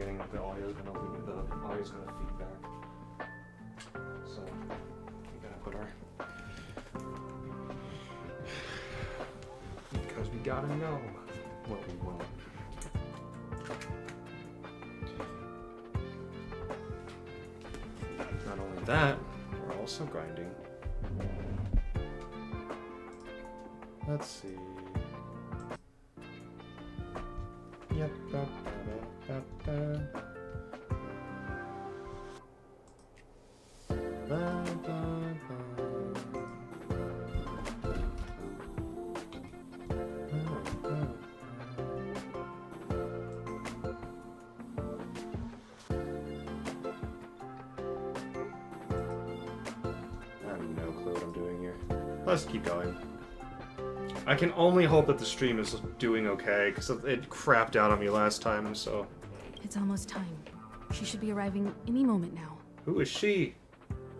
getting the audio's gonna feedback. So we gotta put our because we gotta know what we want. Not only that, we're also grinding. Let's see. Yep. Let's keep going. I can only hope that the stream is doing okay, because it crapped out on me last time, so... It's almost time. She should be arriving any moment now. Who is she?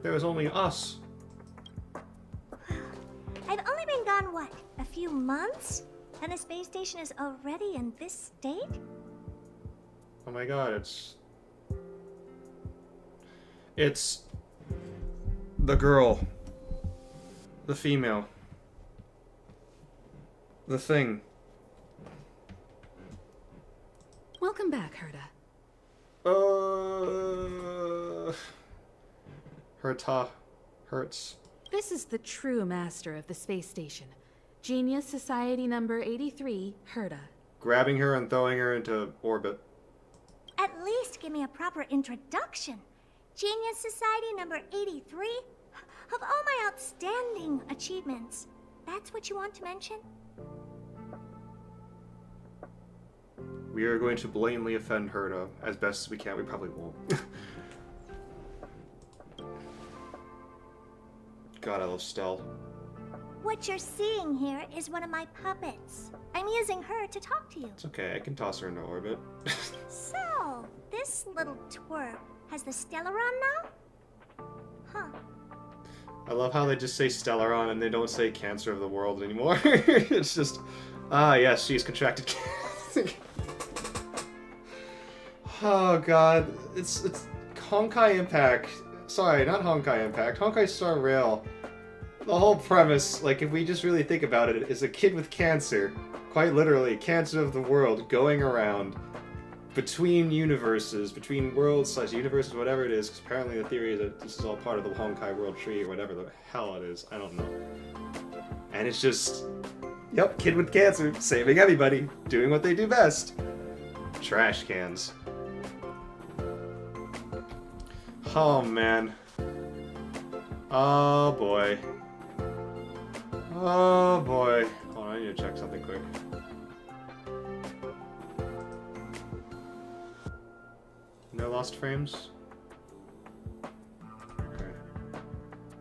There was only us. I've only been gone, what, a few months? And the space station is already in this state? Oh my god, It's... the girl. The female. The thing. Welcome back, Herta. Herta. Hurts. This is the true master of the space station. Genius Society number 83, Herta. Grabbing her and throwing her into orbit. At least give me a proper introduction. Genius Society number 83? Of all my outstanding achievements, that's what you want to mention? We are going to blatantly offend Herta as best as we can. We probably won't. God, I love Stell. What you're seeing here is one of my puppets. I'm using her to talk to you. It's okay, I can toss her into orbit. So, this little twerp has the Stellaron now? Huh. I love how they just say Stellaron and they don't say Cancer of the World anymore. It's just, yes, she's contracted cancer. Oh god, it's Honkai Impact. Sorry, not Honkai Impact. Honkai Star Rail. The whole premise, like if we just really think about it, is a kid with cancer, quite literally, Cancer of the World, going around between universes, between worlds / universes, whatever it is, because apparently the theory is that this is all part of the Honkai World Tree, or whatever the hell it is, I don't know. And it's just, yep, kid with cancer, saving everybody, doing what they do best. Trash cans. Oh man. Oh boy. Oh boy. Hold on, I need to check something quick. No lost frames? Okay.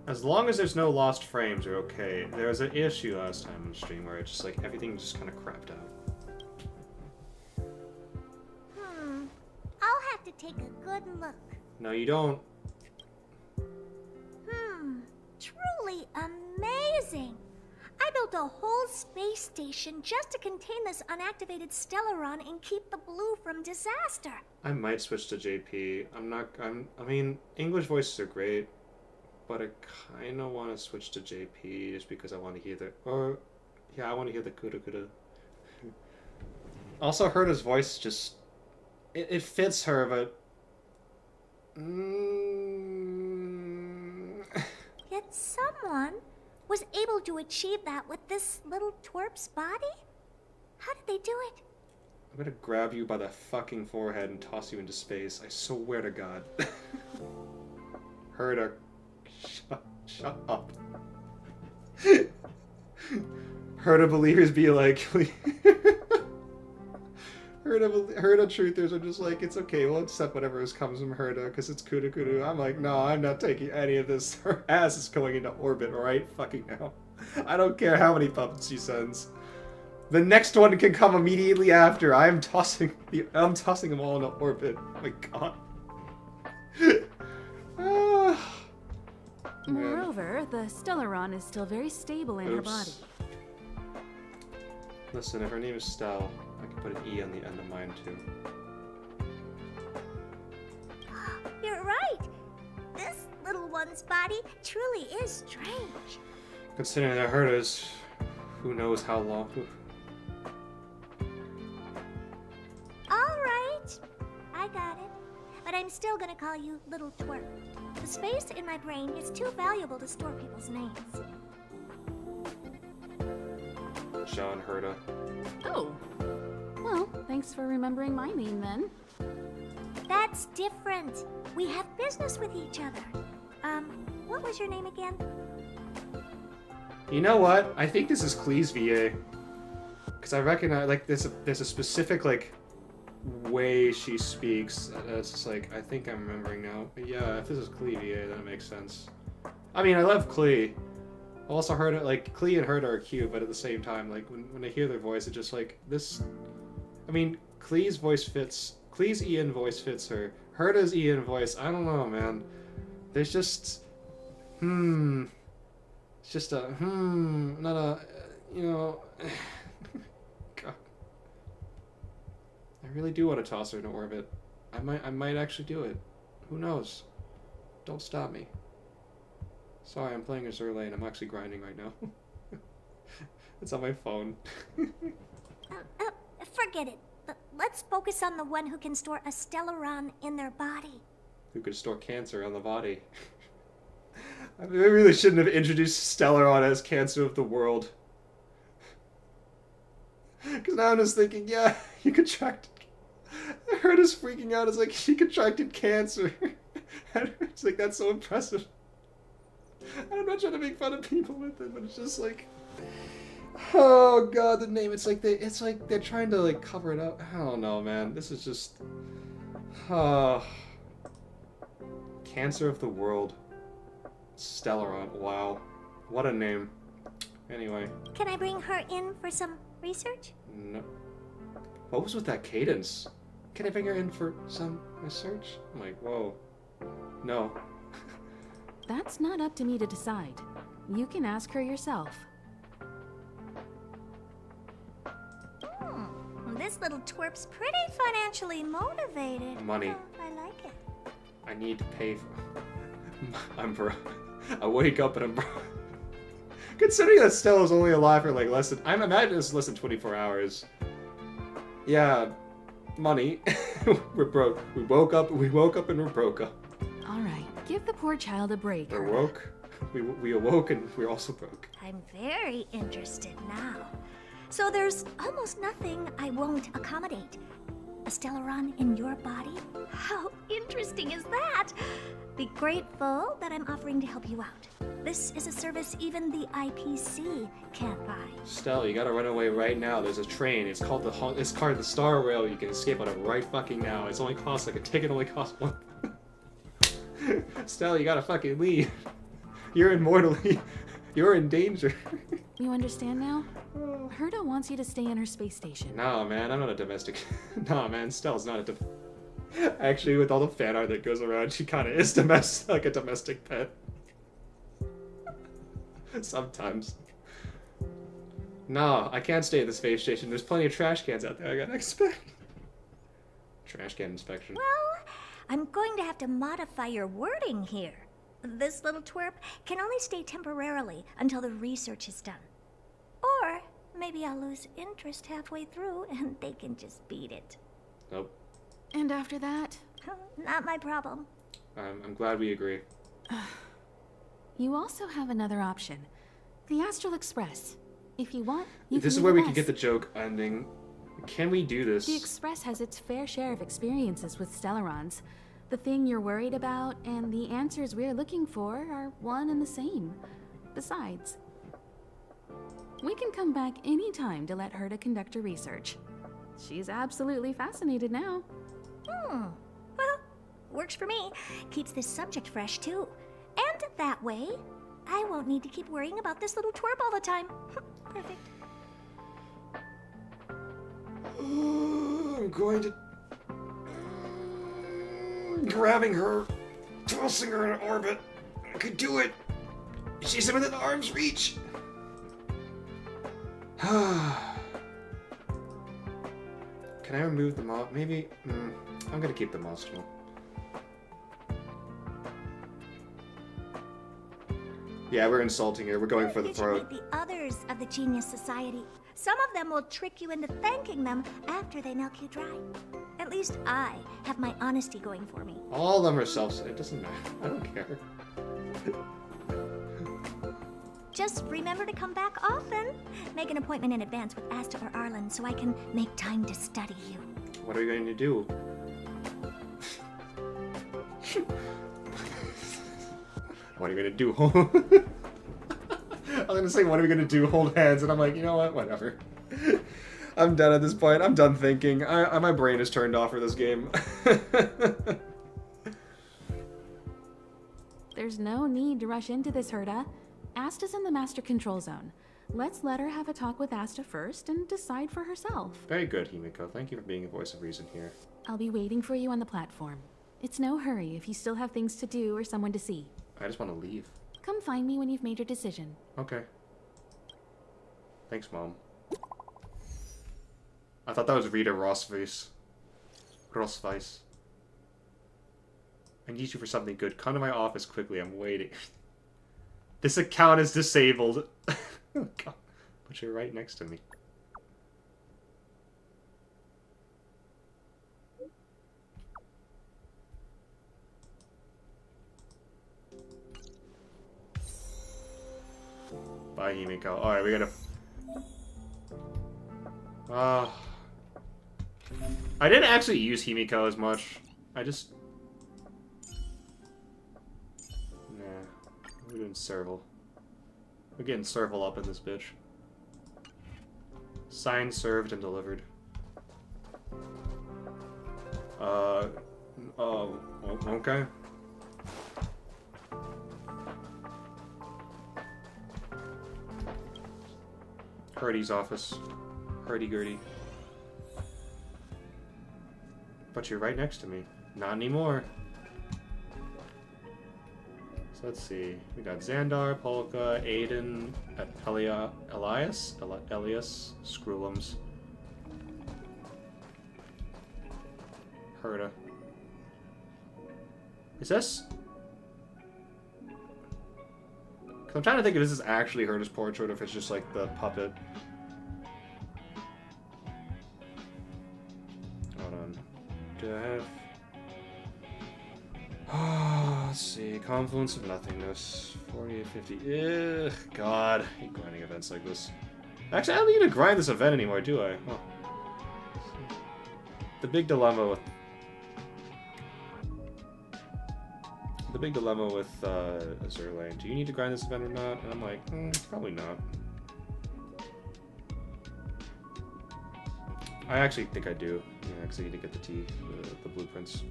As long as there's no lost frames, you're okay. There was an issue last time on the stream where it's just like everything just kind of crapped out. I'll have to take a good look. No, you don't. Truly amazing. I built a whole space station just to contain this unactivated Stellaron and keep the blue from disaster. I might switch to JP. I mean, English voices are great, but I kind of want to switch to JP just because I want to hear I want to hear the kuda kuda. Also, Herta's voice just, it fits her, but... Yet someone was able to achieve that with this little twerp's body? How did they do it? I'm gonna grab you by the fucking forehead and toss you into space. I swear to God. Herta, shut up. Herta believers be like, Herta truthers are just like, it's okay, we'll accept whatever comes from Herta, because it's kuda kuda. I'm like, no, I'm not taking any of this. Her ass is going into orbit right fucking now. I don't care how many puppets she sends. The next one can come immediately after. I'm tossing them all into orbit. Oh my god. Moreover, the Stellaron is still very stable in her body. Listen, if her name is Stell, I can put an E on the end of mine too. woman's body truly is strange. Considering that hurt us, who knows how long. Alright, I got it. But I'm still gonna call you Little Twerp. The space in my brain is too valuable to store people's names. John Herta. Oh. Well, thanks for remembering my name then. That's different. We have business with each other. What was your name again? You know what? I think this is Clee's VA. Because I recognize, like, there's a specific, like, way she speaks. It's just like, I think I'm remembering now. But yeah, if this is Clee VA, then it makes sense. I mean, I love Clee. I also heard it, like, Clee and Herta are cute, but at the same time, like, when I hear their voice, it's just like, this... I mean, Clee's voice fits... Clee's Ian voice fits her. Herta's Ian voice, I don't know, man. There's just... It's just a, not a, you know... God. I really do want to toss her into orbit. I might actually do it. Who knows? Don't stop me. Sorry, I'm playing as Zerlane. I'm actually grinding right now. It's on my phone. Forget it. Let's focus on the one who can store a Stellaron in their body. Who could store cancer on the body? I mean, I really shouldn't have introduced Stellaron as cancer of the world. Because now I'm just thinking, yeah, you contracted... I heard us freaking out. It's like, she contracted cancer. It's like, that's so impressive. I'm not trying to make fun of people with it, but it's just like... Oh god, the name, it's like they're trying to like cover it up. I don't know, man. This is just... Cancer of the world. Stellaron, wow. What a name. Anyway. Can I bring her in for some research? No. What was with that cadence? Can I bring her in for some research? I'm like, whoa. No. That's not up to me to decide. You can ask her yourself. This little twerp's pretty financially motivated. Money. Oh, I like it. I need to pay for... I'm broke. I wake up and I'm broke. Considering that Stella's only alive for like less than... I'm imagining it's less than 24 hours. Yeah, money. We're broke. We woke up and we're broke up. Alright, give the poor child a break. We're woke. We awoke and we're also broke. I'm very interested now. So there's almost nothing I won't accommodate. A Stellaron in your body? How interesting is that? Be grateful that I'm offering to help you out. This is a service even the IPC can't buy. Stella, you gotta run away right now. There's a train. It's called the Star Rail. You can escape on it right fucking now. It's only costs like a ticket only costs one. Stella, you gotta fucking leave. You're you're in danger. You understand now? Herta wants you to stay in her space station. Nah, man, I'm not a domestic. Nah, man, Stella's not a Actually, with all the fan art that goes around, she kind of is like a domestic pet. Sometimes. No, I can't stay at the space station. There's plenty of trash cans out there I gotta inspect. Trash can inspection. Well, I'm going to have to modify your wording here. This little twerp can only stay temporarily until the research is done. Or maybe I'll lose interest halfway through and they can just beat it. Nope. And after that? Not my problem. I'm glad we agree. You also have another option. The Astral Express. If you want, you This is can where leave we with can us. get the joke ending. Can we do this? The Express has its fair share of experiences with Stellarons. The thing you're worried about and the answers we're looking for are one and the same. Besides, we can come back anytime to let Herta conduct her research. She's absolutely fascinated now. Well, works for me. Keeps this subject fresh, too. And that way, I won't need to keep worrying about this little twerp all the time. Perfect. I'm going to... Grabbing her, tossing her in orbit. I could do it. She's within arm's reach. Can I remove the moss? Maybe. I'm gonna keep the moss tool. Yeah, we're insulting her. We're going for the You should throat. meet the others of the Genius Society. Some of them will trick you into thanking them after they milk you dry. At least I have my honesty going for me. All of them are self. It doesn't matter. I don't care. Just remember to come back often. Make an appointment in advance with Asta or Arlen so I can make time to study you. What are we going to do? What are you going to do? I was going to say, what are we going to do? Hold hands. And I'm like, you know what? Whatever. I'm done at this point. I'm done thinking. My brain is turned off for this game. There's no need to rush into this, Herta. Asta's in the master control zone. Let's let her have a talk with Asta first and decide for herself. Very good, Himiko. Thank you for being a voice of reason here. I'll be waiting for you on the platform. It's no hurry if you still have things to do or someone to see. I just want to leave. Come find me when you've made your decision. Okay. Thanks, Mom. I thought that was Rita Rossvice. Rossvice. I need you for something good. Come to my office quickly. I'm waiting. This account is disabled. Oh, God. But you're right next to me. Bye, Himiko. Alright, we gotta... I didn't actually use Himiko as much. I just... Nah. We're doing Serval. We're getting Serval up in this bitch. Signed, served, and delivered. Okay. Hurdy's office. Hurdy-gurdy. But you're right next to me. Not anymore. So let's see. We got Xandar, Polka, Aiden, Elias, Screwlums. Herta. Is this? Cause I'm trying to think if this is actually Herta's portrait or if it's just like the puppet. Hold on. Do I have... let's see. Confluence of nothingness. 48, 50. Ugh, God. I hate grinding events like this. Actually, I don't need to grind this event anymore, do I? Oh. The big dilemma with... Azurlane. Do you need to grind this event or not? And I'm like, probably not. I actually think I do. Yeah, because I need to get the blueprints.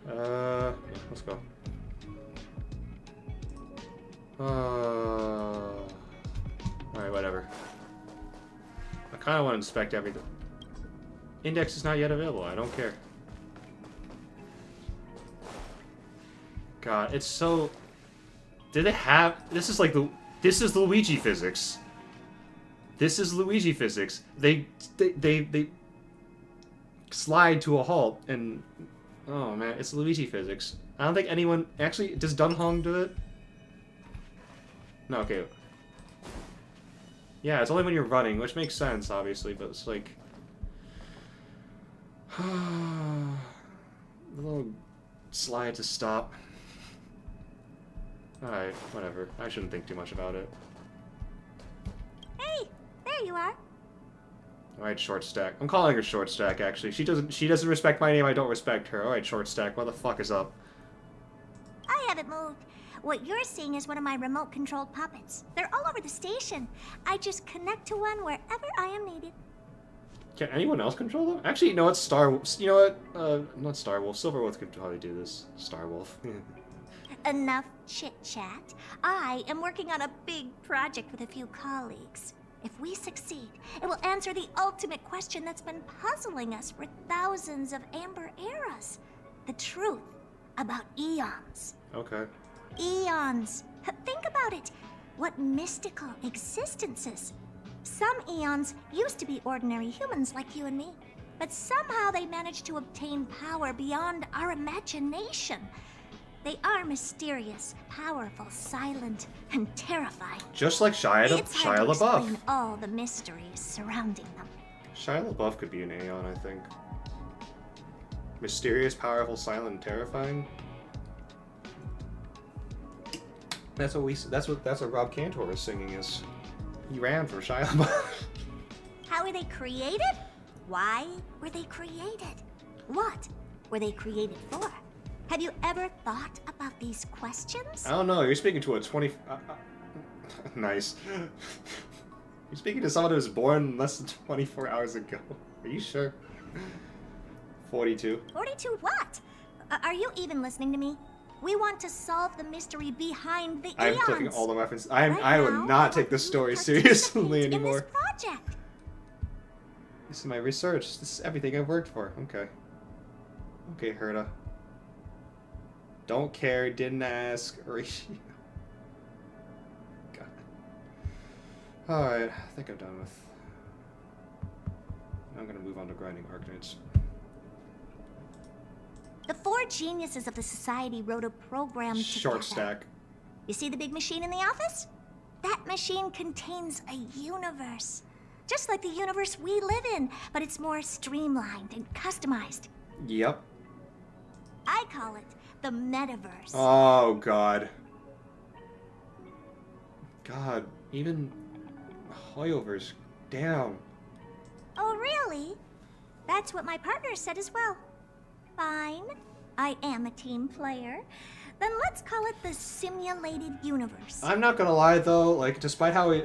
Yeah, let's go. Alright, whatever. I kind of want to inspect everything. Index is not yet available. I don't care. God, it's so... Did they have... This is like the... This is Luigi physics. This is Luigi physics. They slide to a halt and... Oh man, it's Luigi physics. I don't think anyone... Actually, does Dunhong do it? No, okay. Yeah, it's only when you're running, which makes sense, obviously, but it's like... The little slide to stop. Alright, whatever. I shouldn't think too much about it. Hey, there you are. Alright, Short Stack. I'm calling her Short Stack, actually. She doesn't respect my name, I don't respect her. Alright, Short Stack, what the fuck is up? I haven't moved. What you're seeing is one of my remote-controlled puppets. They're all over the station. I just connect to one wherever I am needed. Can anyone else control them? Actually, you know what? You know what? Not Starwolf. Silverwolf could probably do this. Starwolf. Enough chit-chat. I am working on a big project with a few colleagues. If we succeed, it will answer the ultimate question that's been puzzling us for thousands of Amber eras. The truth about eons. Okay. Eons. Think about it. What mystical existences. Some eons used to be ordinary humans like you and me, but somehow they managed to obtain power beyond our imagination. They are mysterious, powerful, silent, and terrifying. Just like Shia It's hard to LaBeouf. explain all the mysteries surrounding them. Shia LaBeouf could be an Aeon, I think. Mysterious, powerful, silent, and terrifying. That's what Rob Cantor is singing. Is he ran from Shia LaBeouf? How were they created? Why were they created? What were they created for? Have you ever thought about these questions? I don't know. You're speaking to a 20. Nice. You're speaking to someone who was born less than 24 hours ago. Are you sure? 42. 42 what? Are you even listening to me? We want to solve the mystery behind the eons. I'm clicking all the references. Right I would now, not take I this want story you to seriously participate anymore. In this project. This is my research. This is everything I've worked for. Okay. Okay, Herta. Don't care, didn't ask. Horatio. God. Alright, I think I'm done with. I'm gonna move on to grinding Arknights. The 4 geniuses of the society wrote a program Short together. stack. You see the big machine in the office? That machine contains a universe. Just like the universe we live in, but it's more streamlined and customized. Yep. I call it the metaverse. Oh, God. God, even Hoyover's down. Oh, really? That's what my partner said as well. Fine. I am a team player. Then let's call it the simulated universe. I'm not gonna lie though, like, despite how we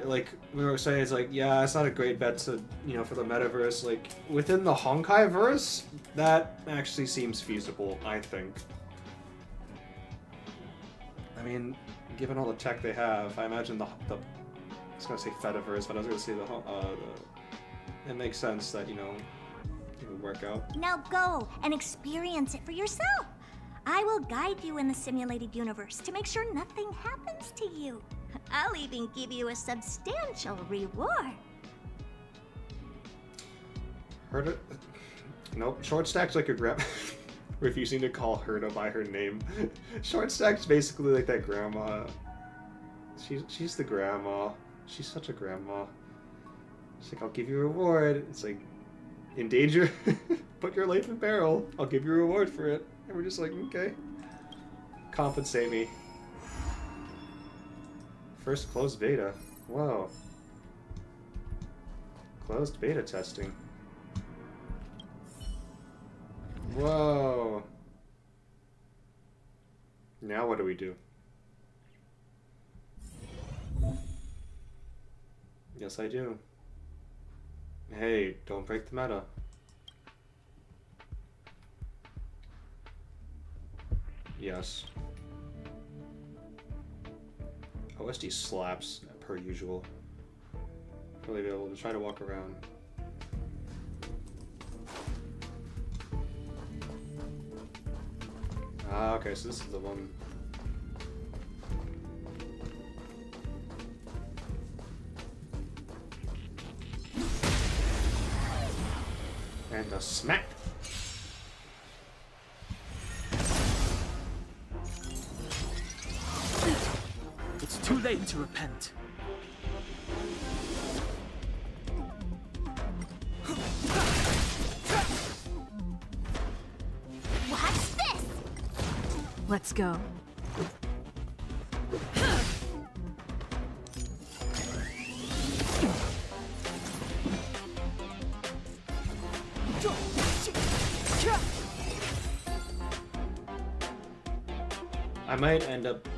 were saying, it's like, yeah, it's not a great bet to, for the metaverse, like, within the Honkai verse, that actually seems feasible, I think. I mean, given all the tech they have, I imagine I was gonna say Fediverse, but I was gonna say it makes sense that, it would work out. Now go and experience it for yourself. I will guide you in the simulated universe to make sure nothing happens to you. I'll even give you a substantial reward. Herta? Nope. Short stack's like your grandma. Refusing to call Herta by her name. Short stack's basically like that grandma. She's the grandma. She's such a grandma. She's like, I'll give you a reward. It's like, in danger, put your life in peril. I'll give you a reward for it. And we're just like, okay. Compensate me. First closed beta. Whoa. Closed beta testing. Whoa. Now what do we do? Yes, I do. Hey, don't break the meta. Yes. OSD slaps, per usual. Really be able to try to walk around. Ah, okay, so this is the one. And a smack. It's too late to repent. What's this? Let's go. I might end up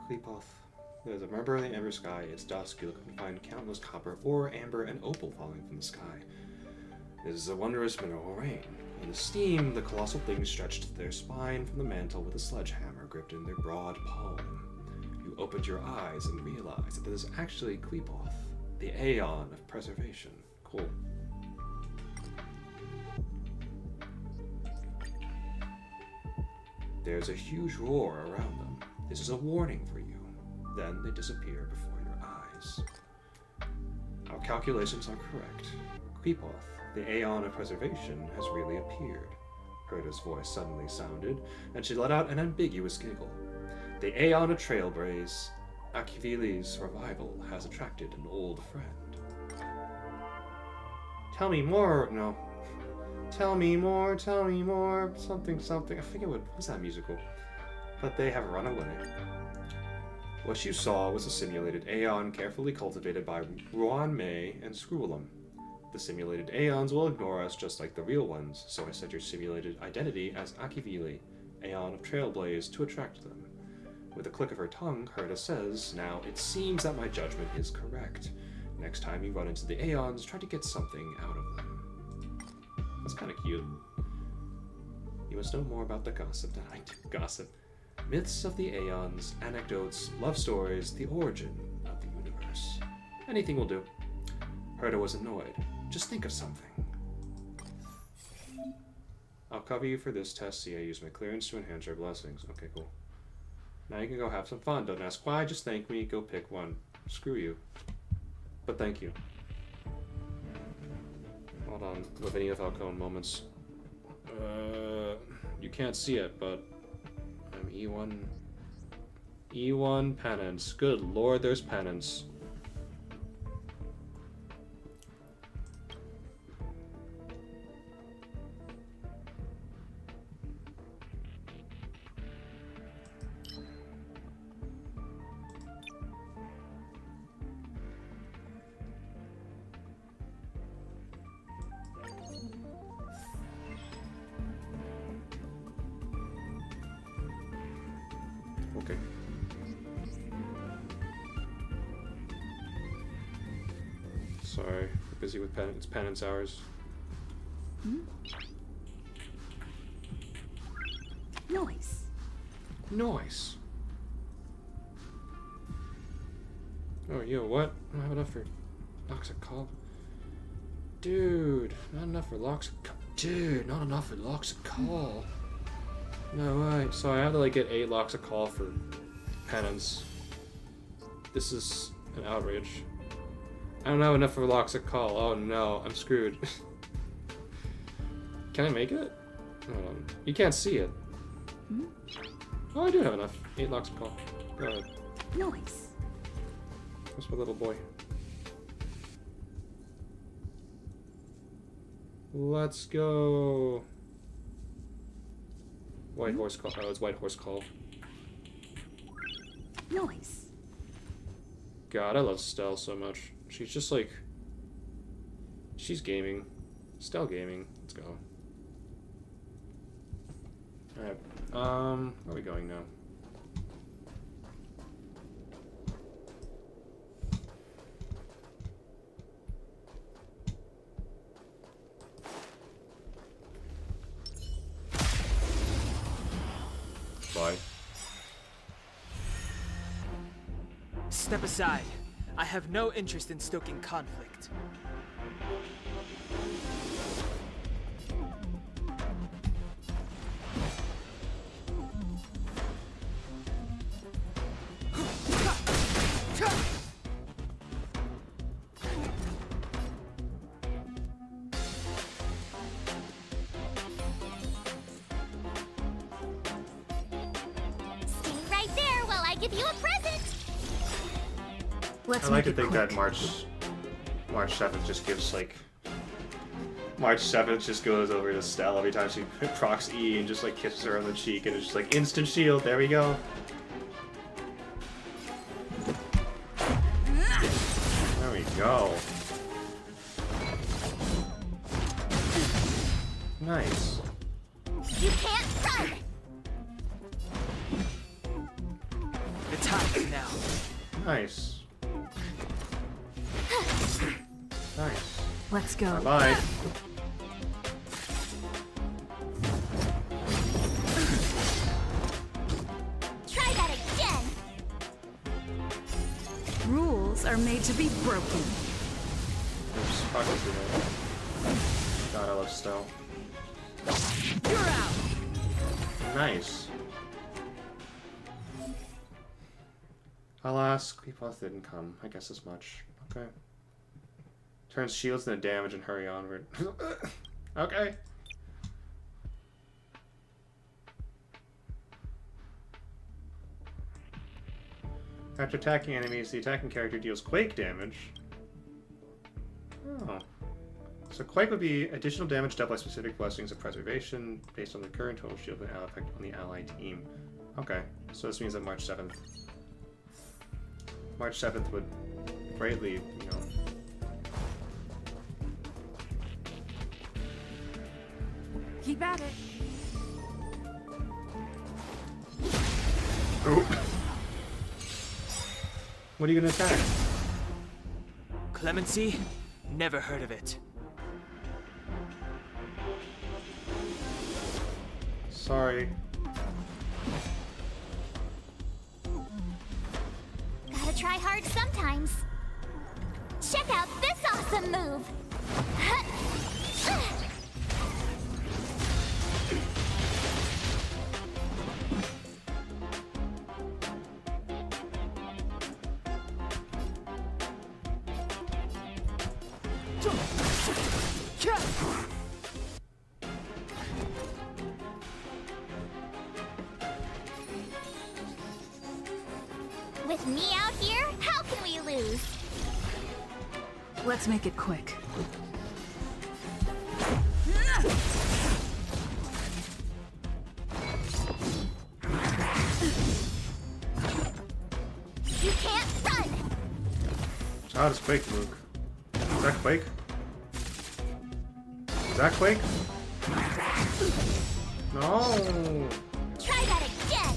creep off. There's a member of the amber sky. It's dusk. You look and find countless copper, ore, amber, and opal falling from the sky. This is a wondrous mineral rain. In the steam, the colossal things stretched their spine from the mantle with a sledgehammer gripped in their broad palm. You opened your eyes and realized that this is actually Kleepoth, the Aeon of preservation. Cool. There's a huge roar around them. This is a warning for you. Then they disappear before your eyes. Our calculations are correct. Kleepoth The Aeon of Preservation has really appeared. Herta's voice suddenly sounded, and she let out an ambiguous giggle. The Aeon of Trailblaze, Akivili's revival, has attracted an old friend. Tell me more. No. Tell me more, something, something. I forget what was that musical. But they have run away. What you saw was a simulated Aeon carefully cultivated by Ruan Mei and Screwulum. The simulated Aeons will ignore us just like the real ones, so I set your simulated identity as Akivili, Aeon of Trailblaze, to attract them. With a click of her tongue, Herta says, now it seems that my judgment is correct. Next time you run into the Aeons, try to get something out of them. That's kind of cute. You must know more about the gossip than I do. Gossip. Myths of the Aeons, anecdotes, love stories, the origin of the universe. Anything will do. Herta was annoyed. Just think of something. I'll cover you for this test. See, I use my clearance to enhance your blessings. Okay, cool. Now you can go have some fun. Don't ask why, just thank me. Go pick one. Screw you. But thank you. Hold on. Lavinia Falcone moments. You can't see it, but I'm E1. E1 penance. Good lord, there's penance. Okay. Sorry, we're busy with it's penance hours. Noise. Nice. Oh, yo, what? I don't have enough for locks of call. Dude, not enough for locks of call. Dude, not enough for locks of call. No way. So I have to like get 8 locks of call for penance. This is an outrage. I don't have enough for locks of call. Oh no, I'm screwed. Can I make it? You can't see it. Oh, I do have enough. 8 locks of call. Go ahead. Noise. Where's my little boy? Let's go. White horse call. Oh, it's white horse call. Noise. God, I love Stell so much. She's just like... She's gaming. Stell gaming. Let's go. Alright. Where are we going now? Bye. Step aside. I have no interest in stoking conflict. Stay right there while I give you a present. Let's I like make to it think quick. that March 7th just gives like March 7th just goes over to Stell every time she procs E and just like kisses her on the cheek and it's just like instant shield. There we go. There we go. Nice. You can't run. The time is now. Nice. Nice. Let's go. Bye. Try that again. Rules are made to be broken. Oops, fuck this again. God, I love Stell. You're out. Nice. Alas, Cleopas didn't come. I guess as much. Okay. Turns shields into damage and hurry onward. Okay. After attacking enemies, the attacking character deals quake damage. Oh. So quake would be additional damage dealt by specific blessings of preservation based on the current total shield and ally effect on the allied team. Okay, so this means that March 7th. March 7th would greatly, you know... Keep at it. Oh. What are you gonna attack? Clemency? Never heard of it. Sorry. Gotta try hard sometimes. Check out this awesome move! With me out here, how can we lose? Let's make it quick. You can't run! So how does Quake move? Is that Quake? Is that Quake? No! Try that again!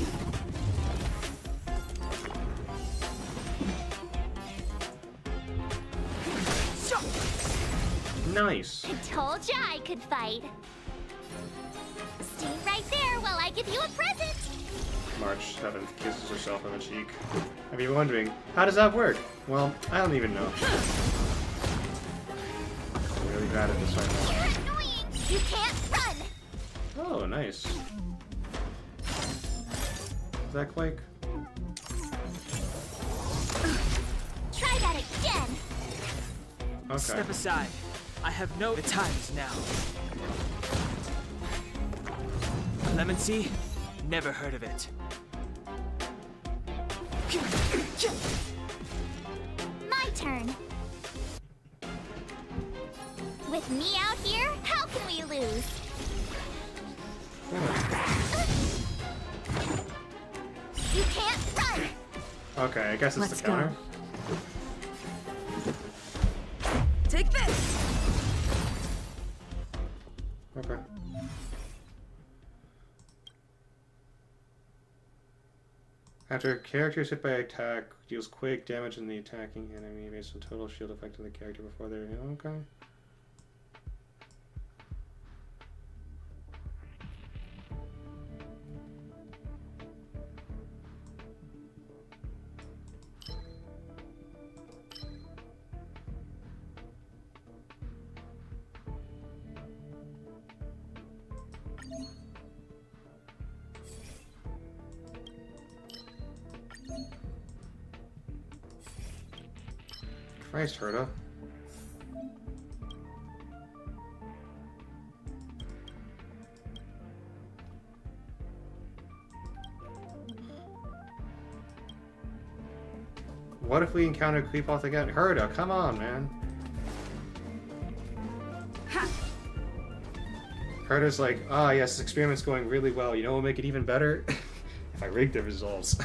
Nice! I told ya I could fight. Stay right there while I give you a present! March 7th kisses herself on the cheek. If you're wondering, how does that work? Well, I don't even know. I'm really bad at this right now. You're annoying! You can't run! Oh, nice. Is that Quake? Try that again! Okay. Step aside. I have no... The time is now. Clemency? Never heard of it. My turn. With me out here, how can we lose? You can't run! Okay, I guess it's Let's the counter. go. Take this! Okay. After a character is hit by attack, deals quake damage in the attacking enemy based on total shield effect of the character before they're okay. Christ, Herta. What if we encounter Creepoth again? Herta, come on, man. Herta's like, ah, yes, this experiment's going really well. You know what will make it even better? If I rig the results.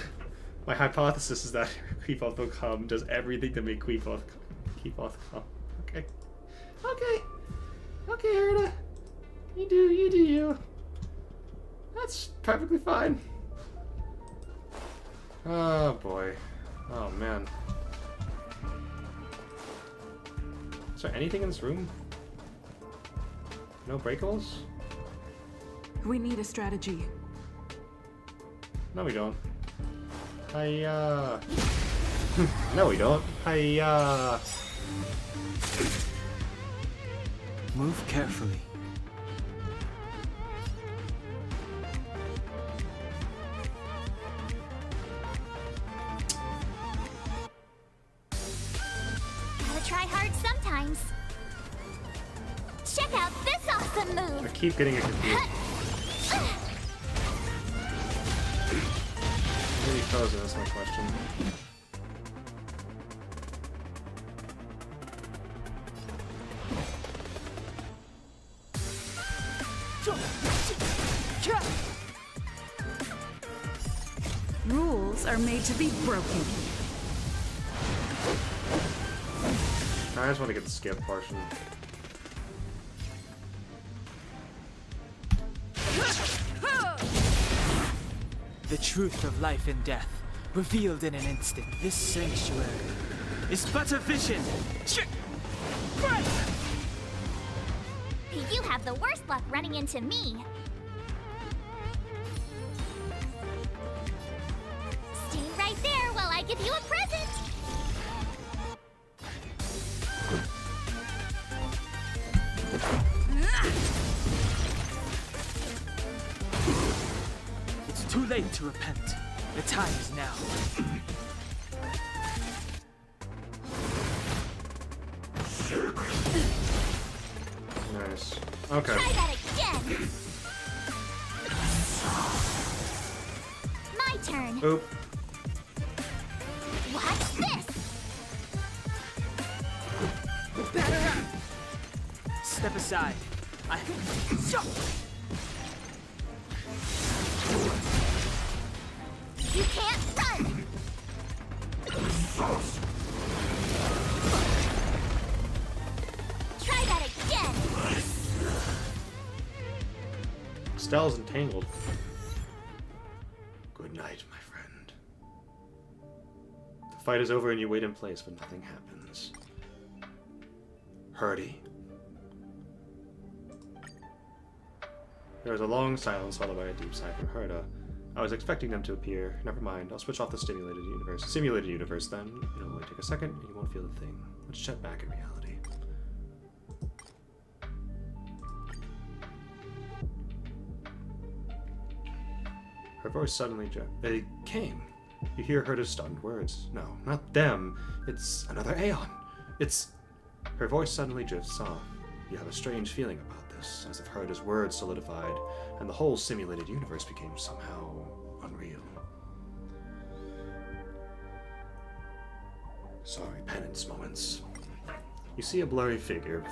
My hypothesis is that Creepoth will come, does everything to make Creepoth come. Okay. Okay. Okay, Herta. You do you. That's perfectly fine. Oh boy. Oh man. Is there anything in this room? No breakables? We need a strategy. No, we don't. No, we don't. Move carefully. Gotta try hard sometimes. Check out this awesome I move! keep getting it confused. Maybe frozen, that's my question. Rules are made to be broken. I just want to get the skip portion. The truth of life and death, revealed in an instant. This sanctuary is but a vision. You have the worst luck running into me. Stay right there while I give you a present. It's too late to repent. The time is now. Nice. Okay. Try that again. My turn. Oop. Watch this. Step aside. You can't run. Try that again. Stell's entangled. Good night, my friend. The fight is over and you wait in place, but nothing happens. Hurdy. There was a long silence followed by a deep sigh from Herda. I was expecting them to appear. Never mind. I'll switch off the simulated universe then. It'll only take a second and you won't feel a thing. Let's check back in reality. Her voice suddenly they came. You hear Herda's stunned words. No, not them. It's another Aeon. It's... Her voice suddenly drifts off. You have a strange feeling about this, as if Herda's words solidified, and the whole simulated universe became somehow unreal. Sorry, penance moments. You see a blurry figure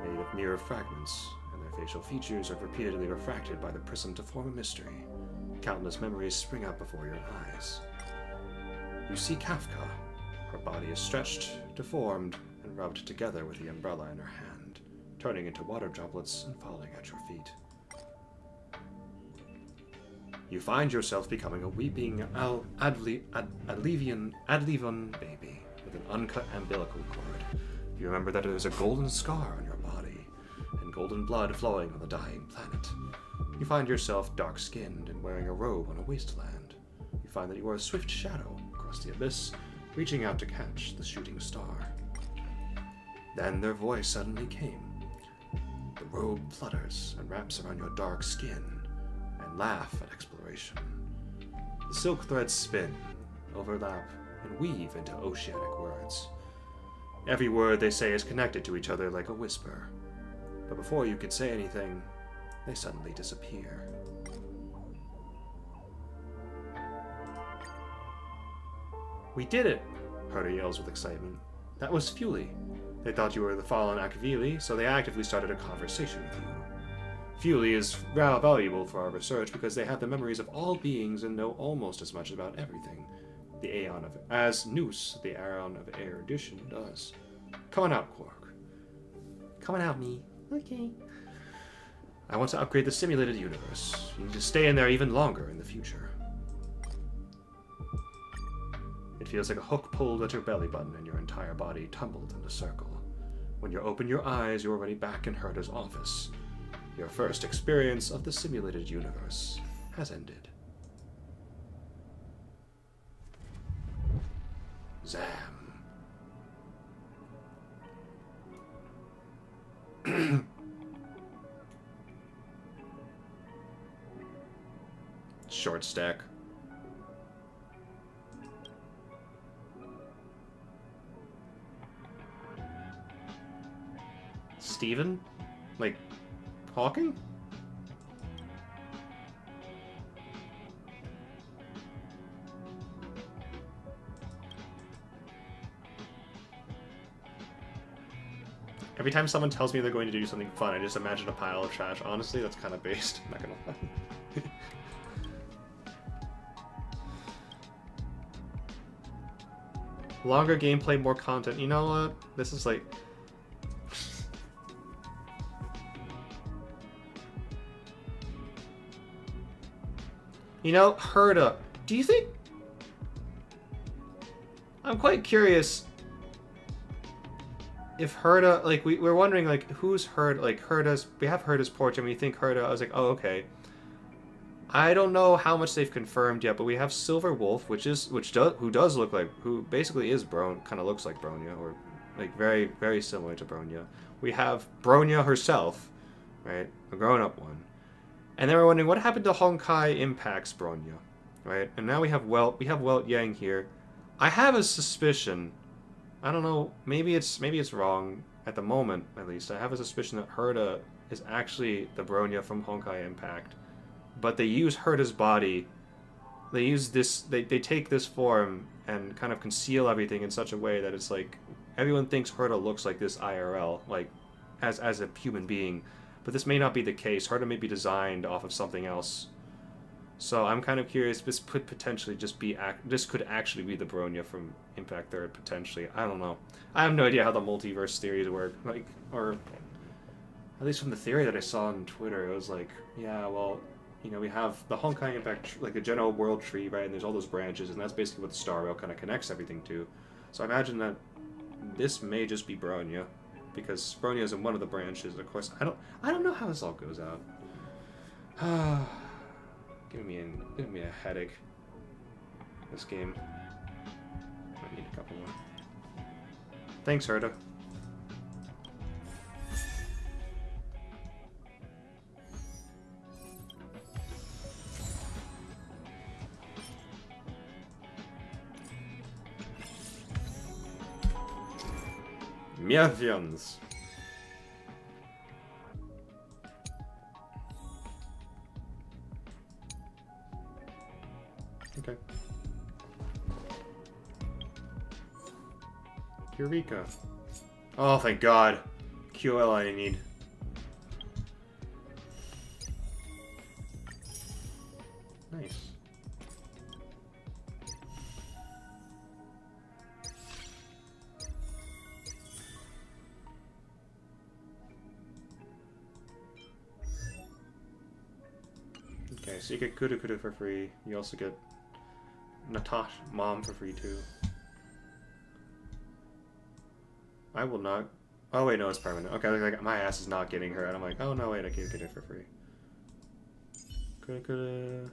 made of mirror fragments, and their facial features are repeatedly refracted by the prism to form a mystery. Countless memories spring up before your eyes. You see Kafka. Her body is stretched, deformed, and rubbed together with the umbrella in her hand, turning into water droplets and falling at your feet. You find yourself becoming a weeping Adlevian baby with an uncut umbilical cord. You remember that there is a golden scar on your body, and golden blood flowing on the dying planet. You find yourself dark-skinned and wearing a robe on a wasteland. You find that you are a swift shadow across the abyss, reaching out to catch the shooting star. Then their voice suddenly came. The robe flutters and wraps around your dark skin, and laugh at exploration. The silk threads spin, overlap, and weave into oceanic words. Every word they say is connected to each other like a whisper. But before you could say anything, they suddenly disappear. We did it! Herda yells with excitement. That was Fuley. They thought you were the fallen Akvili, so they actively started a conversation with you. Fuley is valuable for our research because they have the memories of all beings and know almost as much about everything. The Aeon of... as Noose, the Aeon of Erudition, does. Come on out, Quark. Come on out, me. Okay. I want to upgrade the simulated universe. You need to stay in there even longer in the future. It feels like a hook pulled at your belly button and your entire body tumbled in a circle. When you open your eyes, you're already back in Herda's office. Your first experience of the simulated universe has ended. Zam. Short stack. Steven? Like, Hawking? Every time someone tells me they're going to do something fun, I just imagine a pile of trash. Honestly, that's kind of based. I'm not gonna lie. Longer gameplay, more content. You know what? This is like... You know, Herda, do you think... I'm quite curious if Herda, like, we're wondering, like, who's Herda, like, Herda's, we have Herda's portrait, and we think Herda, I was like, oh, okay. I don't know how much they've confirmed yet, but we have Silver Wolf, who does look like, who basically is kind of looks like Bronya, or, like, very, very similar to Bronya. We have Bronya herself, right, a grown-up one. And then we're wondering, what happened to Honkai impacts Bronya, right? And now we have Welt Yang here. I have a suspicion, I don't know, maybe it's wrong at the moment, at least. I have a suspicion that Herda is actually the Bronya from Honkai Impact. But they use Herda's body, they use this, they take this form and kind of conceal everything in such a way that it's like, everyone thinks Herda looks like this IRL, like, as a human being. But this may not be the case. Herda may be designed off of something else. So I'm kind of curious, this could potentially just be, this could actually be the Bronya from Impact Third, potentially. I don't know. I have no idea how the multiverse theories work, like, or at least from the theory that I saw on Twitter, it was like, yeah, well, you know, we have the Honkai Impact, like a general world tree, right, and there's all those branches, and that's basically what the Star Rail kind of connects everything to. So I imagine that this may just be Bronya, because Bronya is in one of the branches. Of course, I don't know how this all goes out. Giving me a headache. This game. I need a couple more. Thanks, Herda. Miervians. Okay. Eureka. Oh, thank God. QL I need. Nice. Okay, so you get Kuda Kuda for free. You also get Natasha Mom for free too. I will not. Oh wait, no, it's permanent. Okay, like my ass is not getting her, and I'm like, oh no, wait, I can't get it for free. Kuda Kuda.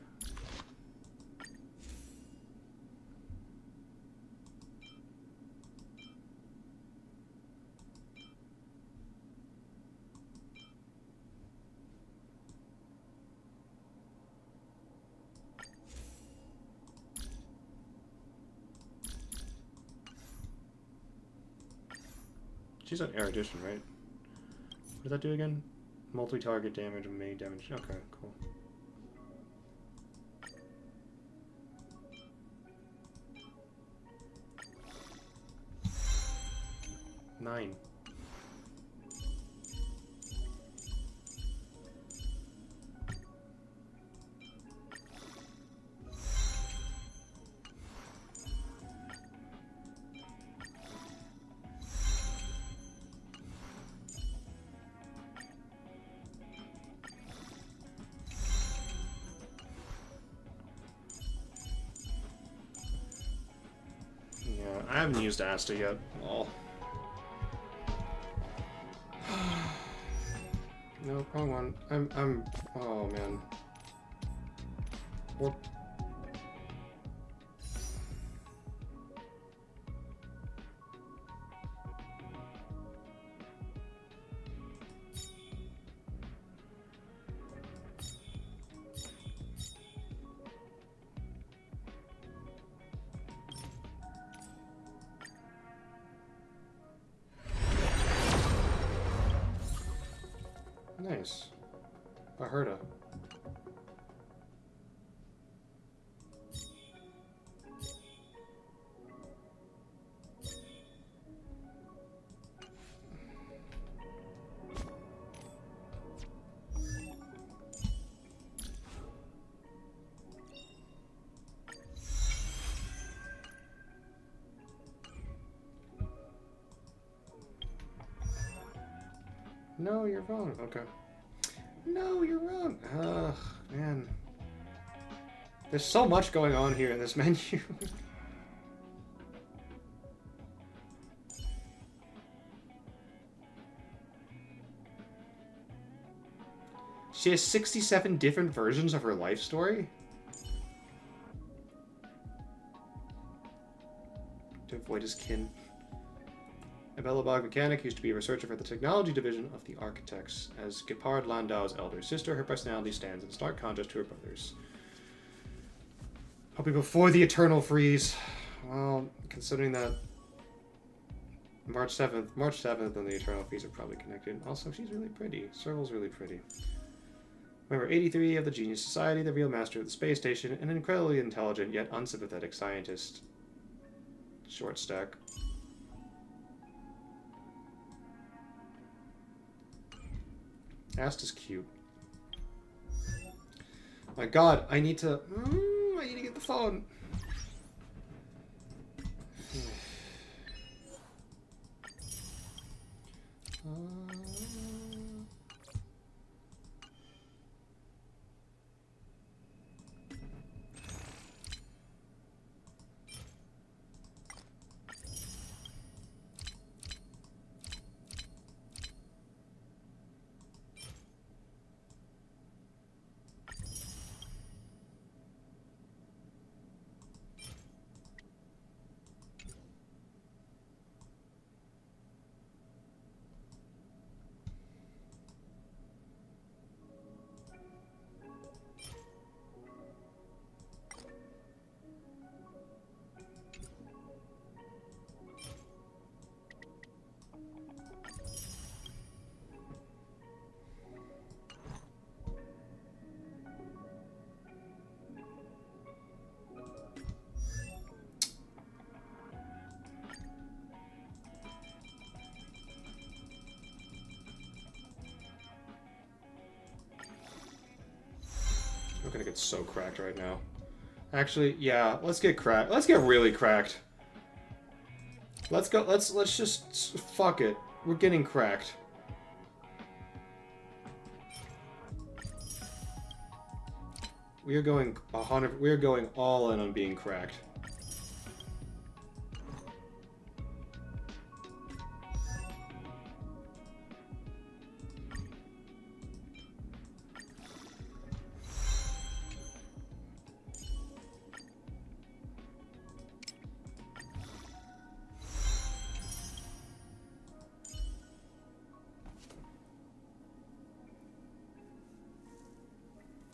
She's on erudition, right? What does that do again? Multi-target damage and main damage. Okay, cool. Nine. I haven't used Asta yet. Lol. No, wrong one. I'm. Oh man. Or Nice. I heard her. No, you're wrong. Okay. No, you're wrong. Ugh, man. There's so much going on here in this menu. She has 67 different versions of her life story? To avoid his kin. A Belobog mechanic used to be a researcher for the technology division of the Architects. As Gepard Landau's elder sister, her personality stands in stark contrast to her brother's. Hoping before the eternal freeze. Well, considering that March 7th and the eternal freeze are probably connected. Also, she's really pretty. Serval's really pretty. Member 83 of the Genius Society, the real master of the space station, an incredibly intelligent yet unsympathetic scientist. Short stack. Ast is cute. My god, I need to get the phone. I'm gonna get so cracked right now. Actually, yeah, let's get cracked. Let's get really cracked. Let's go. Let's just fuck it. We're getting cracked. We are going 100. We are going all in on being cracked.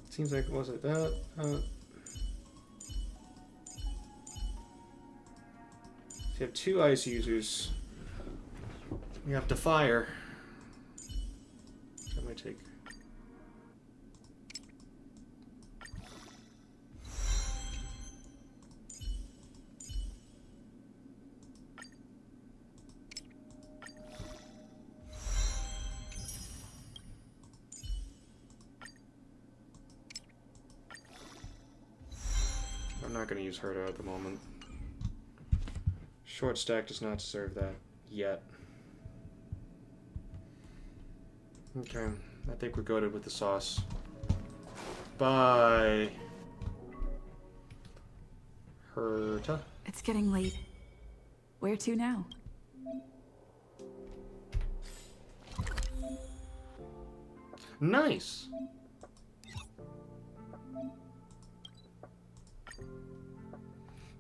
Seems like, was it that? So you have 2 ice users. We have Defier. That might take. I'm not going to use Herta at the moment. Short stack does not deserve that yet. Okay, I think we're goated with the sauce. Bye. Herta. It's getting late. Where to now? Nice.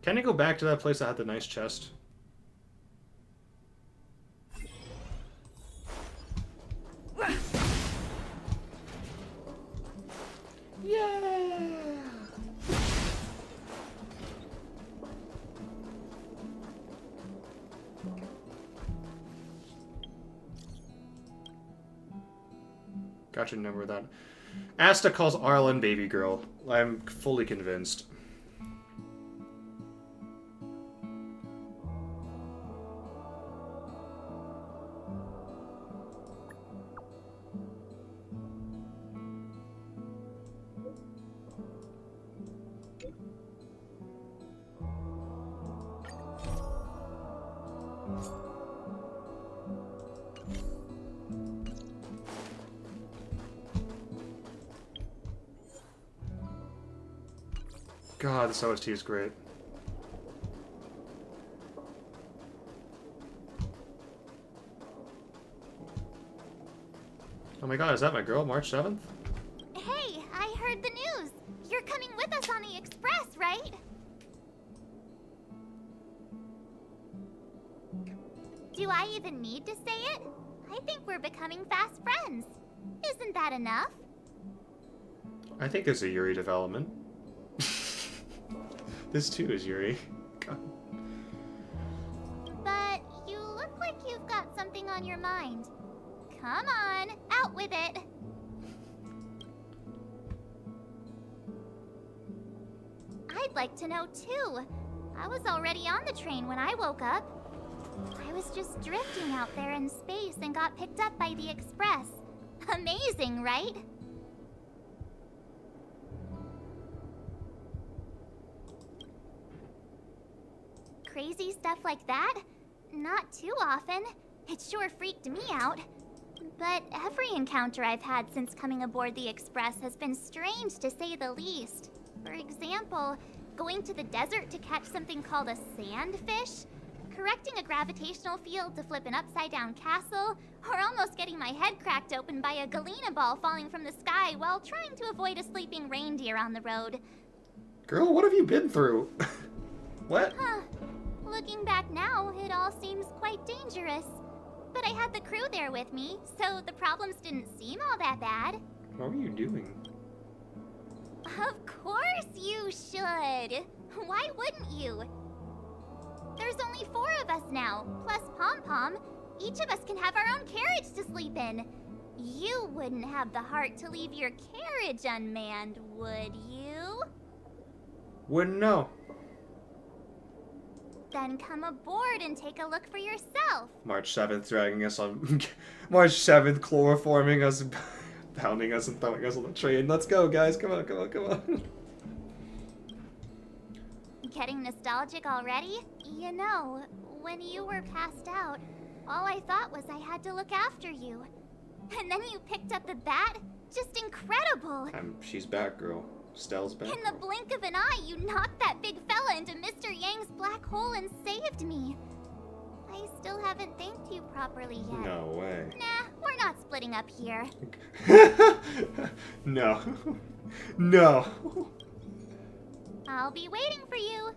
Can I go back to that place that had the nice chest? Yeah. Gotcha, number that. Asta calls Arlen baby girl. I'm fully convinced. God, this OST is great. Oh my god, is that my girl, March 7th? Hey, I heard the news. You're coming with us on the express, right? Do I even need to say it? I think we're becoming fast friends. Isn't that enough? I think there's a Yuri development. This too is Yuri. God. But you look like you've got something on your mind. Come on, out with it. I'd like to know too. I was already on the train when I woke up. I was just drifting out there in space and got picked up by the express. Amazing, right? Crazy stuff like that? Not too often. It sure freaked me out. But every encounter I've had since coming aboard the Express has been strange to say the least. For example, going to the desert to catch something called a sandfish, correcting a gravitational field to flip an upside-down castle, or almost getting my head cracked open by a galena ball falling from the sky while trying to avoid a sleeping reindeer on the road. Girl, what have you been through? What? Huh. Looking back now, it all seems quite dangerous. But I had the crew there with me, so the problems didn't seem all that bad. What were you doing? Of course you should! Why wouldn't you? There's only 4 of us now, plus Pom Pom. Each of us can have our own carriage to sleep in. You wouldn't have the heart to leave your carriage unmanned, would you? Wouldn't know. Then come aboard and take a look for yourself. March 7th dragging us on... March 7th chloroforming us, pounding us and throwing us on the train. Let's go, guys. Come on, come on, come on. Getting nostalgic already? You know, when you were passed out, all I thought was I had to look after you. And then you picked up the bat? Just incredible! She's back, girl. Stell's back. In the blink of an eye, you knocked that big fella into Mr. Yang's black hole and saved me. I still haven't thanked you properly yet. No way. Nah, we're not splitting up here. No. No. I'll be waiting for you.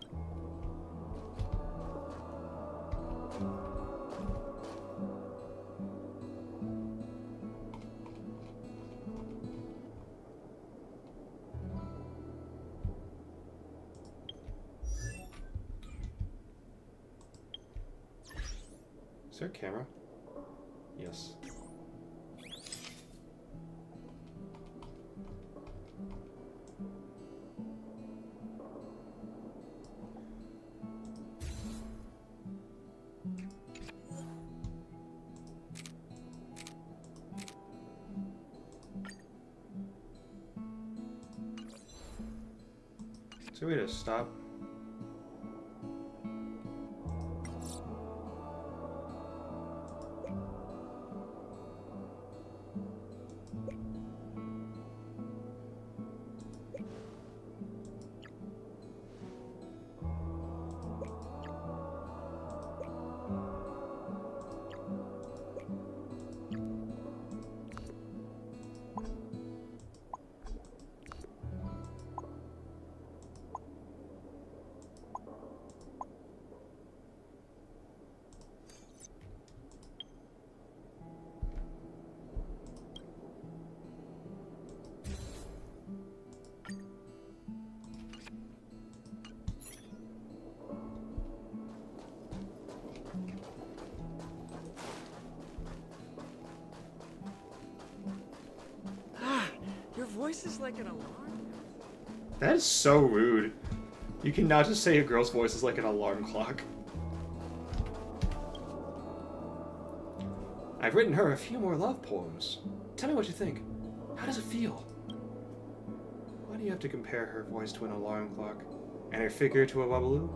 Is there a camera? Yes. Is there a way to stop? voice is like an alarm. That is so rude. You cannot just say a girl's voice is like an alarm clock. I've written her a few more love poems. Tell me what you think. How does it feel? Why do you have to compare her voice to an alarm clock and her figure to a Wubbaloo?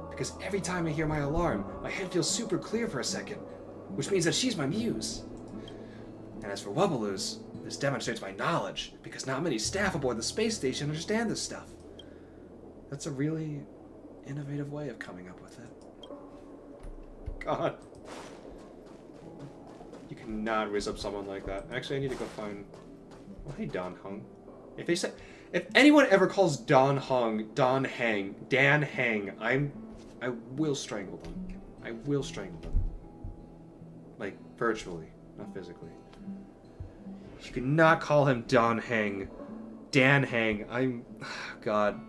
Because every time I hear my alarm, my head feels super clear for a second, which means that she's my muse. And as for Wubbaloos, this demonstrates my knowledge, because not many staff aboard the space station understand this stuff. That's a really innovative way of coming up with it. God. You cannot raise up someone like that. Actually, I need to go find... Oh, hey, Don Hung. If anyone ever calls Don Hung, Dan Hang, I will strangle them. I will strangle them. Like, virtually, not physically. You cannot call him Dan Hang. God.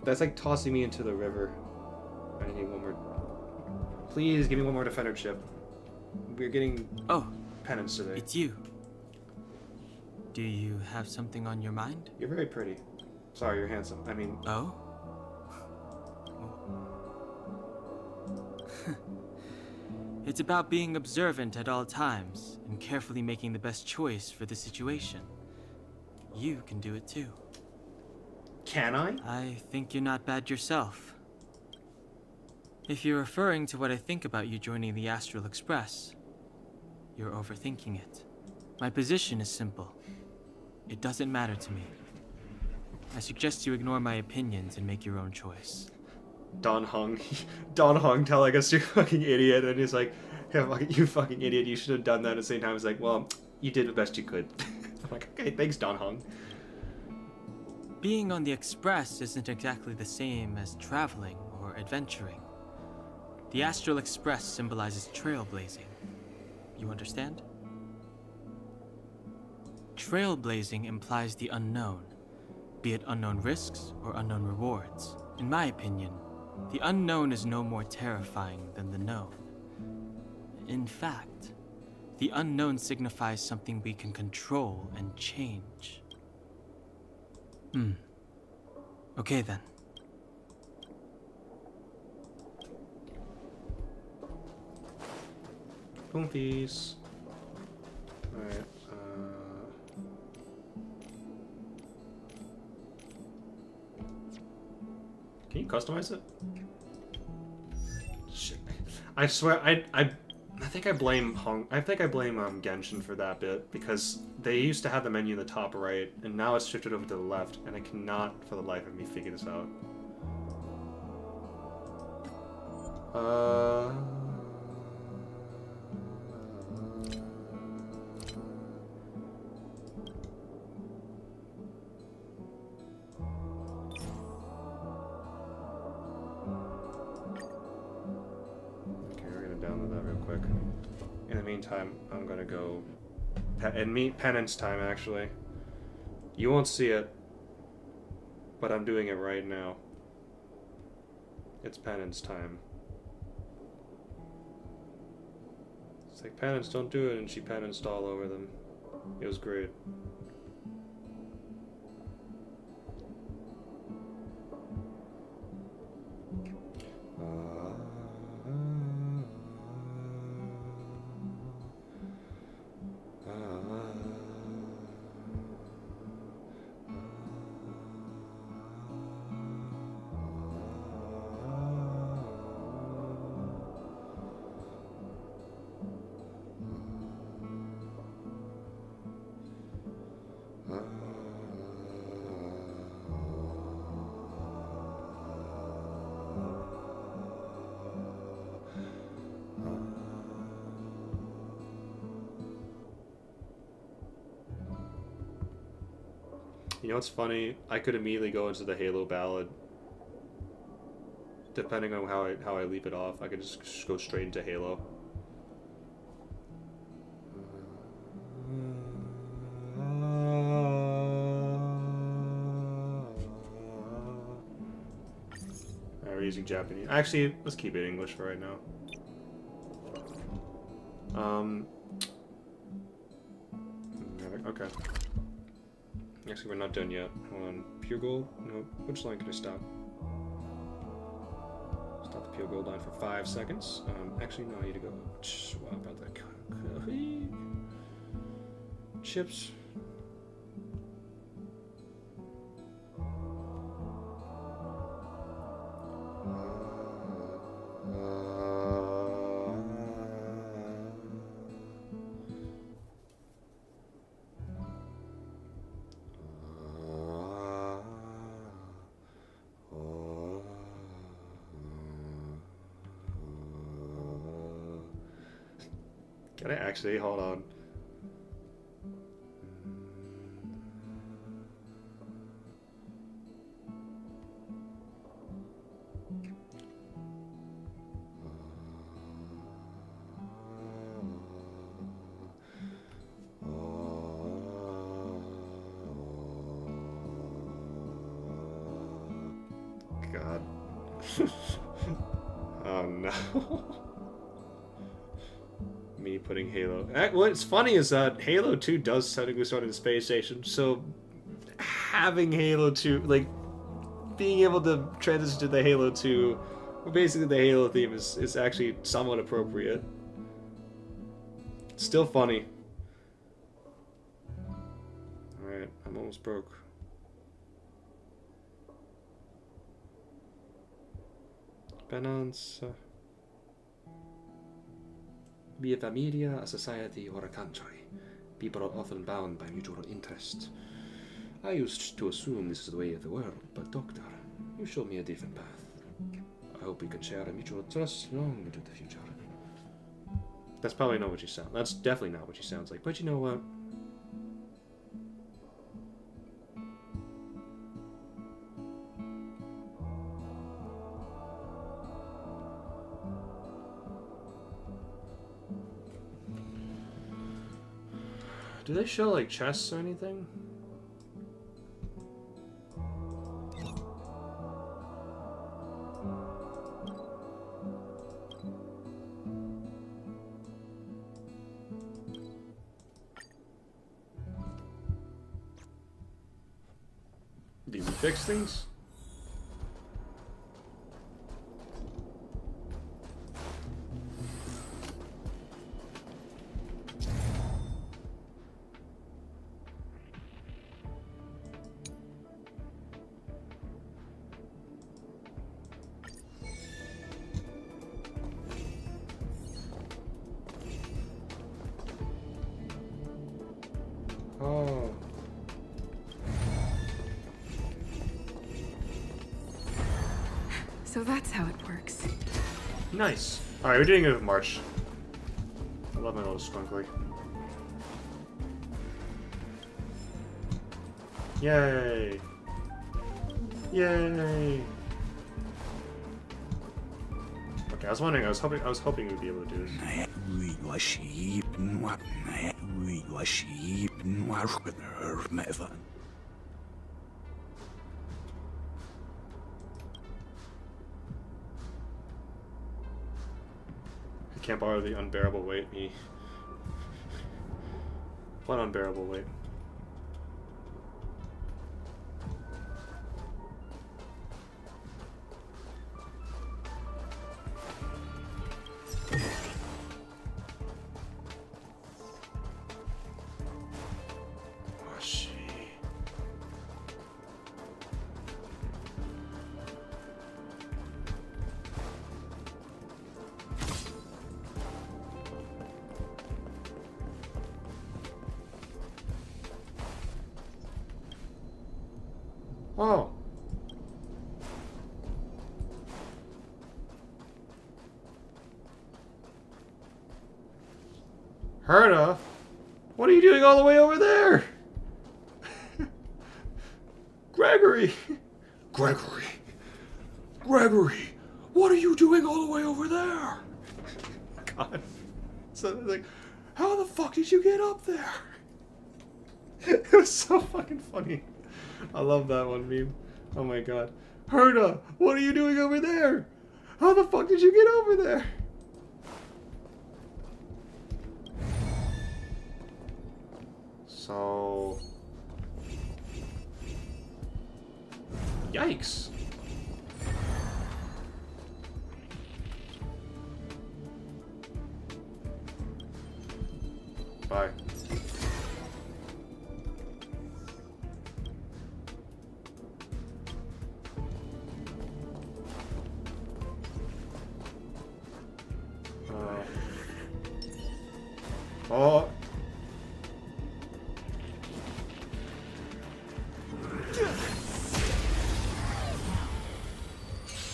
That's like tossing me into the river. I need one more. Please give me one more defender chip. We're getting penance today. It's you. Do you have something on your mind? You're very pretty. Sorry, you're handsome. I mean... Oh? It's about being observant at all times and carefully making the best choice for the situation. You can do it too. Can I? I think you're not bad yourself. If you're referring to what I think about you joining the Astral Express, you're overthinking it. My position is simple. It doesn't matter to me. I suggest you ignore my opinions and make your own choice. Don Hung telling us you're a fucking idiot, and he's like, yeah, you fucking idiot, you should have done that. At the same time, he's like, well, you did the best you could. I'm like, okay, thanks, Don Hung. Being on the Express isn't exactly the same as traveling or adventuring. The Astral Express symbolizes trailblazing. You understand? Trailblazing implies the unknown, be it unknown risks or unknown rewards. In my opinion, the unknown is no more terrifying than the known. In fact, the unknown signifies something we can control and change. Okay then. Boompies. Alright, Can you customize it? Shit. I swear, I think I blame Genshin for that bit, because they used to have the menu in the top right, and now it's shifted over to the left, and I cannot, for the life of me, figure this out. In the meantime, I'm gonna go and meet penance time, actually. You won't see it, but I'm doing it right now. It's penance time. It's like, penance, don't do it, and she penanced all over them. It was great. You know what's funny? I could immediately go into the Halo ballad. Depending on how I leave it off, I could just go straight into Halo. We're using Japanese. Actually, let's keep it English for right now. Alright, okay. Actually, we're not done yet. Hold on. Pure gold? No. Which line can I stop? Stop the pure gold line for 5 seconds. Actually, no, I need to go swap out that chips. Can I actually? Hold on. God. Oh no. Me putting Halo. What's funny is that Halo 2 does technically start in the space station, so having Halo 2, like, being able to transition to the Halo 2, basically the Halo theme is actually somewhat appropriate. Still funny. Alright, I'm almost broke. Balance. Be a family, a society, or a country. People are often bound by mutual interest. I used to assume this is the way of the world, but Doctor, you showed me a different path. I hope we can share a mutual trust long into the future. That's probably not what you sound. That's definitely not what you sounds like. But you know what? Do they show like chests or anything? Do we fix things? Oh. So that's how it works. Nice. Alright, we're doing it with March. I love my little skunkly. Yay! Yay! Okay, I was wondering, I was hoping we'd be able to do this. I can't borrow the unbearable weight, me. What unbearable weight? Oh. Herta? What are you doing all the way over there? Gregory! Gregory! Gregory! What are you doing all the way over there? God. So, like, how the fuck did you get up there? It was so fucking funny. I love that one meme. Oh my god. Herta, what are you doing over there? How the fuck did you get over there? So... Yikes. Bye. Oh.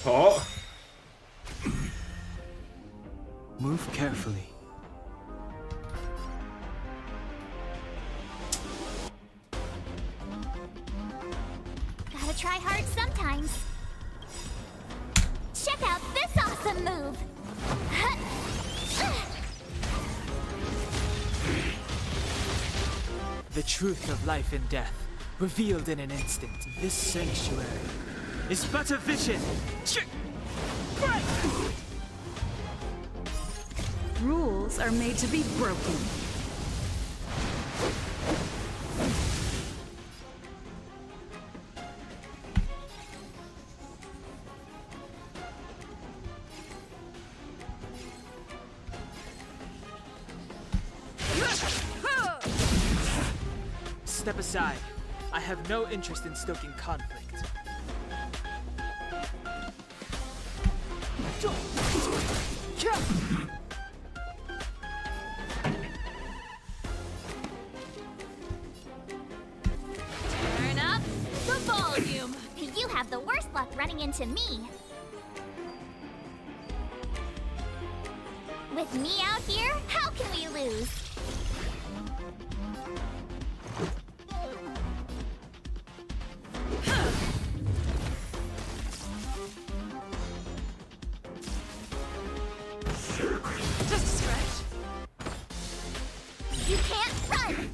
Oh. Move carefully. Gotta try hard sometimes. Check out this awesome move! The truth of life and death, revealed in an instant. This sanctuary is but a vision. Rules are made to be broken. Step aside. I have no interest in stoking conflict. Turn up the volume! You have the worst luck running into me. With me out here, how can we lose? Just a scratch. You can't run!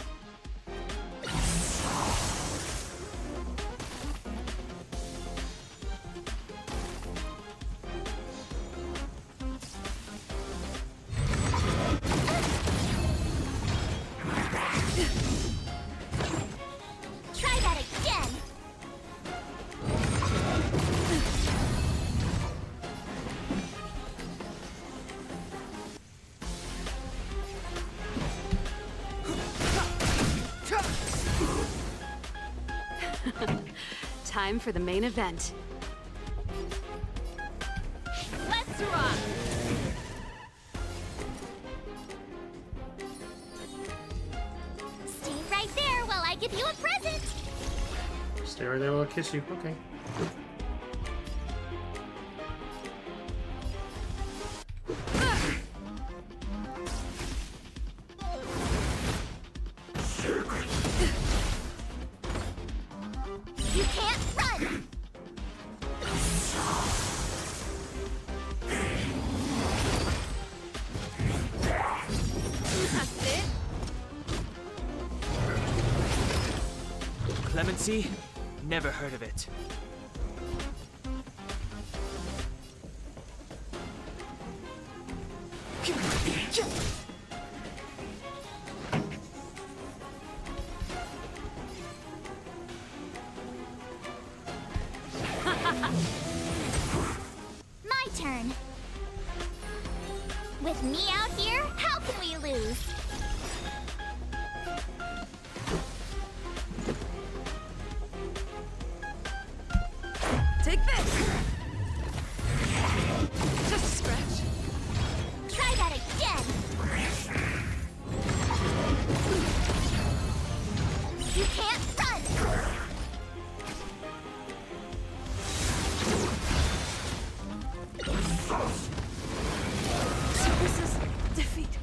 Try that again! Time for the main event. Let's rock! Stay right there while I give you a present! Stay right there while I kiss you. Okay. You can't run! That's it. Clemency? Never heard of it. My turn. With me out here, how can we lose? Take this. Just a scratch. Try that again! You can't run! So this is defeat.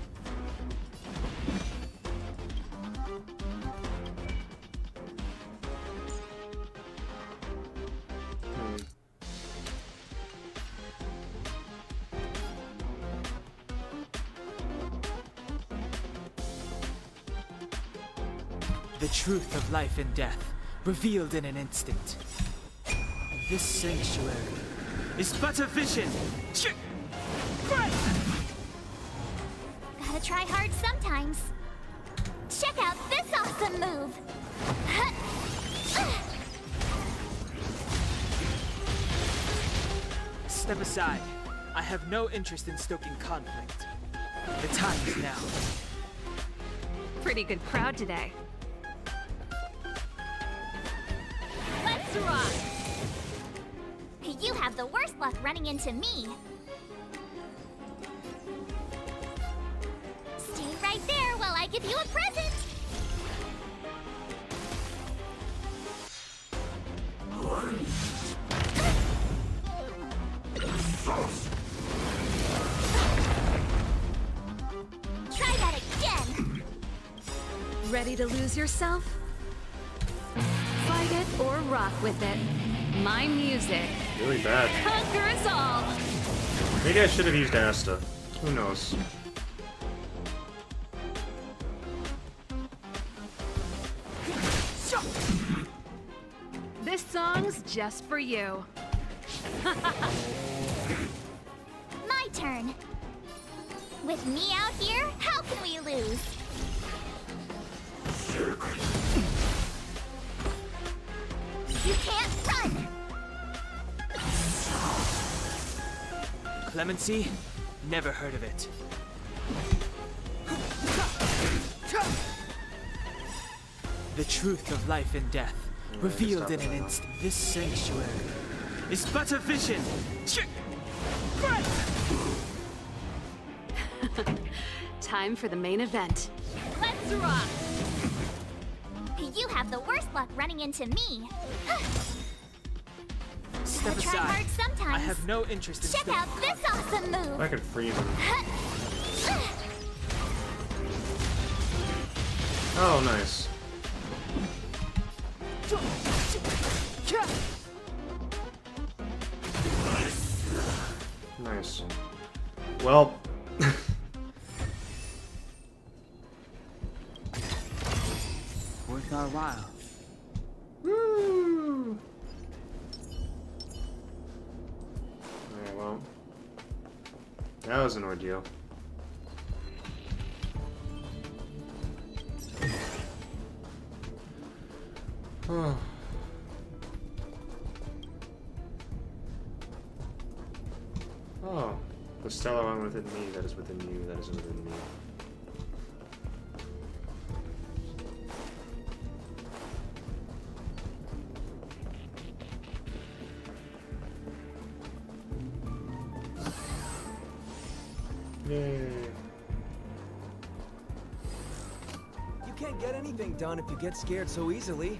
The truth of life and death, revealed in an instant. This sanctuary is but a vision. Gotta try hard sometimes. Check out this awesome awesome move! Step aside. I have no interest in stoking conflict. The time is now. Pretty good crowd today. Let's rock! You have the worst luck running into me. Stay right there while I give you a present! Try that again! Ready to lose yourself? Fight it or rock with it. My music. Really bad. Conquer us all! Maybe I should have used Asta. Who knows? This song's just for you. My turn. With me out here, how can we lose? You can't run! Clemency? Never heard of it. The truth of life and death, revealed in an instant. This sanctuary is but a vision. Time for the main event. Let's rock! You have the worst luck running into me. Step Gotta try aside. hard sometimes. I have no interest in Check stoking out this awesome move! I could freeze him. Oh, nice. Nice. Well... Worth our while. Woo! Alright, well... That was an ordeal. Oh. Oh. The stellar one within me, that is within you, that is within me. Yay. You can't get anything done if you get scared so easily.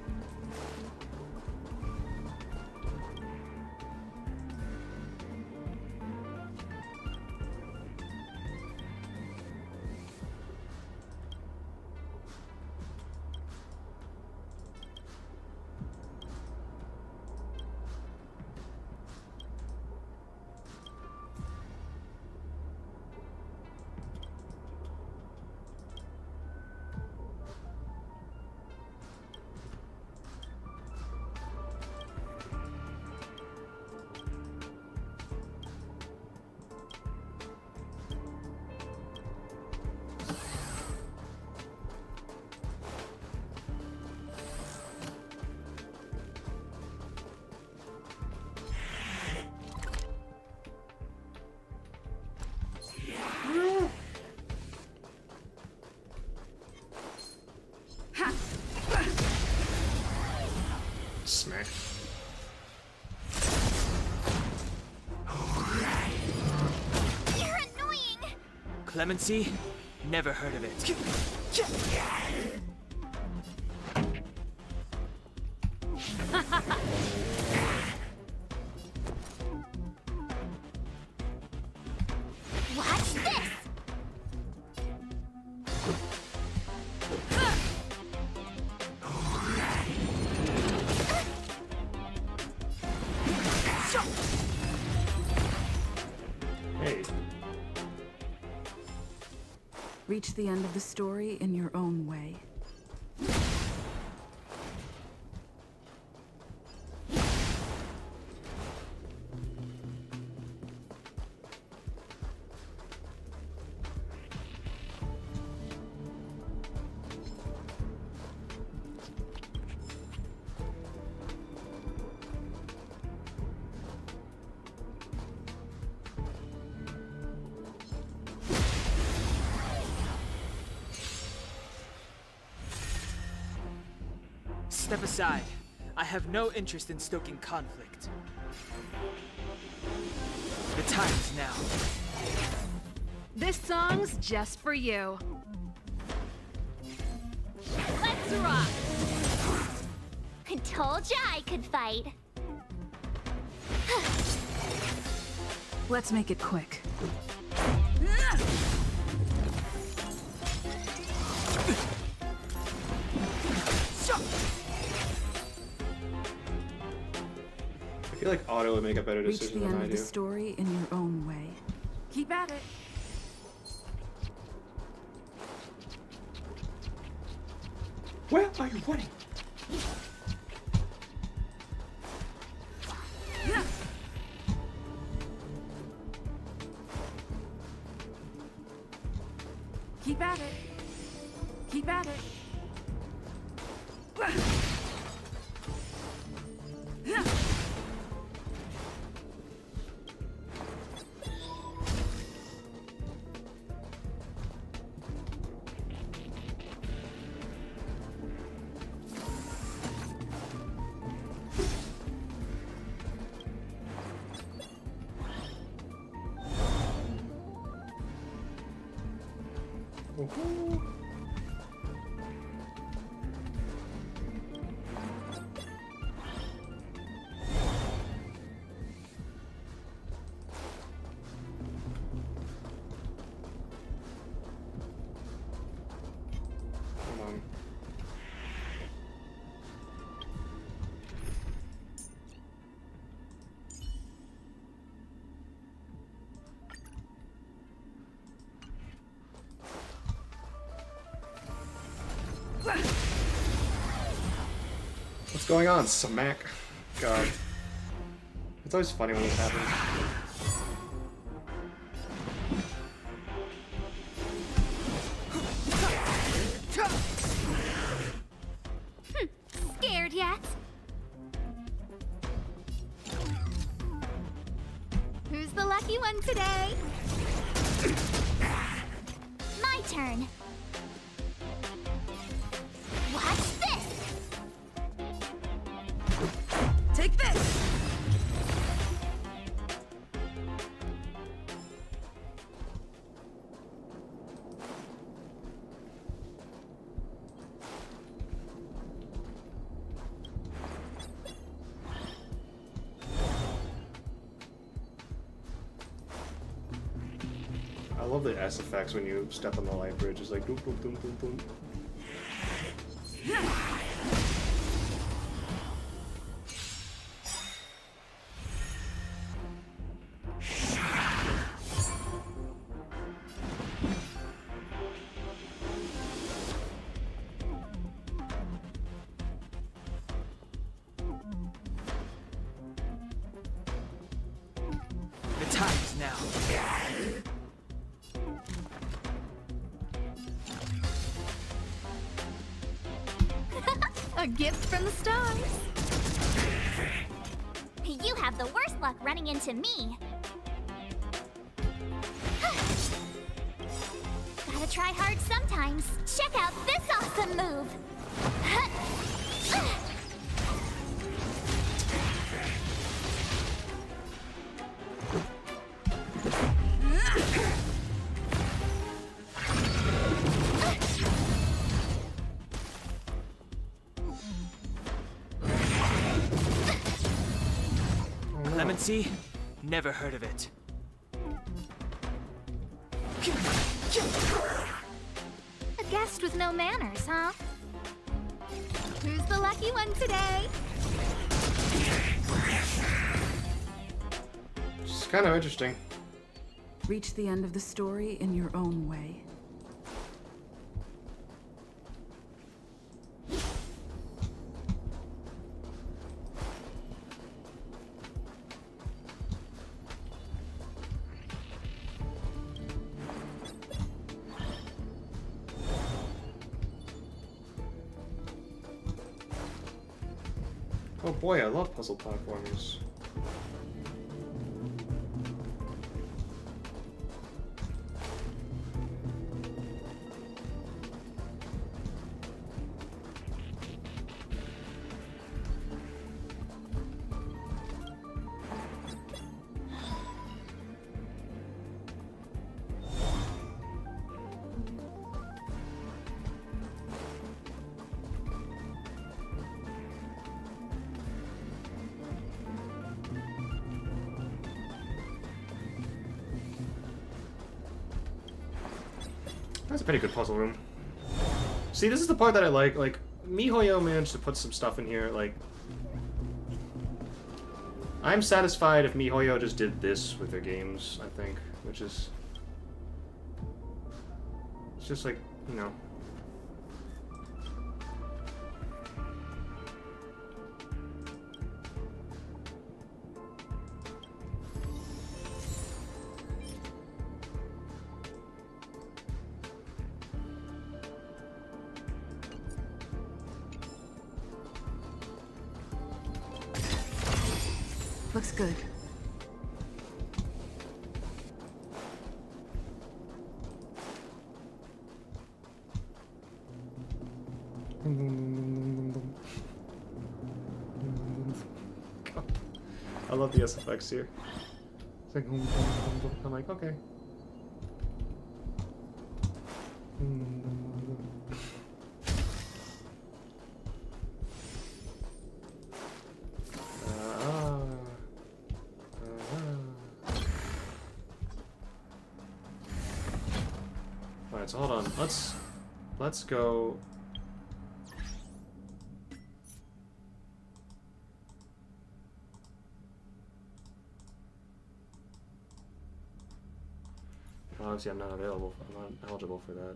Smack. You're annoying! Clemency? Never heard of it. Watch this! Hey. Reach the end of the story in your own way. Step aside. I have no interest in stoking conflict. The time is now. This song's just for you. Let's rock! I told ya I could fight. Let's make it quick. I feel like Otto would make a better Reach decision the than end I of the do. story in your own way. Keep at it. Where are you running? Keep at it. Keep at it. Woohoo. Come on. What's going on, Smack? God. It's always funny when this happens. Scared yet? Who's the lucky one today? My turn. Watch this! Take this! I love the S effects when you step on the light bridge. It's like doom doom doom doom doom. The time is now. A gift from the stars. You have the worst luck running into me. Gotta try hard sometimes. Check out this awesome move. Clemency? Never heard of it. A guest with no manners, huh? Who's the lucky one today? It's kind of interesting. Reach the end of the story in your own way. Oh boy, I love puzzle platformers. That's a pretty good puzzle room. See, this is the part that I like. Like, MiHoYo managed to put some stuff in here. Like, I'm satisfied if MiHoYo just did this with their games, I think. Which is... It's just like, you know... Looks good. I love the SFX here. It's like, I'm like, okay. Alright, so hold on. Let's go. Obviously, I'm not eligible for that.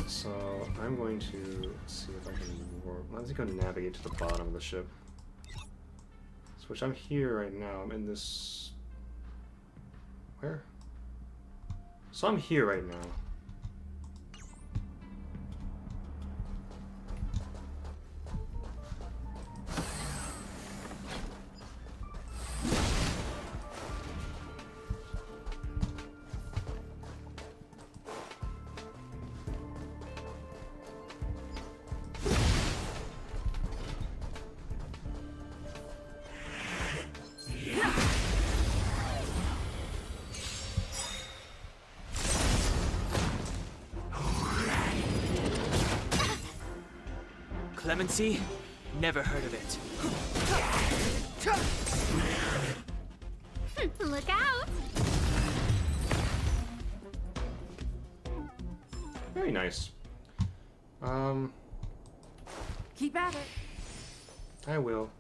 So I'm going to see if I can warp. Let's go navigate to the bottom of the ship. So, which I'm here right now. I'm in this. Where? So I'm here right now. Clemency? Never heard of it. Look out! Very nice. Keep at it. I will.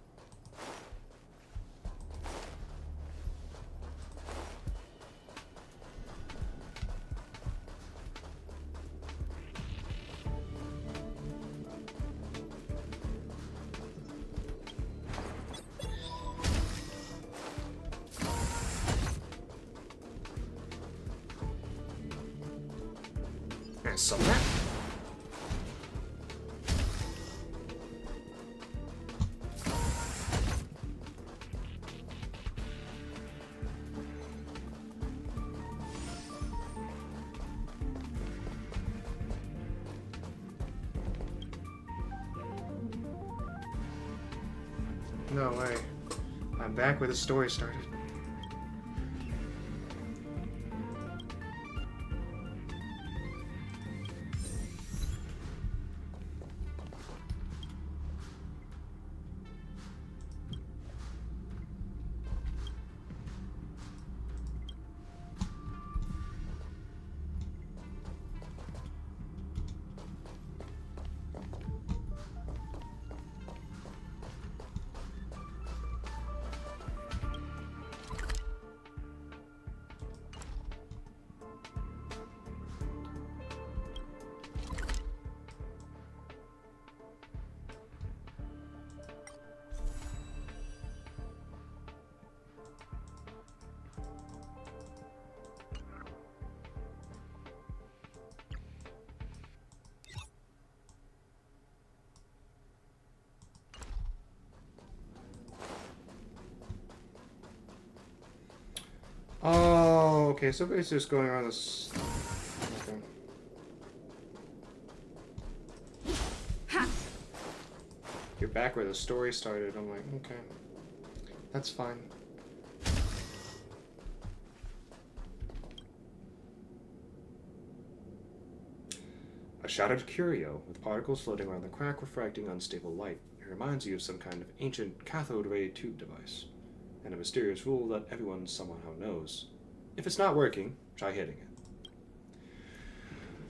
And some that. No way. I'm back where the story started. Okay, so basically just going around this... Okay. You're back where the story started. I'm like, okay. That's fine. A shattered curio with particles floating around the crack refracting unstable light. It reminds you of some kind of ancient cathode ray tube device, and a mysterious rule that everyone somehow knows. If it's not working, try hitting it.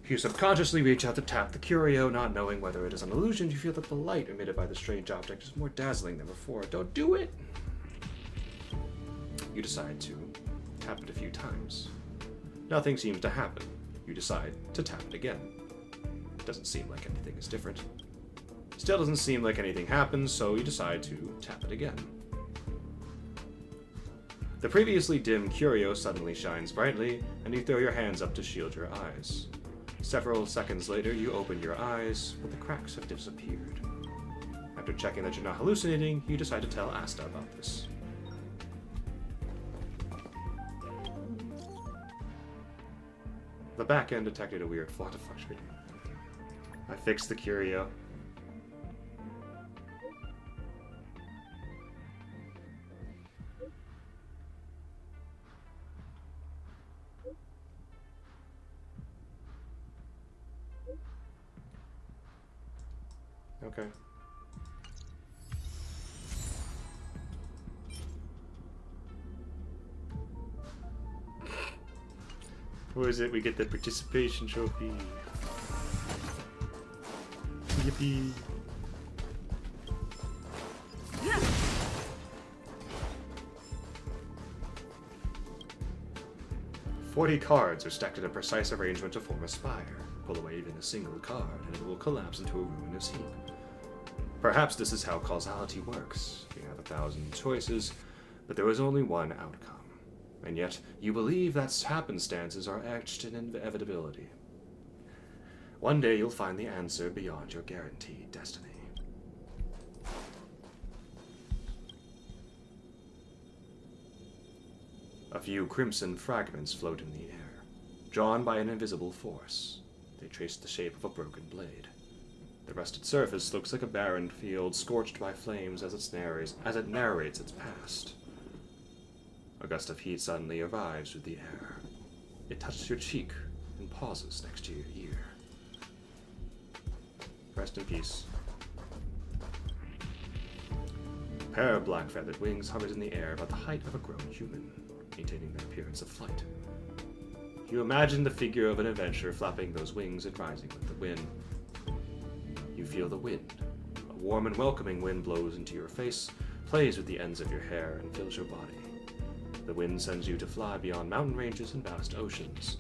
You subconsciously reach out to tap the curio, not knowing whether it is an illusion. You feel that the light emitted by the strange object is more dazzling than before. Don't do it! You decide to tap it a few times. Nothing seems to happen. You decide to tap it again. Doesn't seem like anything is different. Still doesn't seem like anything happens, so you decide to tap it again. The previously dim curio suddenly shines brightly, and you throw your hands up to shield your eyes. Several seconds later, you open your eyes, but the cracks have disappeared. After checking that you're not hallucinating, you decide to tell Asta about this. The back end detected a weird what the fuck should we do? I fixed the curio. Okay. What is it? We get the participation trophy. Yippee. Yeah. "40 cards are stacked in a precise arrangement to form a spire. Pull away even a single card, and it will collapse into a ruinous heap. Perhaps this is how causality works. You have 1,000 choices, but there is only one outcome. And yet, you believe that happenstances are etched in inevitability. One day you'll find the answer beyond your guaranteed destiny." A few crimson fragments float in the air, drawn by an invisible force. They trace the shape of a broken blade. The rusted surface looks like a barren field scorched by flames as it narrates its past. A gust of heat suddenly arrives through the air. It touches your cheek and pauses next to your ear. Rest in peace. A pair of black feathered wings hovers in the air about the height of a grown human, maintaining their appearance of flight. You imagine the figure of an adventurer flapping those wings and rising with the wind. You feel the wind. A warm and welcoming wind blows into your face, plays with the ends of your hair, and fills your body. The wind sends you to fly beyond mountain ranges and vast oceans.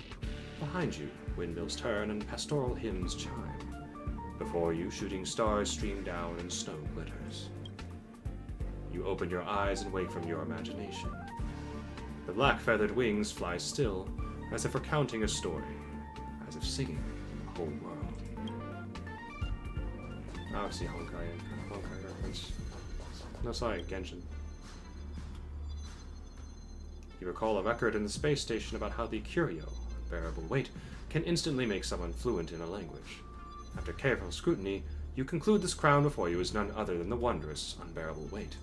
Behind you, windmills turn and pastoral hymns chime. Before you, shooting stars stream down and snow glitters. You open your eyes and wake from your imagination. The black feathered wings fly still, as if recounting a story, as if singing the whole world. Obviously Honkai reference. No, sorry, Genshin. You recall a record in the space station about how the curio, unbearable weight, can instantly make someone fluent in a language. After careful scrutiny, you conclude this crown before you is none other than the wondrous, unbearable weight.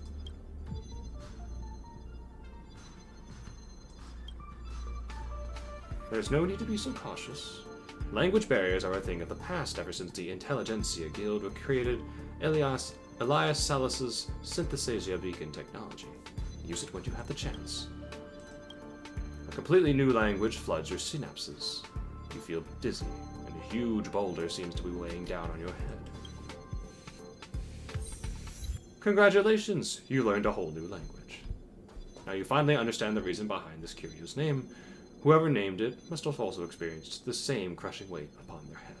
There's no need to be so cautious. Language barriers are a thing of the past ever since the Intelligentsia Guild created Elias Salas's synthesasia beacon technology. Use it when you have the chance. A completely new language floods your synapses. You feel dizzy, and a huge boulder seems to be weighing down on your head. Congratulations! You learned a whole new language. Now you finally understand the reason behind this curio's name. Whoever named it must have also experienced the same crushing weight upon their head.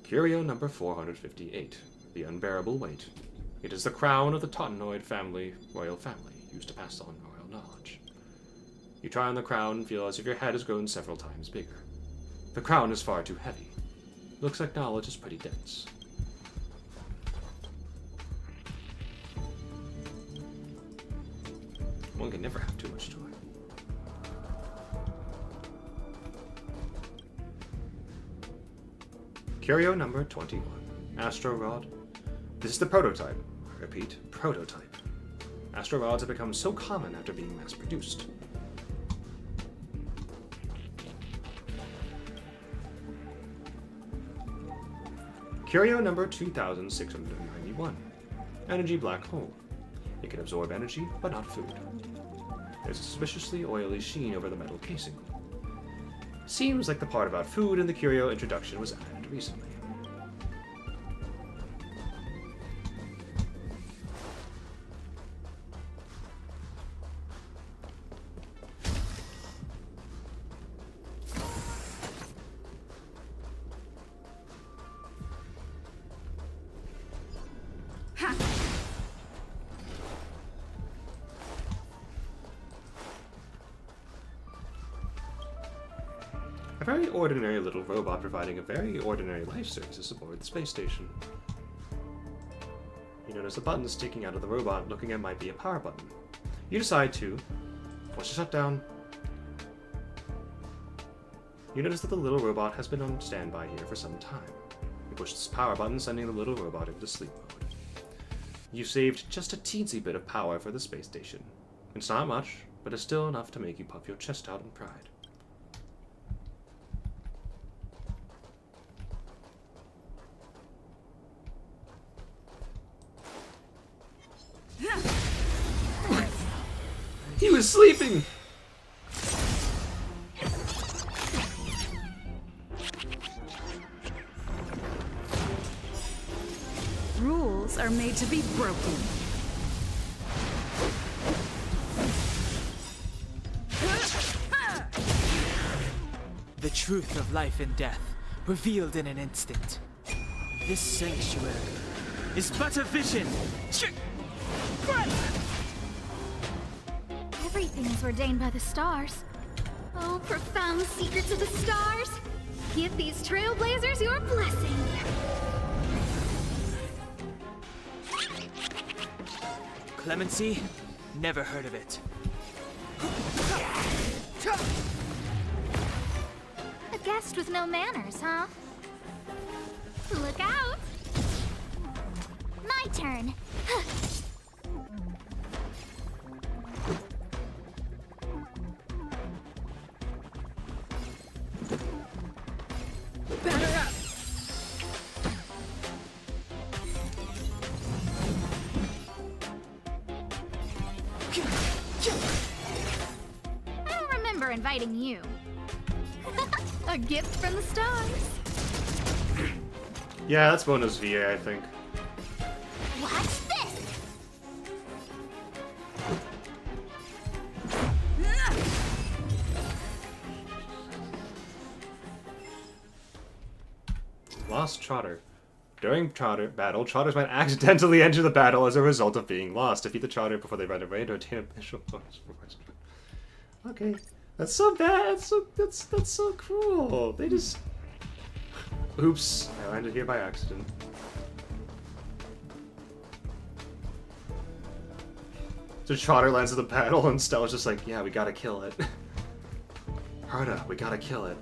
Curio number 458, the unbearable weight. It is the crown of the Totanoid royal family, used to pass on royal knowledge. You try on the crown and feel as if your head has grown several times bigger. The crown is far too heavy. Looks like knowledge is pretty dense. One can never have too much joy. Curio number 21. Astro Rod. This is the prototype. I repeat, prototype. Astro Rods have become so common after being mass-produced. Curio number 2691. Energy Black Hole. It can absorb energy, but not food. There's a suspiciously oily sheen over the metal casing. Seems like the part about food in the Curio introduction was added recently. A very ordinary little robot providing a very ordinary life services aboard the space station. You notice a button sticking out of the robot looking at might be a power button. You decide to push the shutdown. You notice that the little robot has been on standby here for some time. You push this power button, sending the little robot into sleep mode. You saved just a teensy bit of power for the space station. It's not much, but it's still enough to make you puff your chest out in pride. He was sleeping! Rules are made to be broken. The truth of life and death, revealed in an instant. This sanctuary is but a vision. Everything is ordained by the stars. Oh, profound secrets of the stars. Give these trailblazers your blessing. Clemency? Never heard of it. A guest with no manners, huh? Look out! My turn. Batter up! I don't remember inviting you. A gift from the stars. Yeah, that's bonus VA, I think. Watch this! Lost Trotter. During battle, Trotters might accidentally enter the battle as a result of being lost. Defeat the Trotter before they run away to obtain a initial bonus. Okay. That's so bad. That's so cruel. They just... Oops. I landed here by accident. So Trotter lands in the battle and Stella's just like, yeah, we gotta kill it. Herda, we gotta kill it.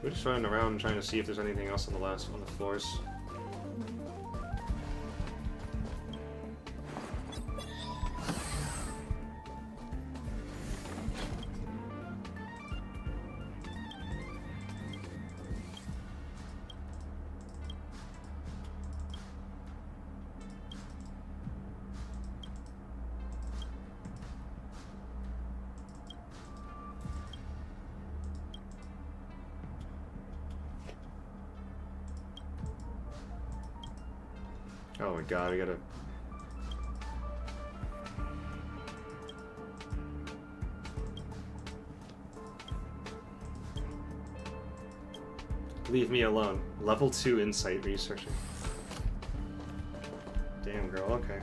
We're just running around trying to see if there's anything else on the floors. Oh my god, we gotta... Leave me alone. Level 2 insight researching. Damn girl, okay.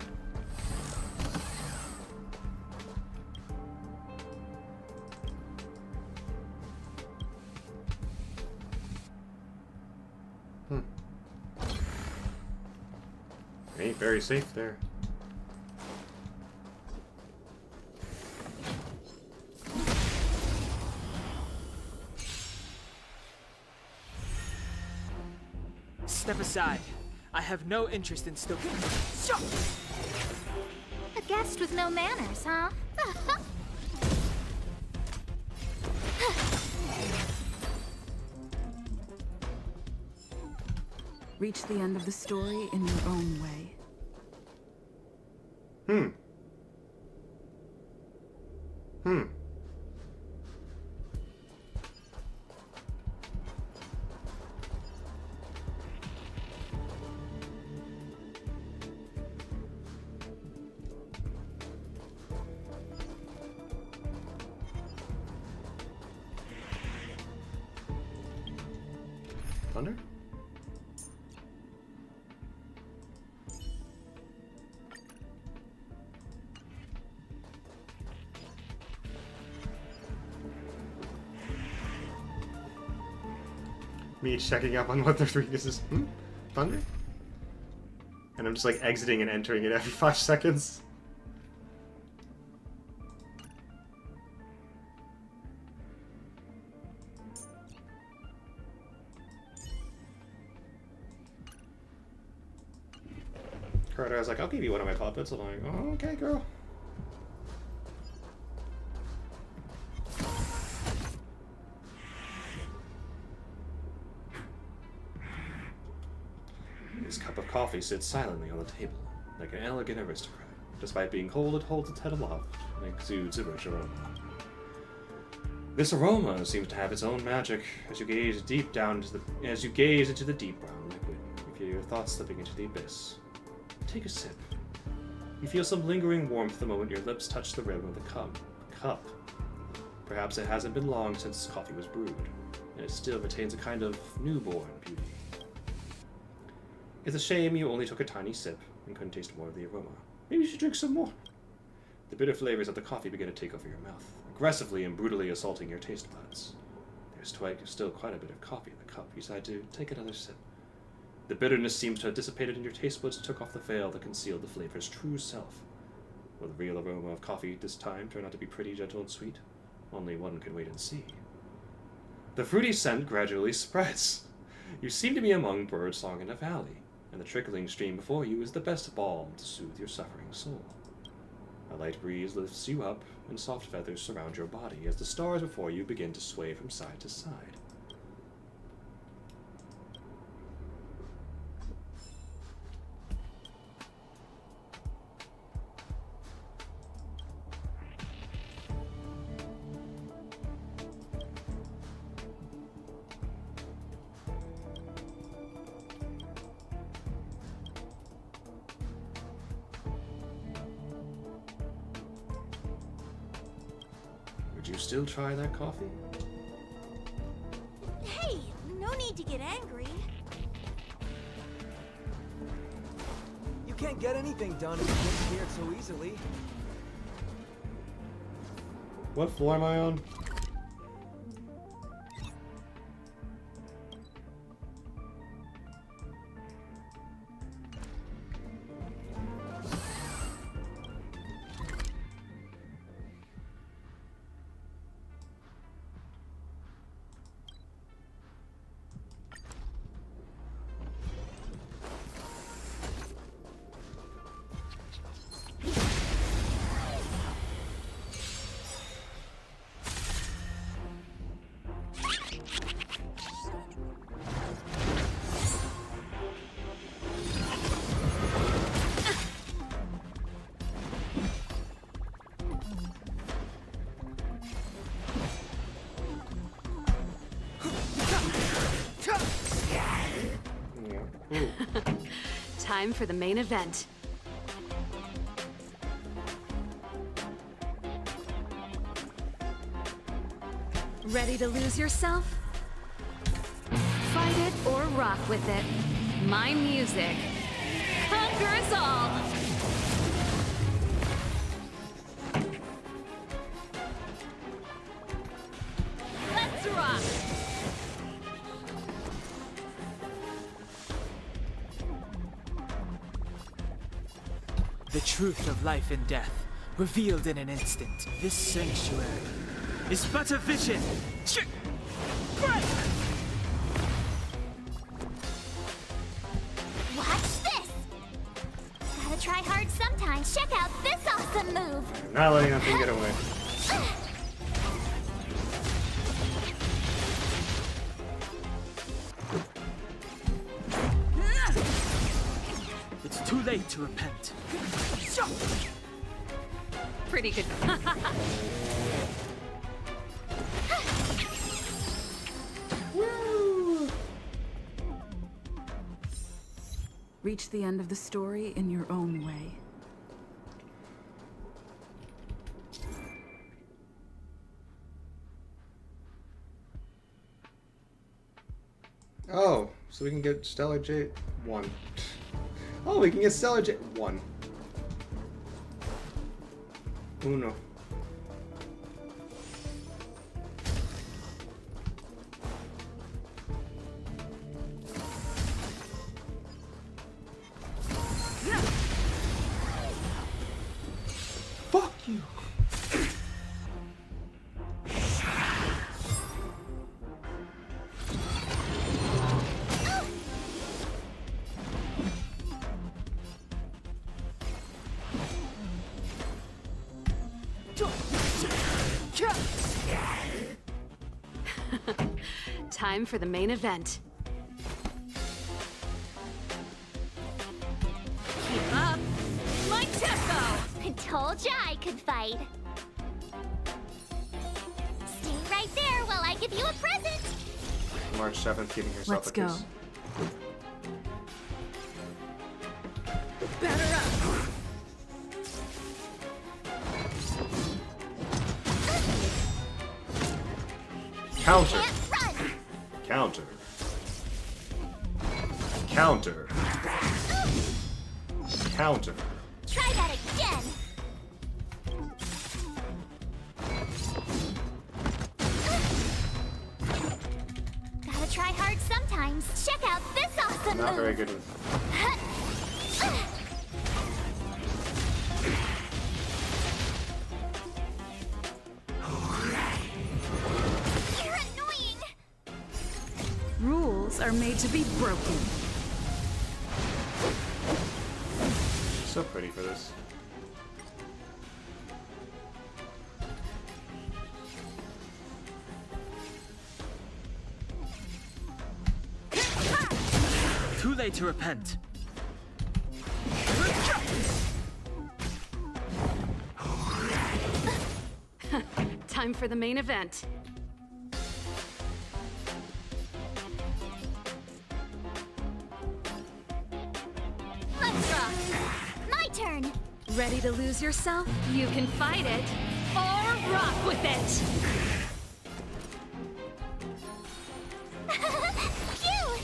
Ain't very safe there. Step aside. I have no interest in still. A guest with no manners, huh? Reach the end of the story in your own way. Thunder? Me checking up on what their weakness is. Thunder? And I'm just like exiting and entering it every 5 seconds. Carter was like, I'll give you one of my puppets. I'm like, oh, okay, girl. This cup of coffee sits silently on the table, like an elegant aristocrat. Despite being cold, it holds its head aloft and exudes a rich aroma. This aroma seems to have its own magic as you gaze deep down into the deep brown liquid. You feel your thoughts slipping into the abyss. Take a sip. You feel some lingering warmth the moment your lips touch the rim of the cup. Perhaps it hasn't been long since coffee was brewed, and it still retains a kind of newborn beauty. It's a shame you only took a tiny sip and couldn't taste more of the aroma. Maybe you should drink some more. The bitter flavors of the coffee begin to take over your mouth, aggressively and brutally assaulting your taste buds. There's still quite a bit of coffee in the cup. You decide to take another sip. The bitterness seems to have dissipated and your taste buds took off the veil that concealed the flavor's true self. Will the real aroma of coffee this time turn out to be pretty gentle and sweet? Only one can wait and see. The fruity scent gradually spreads. You seem to be among birdsong in a valley, and the trickling stream before you is the best balm to soothe your suffering soul. A light breeze lifts you up, and soft feathers surround your body as the stars before you begin to sway from side to side. Would you still try that coffee? Hey, no need to get angry. You can't get anything done if you get scared so easily. What floor am I on? Time for the main event. Ready to lose yourself? Fight it or rock with it. My music conquers all! Let's rock! The truth of life and death, revealed in an instant. This sanctuary is but a vision. Break! Watch this! Gotta try hard sometimes. Check out this awesome move! Not letting that thing get away. It's too late to repent. Pretty good. Reach the end of the story in your own way. Oh, so we can get Stellar J 1. Oh, we can get Stellar J 1. Uno. Fuck you. Time for the main event. Keep up. My tempo! I told ya I could fight. Stay right there while I give you a present. March 7th, giving herself Let's a go. kiss. Batter up! Counter. Can't run. Counter. Counter. Counter. Try that again. Gotta try hard sometimes. Check out this awesome Not move. very good with. You're annoying. Rules are made to be broken. She's so pretty for this. Too late to repent. Time for the main event. Let's rock. My turn. Ready to lose yourself? You can fight it or rock with it. Phew!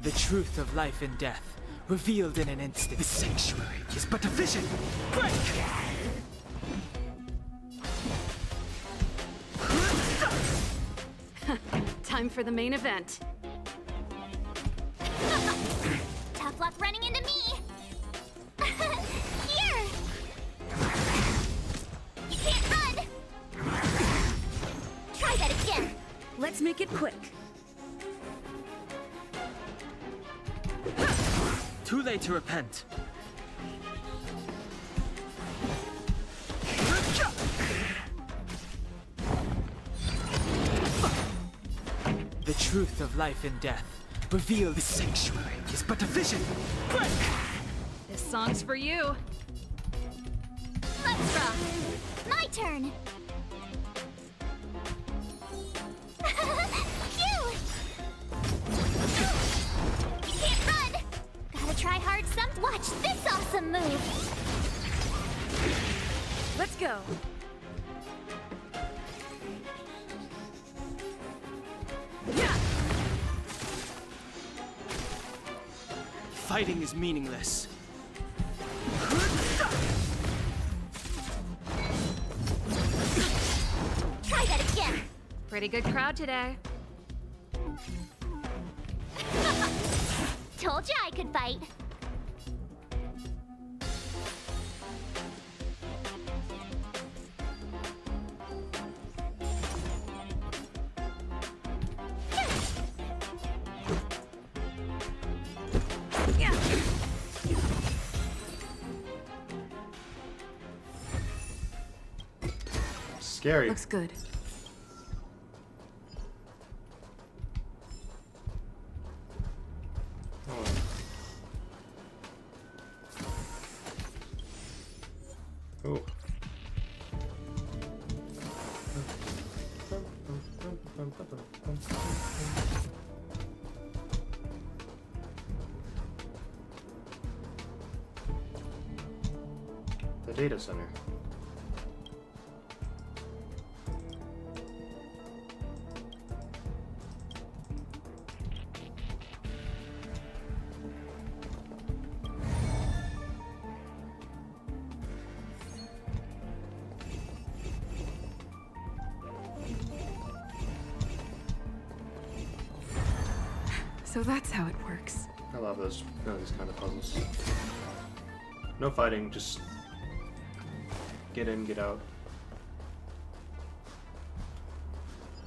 The truth of life and death, revealed in an instant. The sanctuary is but a vision. Break! Time for the main event. Tough luck running into me. Here. You can't run. Try that again. Let's make it quick. Too late to repent. The truth of life and death, revealed. The sanctuary is but a vision. Break! This song's for you. Let's rock. My turn. Phew! You can't run. Gotta try hard some. Watch this awesome move. Let's go. Fighting is meaningless. Pretty good crowd today. Told ya I could fight. Scary. Looks good. Oh. The data center. So that's how it works. I love those kind of puzzles. No fighting, just get in, get out.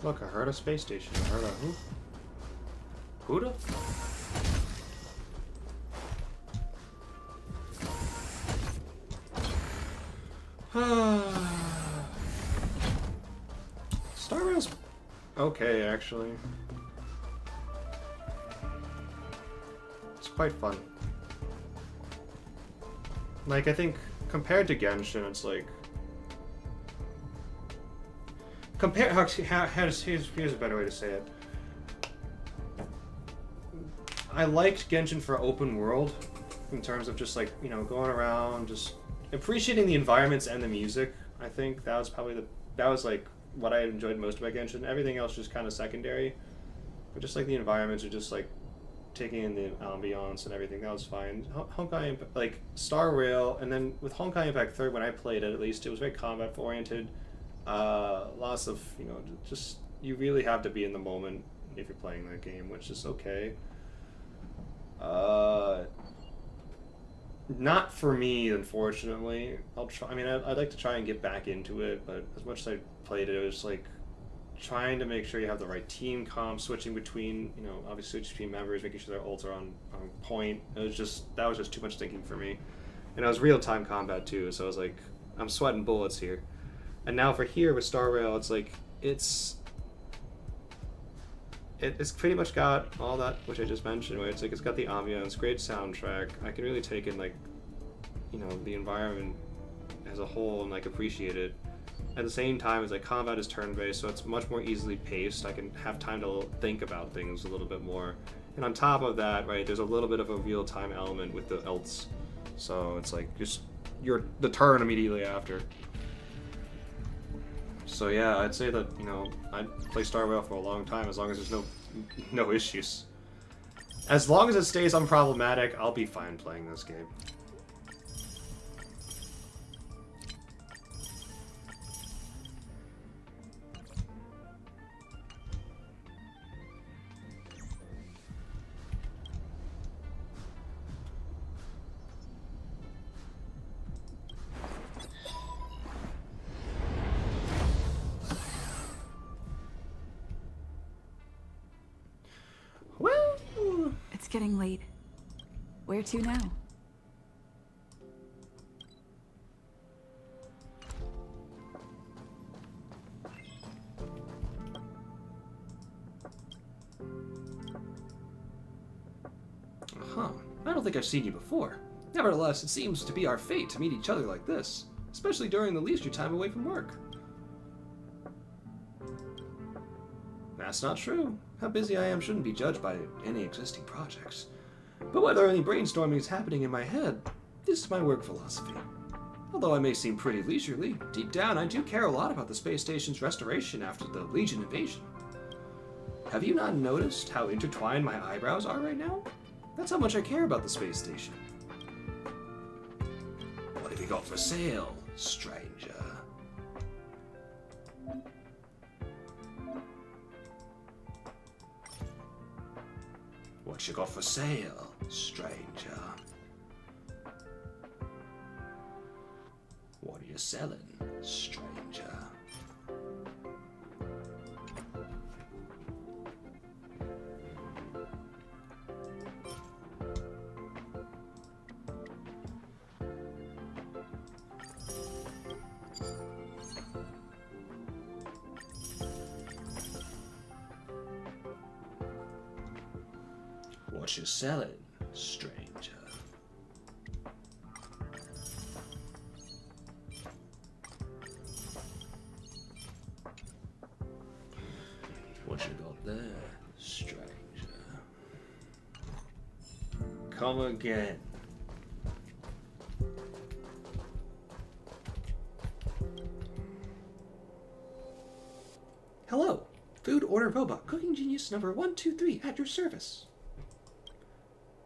Look, I heard a space station. I heard a who? Huda? Star Rail's okay, actually. It's quite fun. Like, I think compared to Genshin, it's like here's a better way to say it. I liked Genshin for open world in terms of just like, you know, going around, just appreciating the environments and the music. I think that was probably that was like what I enjoyed most about Genshin. Everything else just kind of secondary, but just like the environments are just like taking in the ambiance and everything. That was fine. Honkai like Star Rail, and then with Honkai Impact 3, when I played it, at least it was very combat oriented. Lots of, you know, just you really have to be in the moment if you're playing that game, which is okay. Not for me, unfortunately. I'll try. I mean, I'd like to try and get back into it, but as much as I played it, it was like trying to make sure you have the right team comp, switching between, you know, obviously switching between members, making sure their ults are on point. That was just too much thinking for me. And it was real-time combat too, so I was like, I'm sweating bullets here. And now for here with Star Rail, it's like, it's pretty much got all that which I just mentioned, where it's like, it's got the ambiance, great soundtrack. I can really take in, like, you know, the environment as a whole and like appreciate it. At the same time, it's like combat is turn-based, so it's much more easily paced. I can have time to think about things a little bit more. And on top of that, right, there's a little bit of a real-time element with the ults. So it's like just the turn immediately after. So yeah, I'd say that, you know, I'd play Star Rail for a long time as long as there's no issues. As long as it stays unproblematic, I'll be fine playing this game. It's getting late. Where to now? Huh. I don't think I've seen you before. Nevertheless, it seems to be our fate to meet each other like this, especially during the leisure time away from work. That's not true. How busy I am shouldn't be judged by any existing projects. But whether any brainstorming is happening in my head, this is my work philosophy. Although I may seem pretty leisurely, deep down I do care a lot about the space station's restoration after the Legion invasion. Have you not noticed how intertwined my eyebrows are right now? That's how much I care about the space station. What have you got for sale, stranger? What you got for sale, stranger? What are you selling, stranger? What you selling, stranger? What you got there, stranger? Come again. Hello, food order robot, cooking genius number 123 at your service.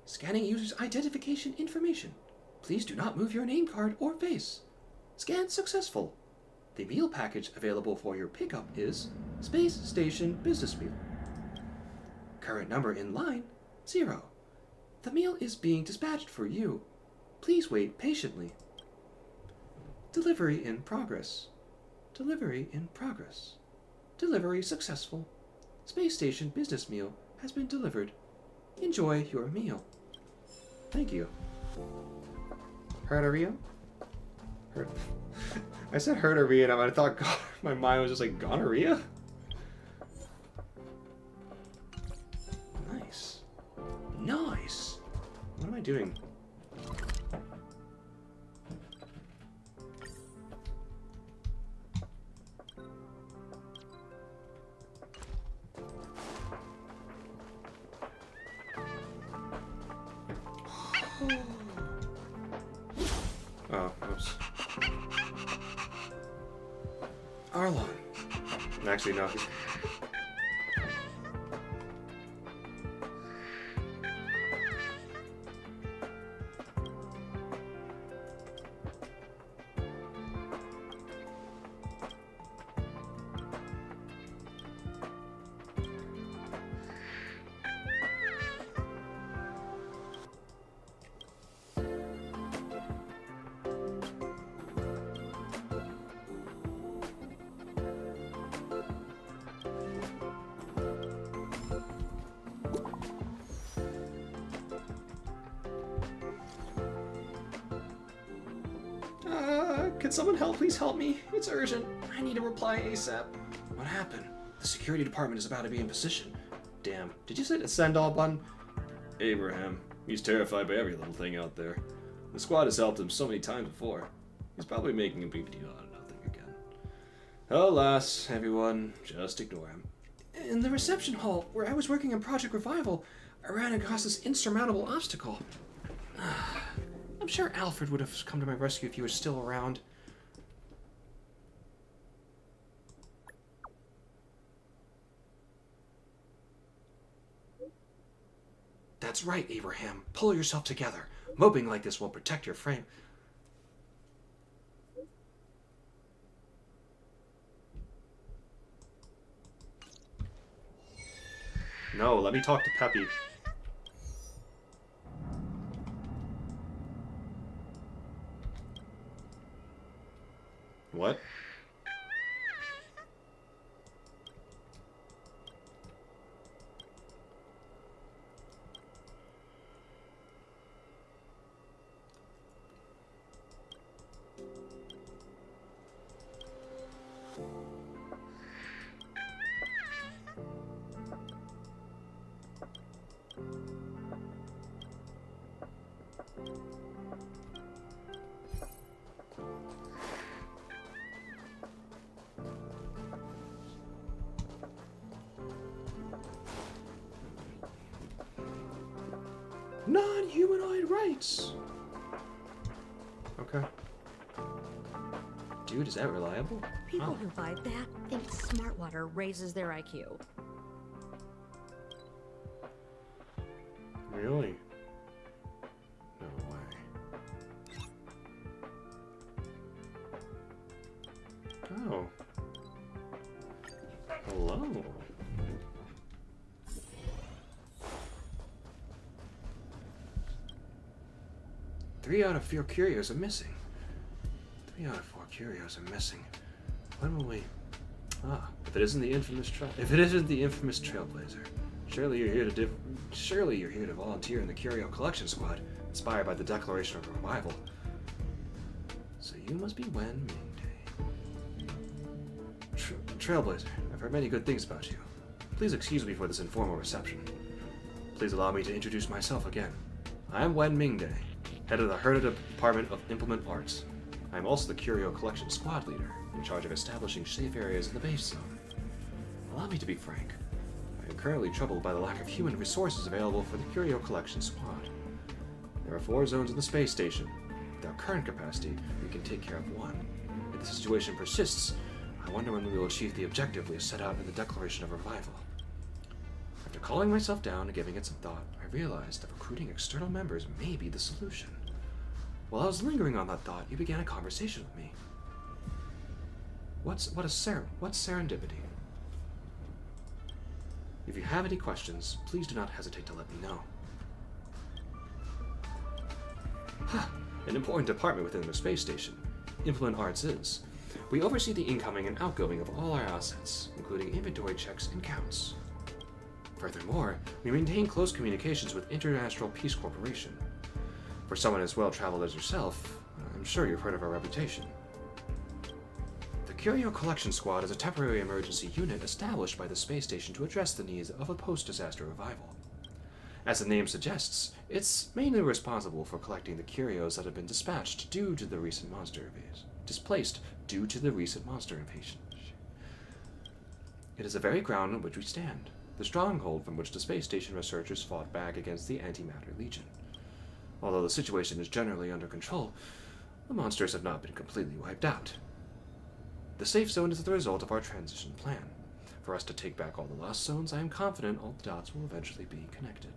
Scanning user's identification information. Please do not move your name card or face. Scan successful. The meal package available for your pickup is Space Station Business Meal. Current number in line, 0. The meal is being dispatched for you. Please wait patiently. Delivery in progress. Delivery in progress. Delivery successful. Space Station Business Meal has been delivered. Enjoy your meal. Thank you. Herderia? I said herderia and I thought my mind was just like gonorrhea? Nice. Nice! What am I doing? Oh, oops. Arlon. Actually, no. Can someone help? Please help me. It's urgent. I need a reply ASAP. What happened? The security department is about to be in position. Damn. Did you say the send all button? Abraham. He's terrified by every little thing out there. The squad has helped him so many times before. He's probably making a big deal out of nothing again. Alas, everyone, just ignore him. In the reception hall, where I was working on Project Revival, I ran across this insurmountable obstacle. I'm sure Alfred would have come to my rescue if he was still around. That's right, Abraham. Pull yourself together. Moping like this won't protect your frame. No, let me talk to Peppy. What? Non-humanoid rights. Okay. Dude, is that reliable? People who buy that think smart water raises their IQ. Really? No way. Oh. Hello. 3 out of 4 curios are missing. 3 out of 4 curios are missing. When will we... Ah, if it isn't the infamous Trailblazer, surely you're here to volunteer in the Curio Collection Squad, inspired by the Declaration of Revival. So you must be Wen Mingday. Trailblazer, I've heard many good things about you. Please excuse me for this informal reception. Please allow me to introduce myself again. I am Wen Mingday, head of the Herda Department of Implement Arts. I am also the Curio Collection Squad leader, in charge of establishing safe areas in the base zone. Allow me to be frank. I am currently troubled by the lack of human resources available for the Curio Collection Squad. There are 4 zones in the space station. With our current capacity, we can take care of 1. If the situation persists, I wonder when we will achieve the objective we have set out in the Declaration of Revival. After calming myself down and giving it some thought, I realized that recruiting external members may be the solution. While I was lingering on that thought, you began a conversation with me. What's serendipity? If you have any questions, please do not hesitate to let me know. An important department within the space station, Implement Arts is. We oversee the incoming and outgoing of all our assets, including inventory checks and counts. Furthermore, we maintain close communications with International Peace Corporation. For someone as well-traveled as yourself, I'm sure you've heard of our reputation. The Curio Collection Squad is a temporary emergency unit established by the space station to address the needs of a post-disaster revival. As the name suggests, it's mainly responsible for collecting the curios that have been displaced due to the recent monster invasion. It is the very ground on which we stand, the stronghold from which the space station researchers fought back against the Antimatter Legion. Although the situation is generally under control, the monsters have not been completely wiped out. The safe zone is the result of our transition plan. For us to take back all the lost zones, I am confident all the dots will eventually be connected.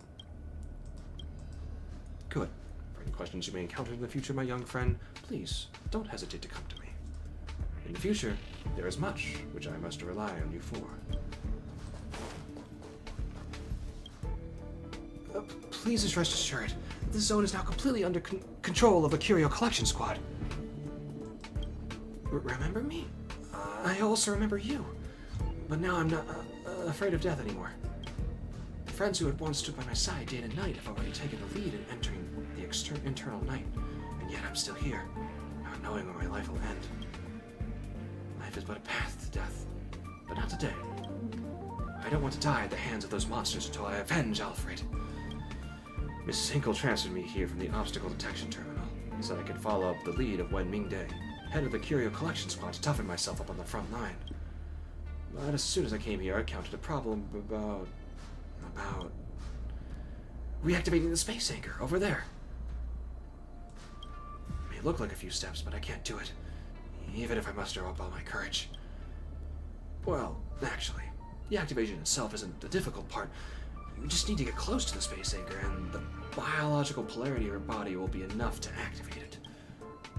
Good. For any questions you may encounter in the future, my young friend, please don't hesitate to come to me. In the future, there is much which I must rely on you for. Please rest assured, this zone is now completely under control of the Curio Collection Squad. Remember me? I also remember you. But now I'm not afraid of death anymore. The friends who had once stood by my side day and night have already taken the lead in entering the internal night, and yet I'm still here, not knowing where my life will end. Life is but a path to death, but not today. I don't want to die at the hands of those monsters until I avenge Alfred. Mrs. Hinkle transferred me here from the obstacle detection terminal, so I could follow up the lead of Wen Mingday, head of the Curio Collection Squad, to toughen myself up on the front line. But as soon as I came here, I encountered a problem about reactivating the space anchor over there. It may look like a few steps, but I can't do it, even if I muster up all my courage. Well, actually, the activation itself isn't the difficult part. We just need to get close to the space anchor, and the biological polarity of her body will be enough to activate it.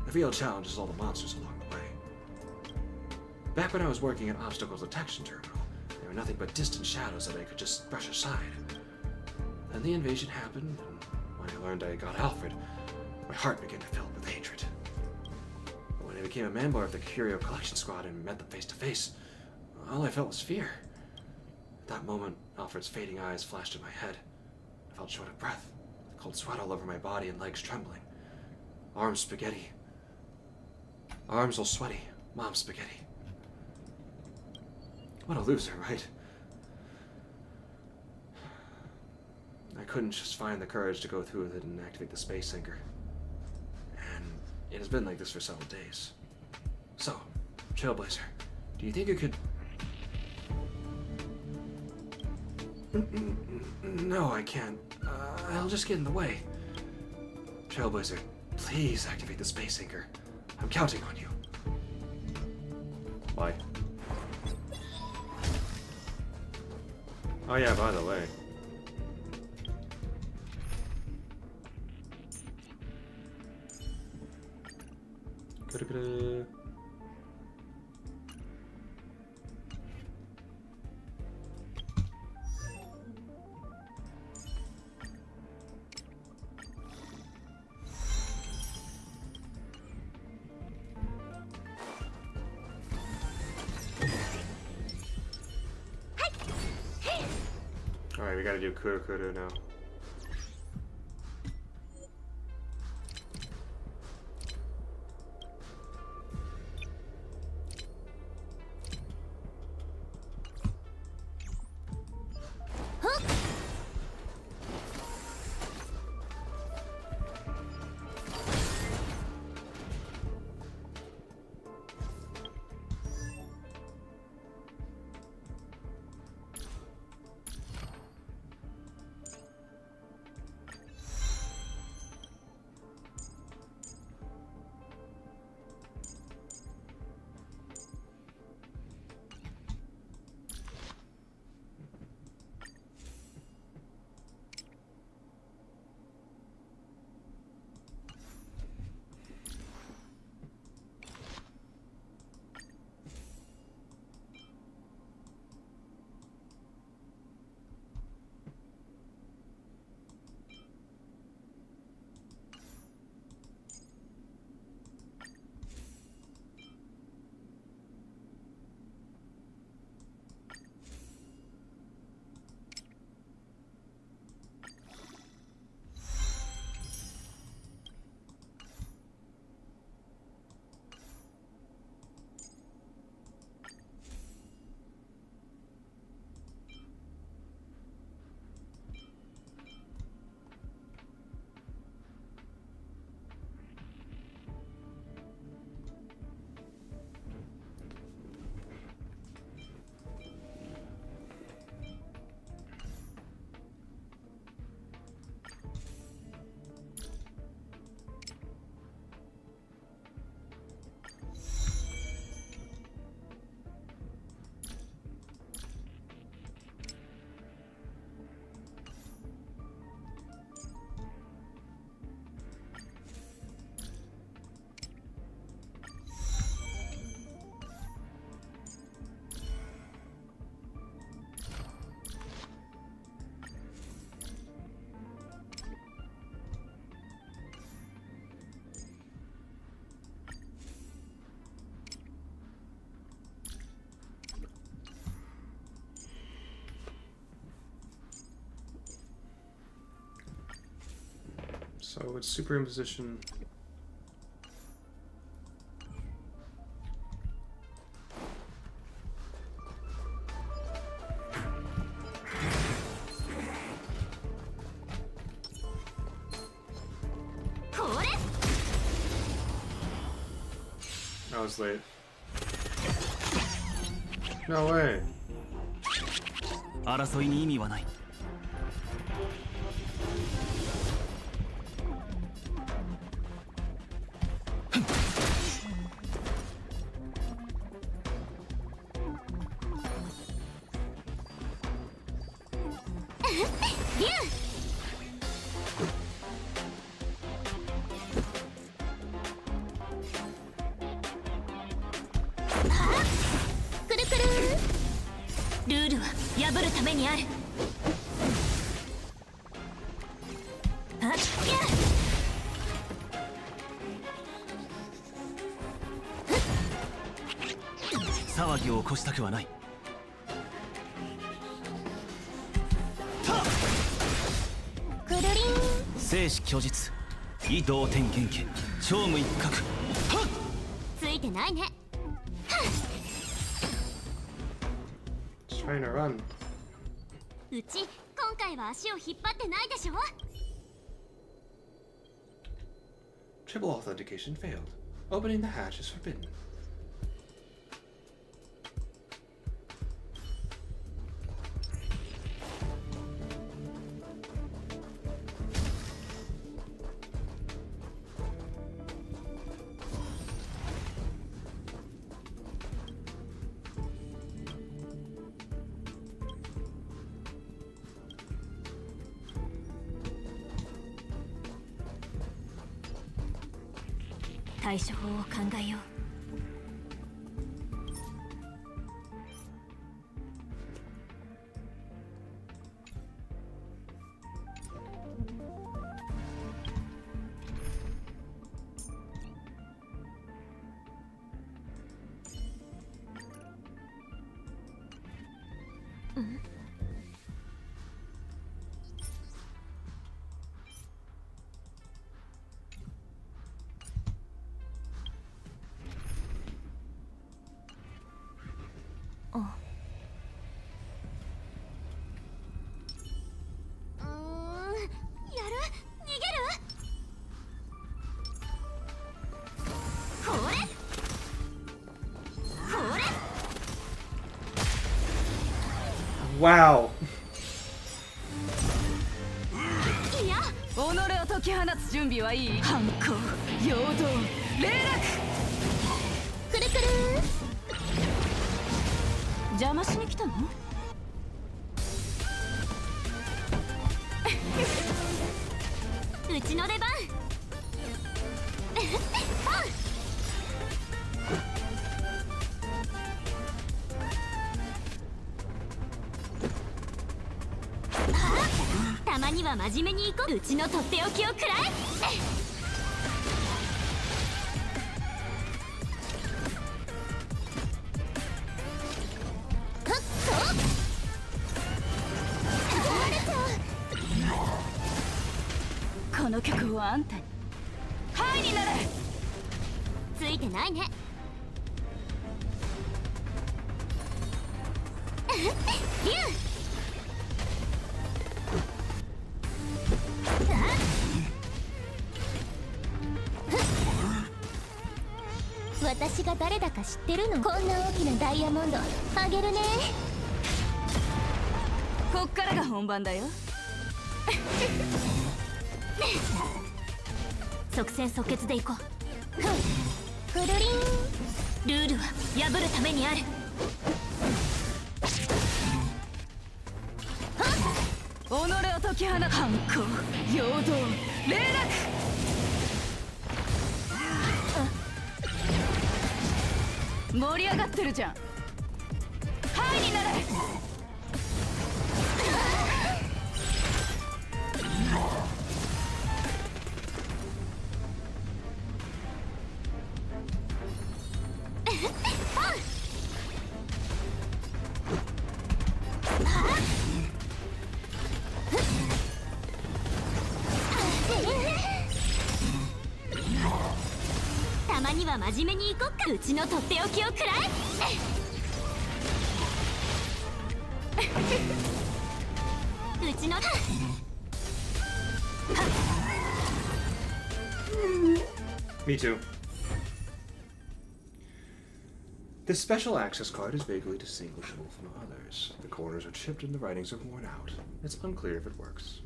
The real challenge is all the monsters along the way. Back when I was working at Obstacle Detection Terminal, there were nothing but distant shadows that I could just brush aside. Then the invasion happened, and when I learned I got Alfred, my heart began to fill with hatred. But when I became a member of the Curio Collection Squad and met them face to face, all I felt was fear. At that moment, Alfred's fading eyes flashed in my head. I felt short of breath, with cold sweat all over my body and legs trembling. Arms spaghetti. Arms all sweaty. Mom's spaghetti. What a loser, right? I couldn't just find the courage to go through with it and activate the space anchor. And it has been like this for several days. So, Trailblazer, do you think you could... No, I can't. I'll just get in the way. Trailblazer, please activate the space anchor. I'm counting on you. Why? Oh yeah, by the way. Alright, we gotta do Kurukuru now. So it's superimposition. I was late. No way. 争いに意味はない。ルールは破るためにある。あっ、騒ぎを起こしたくはない。くるりん。生死虚実、異動天元家、超無一角。ついてないね。Trying to run. うち今回は足を引っ張ってないでしょ。 Triple authentication failed. Opening the hatch is forbidden.「対処法を考えよう。」Wow. 己を解き放つ準備はいい？反抗、陽動、霊落。くるくる邪魔しに来たの？うちの出番たまには真面目に行こう。うちのとっておきを食らえ。この曲をあんたに。はいになれ。ついてないね。ビュー私が誰だか知ってるの？こんな大きなダイヤモンドあげるね。こっからが本番だよ。即戦即決でいこう。ふるりん。ルールは破るためにある。己を解き放つ。反抗、陽動、霊落。盛り上がってるじゃん。はいになれ。たまには真面目に行こっか。うちのとっておきを食らえ。うちのMe too. This special access card is vaguely distinguishable from others. The corners are chipped and the writings are worn out. It's unclear if it works.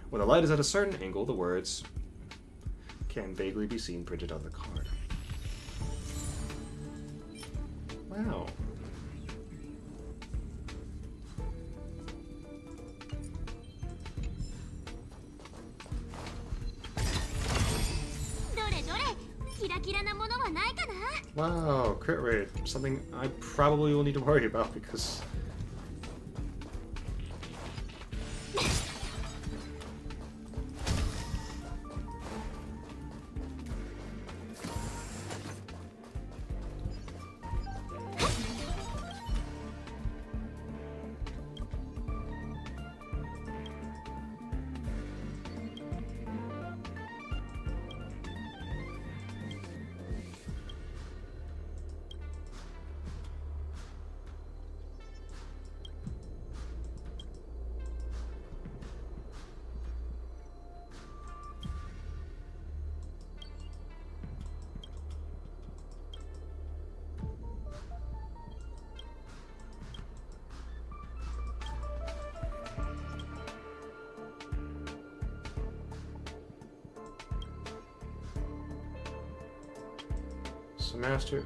When the light is at a certain angle, the words can vaguely be seen printed on the card. Wow. Wow, crit rate. Something I probably will need to worry about because...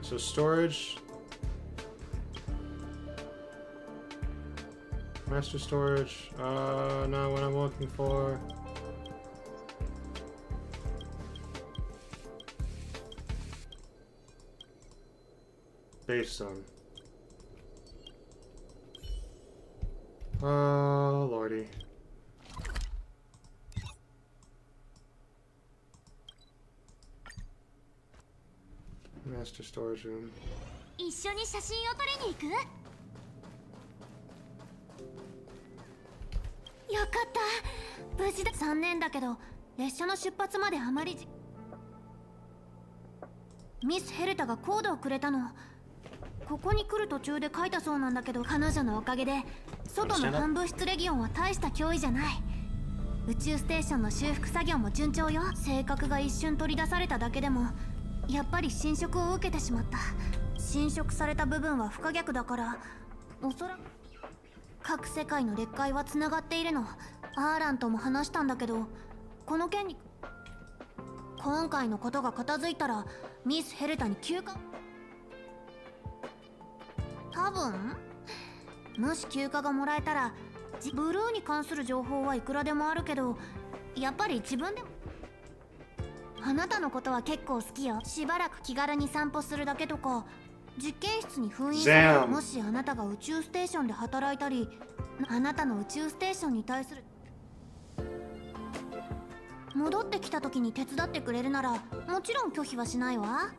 So storage, master storage, not what I'm looking for. Base zone. Oh, lordy. Master storage room. 一緒に写真を撮りに行く？よかった。無事だ。残念だけど、列車の出発まであまりミス・ヘルタがコードをくれたの。ここに来る途中で書いたそうなんだけど、彼女のおかげで外の反物質レギオンは大した脅威じゃない。宇宙ステーションの修復作業も順調よ。性格が一瞬取り出されただけでもやっぱり侵食を受けてしまった。侵食された部分は不可逆だから、おそらく各世界の裂解はつながっているの。アーランとも話したんだけど、この件に今回のことが片付いたらミス・ヘルタに休暇、多分もし休暇がもらえたら、ブルーに関する情報はいくらでもあるけど、やっぱり自分でも。あなたのことは結構好きよ。しばらく気軽に散歩するだけとか、実験室に封印され、もしあなたが宇宙ステーションで働いたり、あなたの宇宙ステーションに対する戻ってきた時に手伝ってくれるなら、もちろん拒否はしないわ。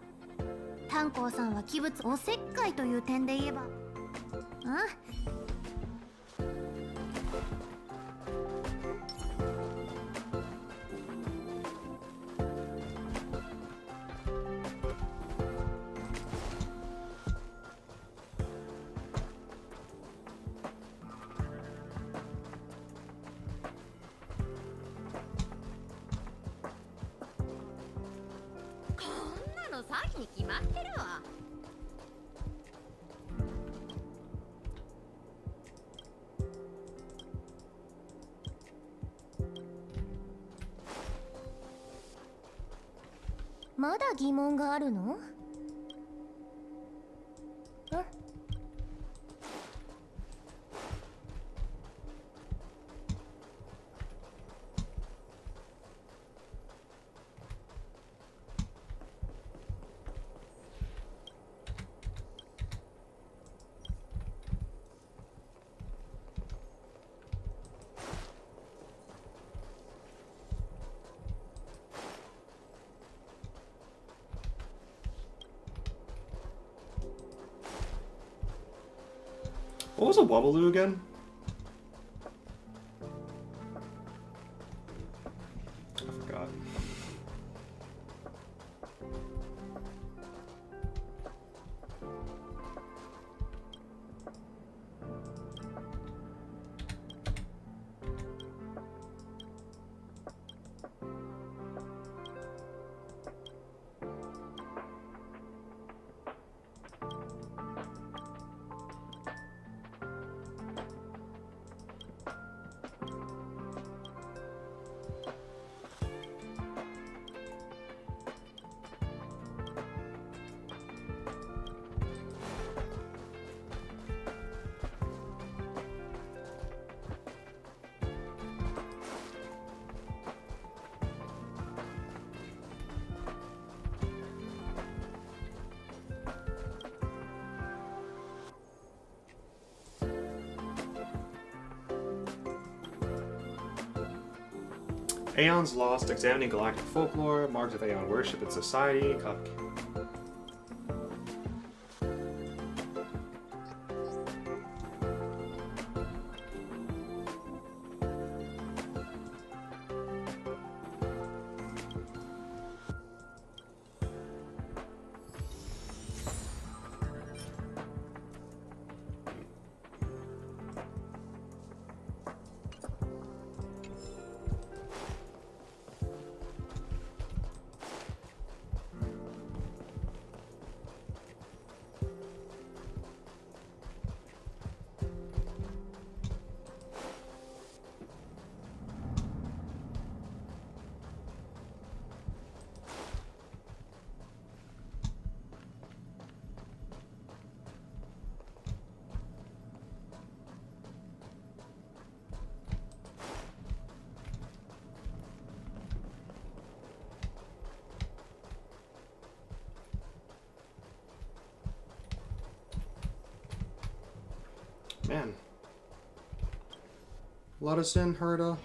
炭鉱さんは器物おせっかいという点で言えば、詐欺に決まってるわ。まだ疑問があるの？What was a Wubbaloo again? I forgot. Aeons Lost, Examining Galactic Folklore, Marks of Aeon Worship and Society, copy. Man. Lot of sin, Herda.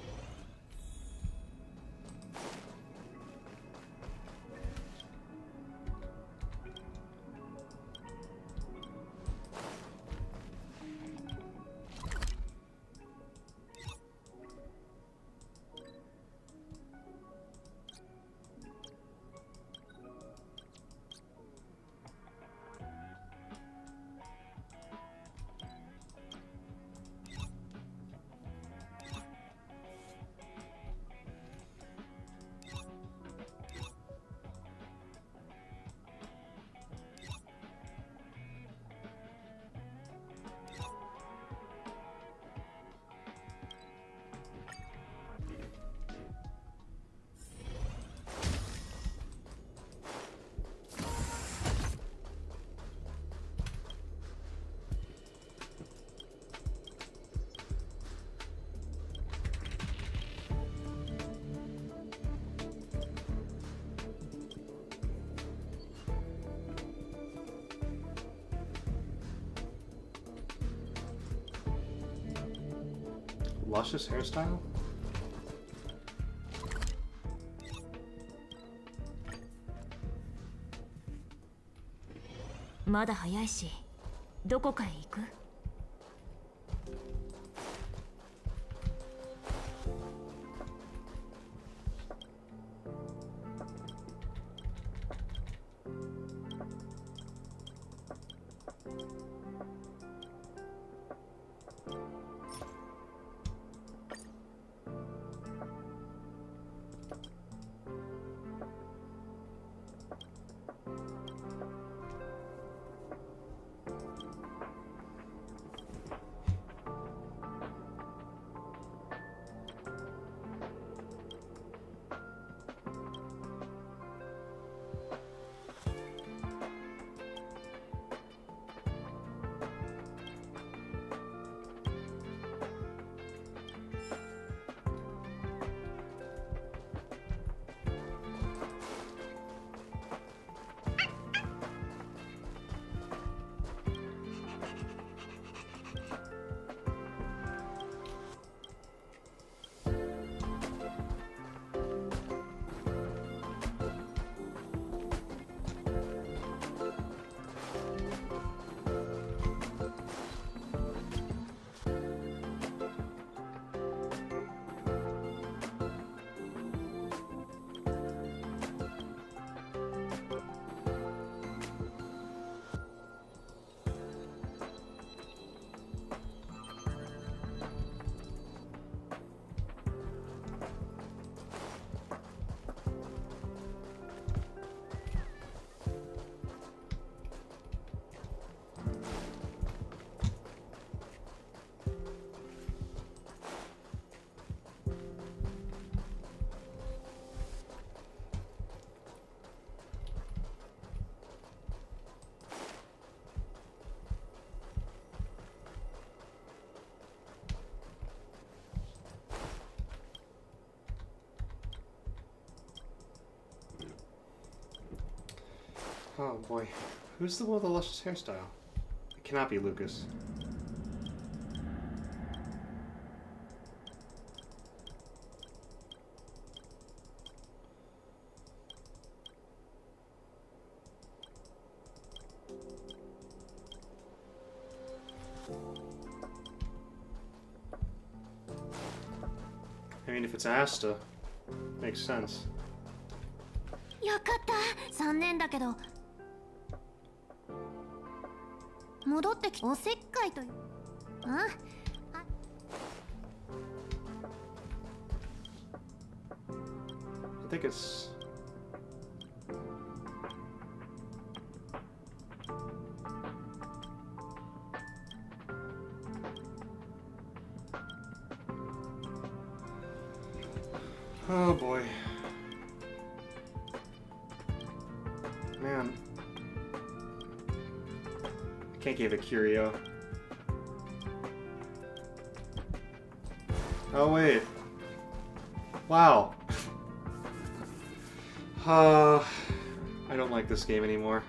luscious hairstyle? まだ早いし、どこかへ行く？Oh boy. Who's the one with the luscious hairstyle? It cannot be Lucas. I mean, if it's Asta, makes sense. よかった残念だけど戻ってきおせっかいというあ I think it's... Oh boy. Man. I can't give it Curio. Oh wait. Wow. I don't like this game anymore.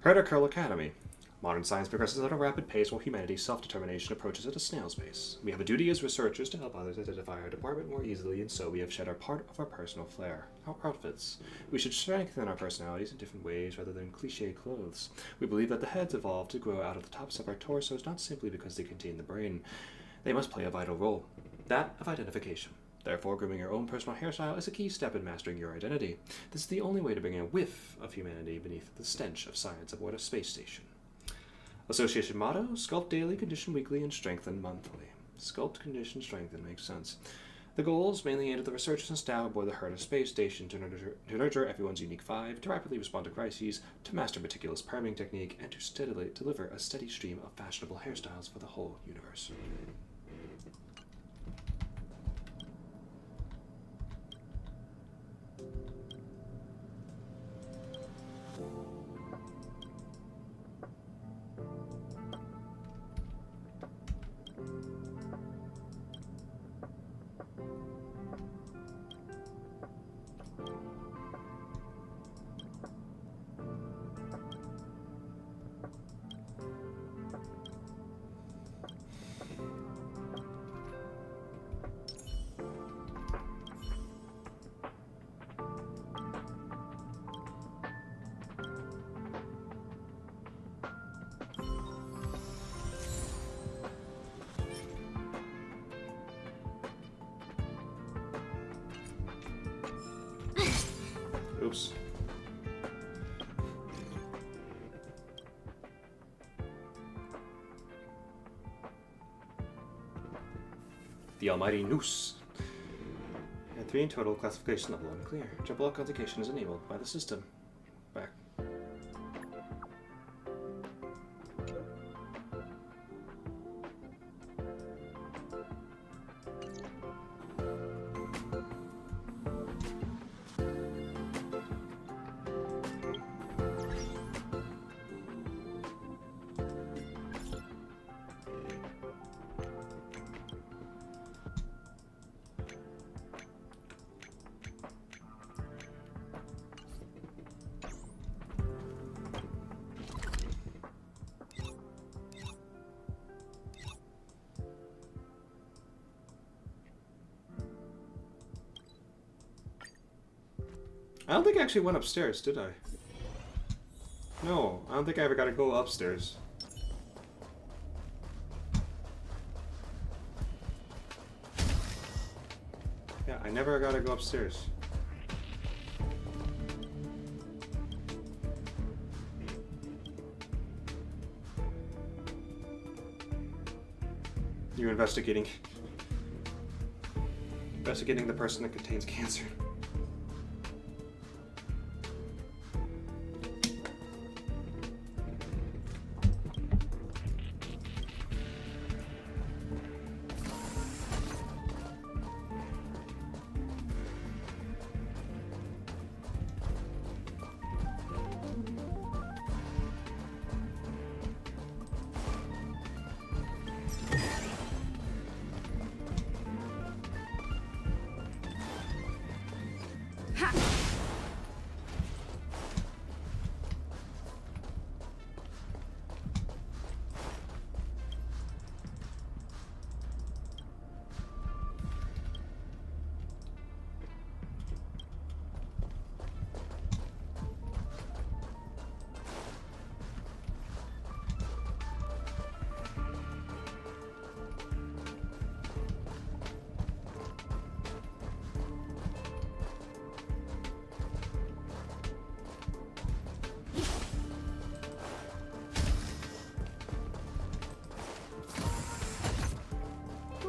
Predator Curl Academy. Modern science progresses at a rapid pace while humanity's self-determination approaches at a snail's pace. We have a duty as researchers to help others identify our department more easily, and so we have shed our part of our personal flair, our outfits. We should strengthen our personalities in different ways rather than cliché clothes. We believe that the heads evolved to grow out of the tops of our torsos not simply because they contain the brain. They must play a vital role, that of identification. Therefore, grooming your own personal hairstyle is a key step in mastering your identity. This is the only way to bring a whiff of humanity beneath the stench of science aboard a space station. Association motto, sculpt daily, condition weekly, and strengthen monthly. Sculpt, condition, strengthen makes sense. The goals mainly aimed at the researchers and staff aboard the Herta space station to nurture everyone's unique vibe, to rapidly respond to crises, to master meticulous priming technique, and to steadily deliver a steady stream of fashionable hairstyles for the whole universe. Oops. The Almighty Noose. At 3 in total, classification level unclear. Jump lock authentication is enabled by the system. Back. I don't think I actually went upstairs, did I? No, I don't think I ever got to go upstairs. Yeah, I never got to go upstairs. You're investigating the person that contains cancer.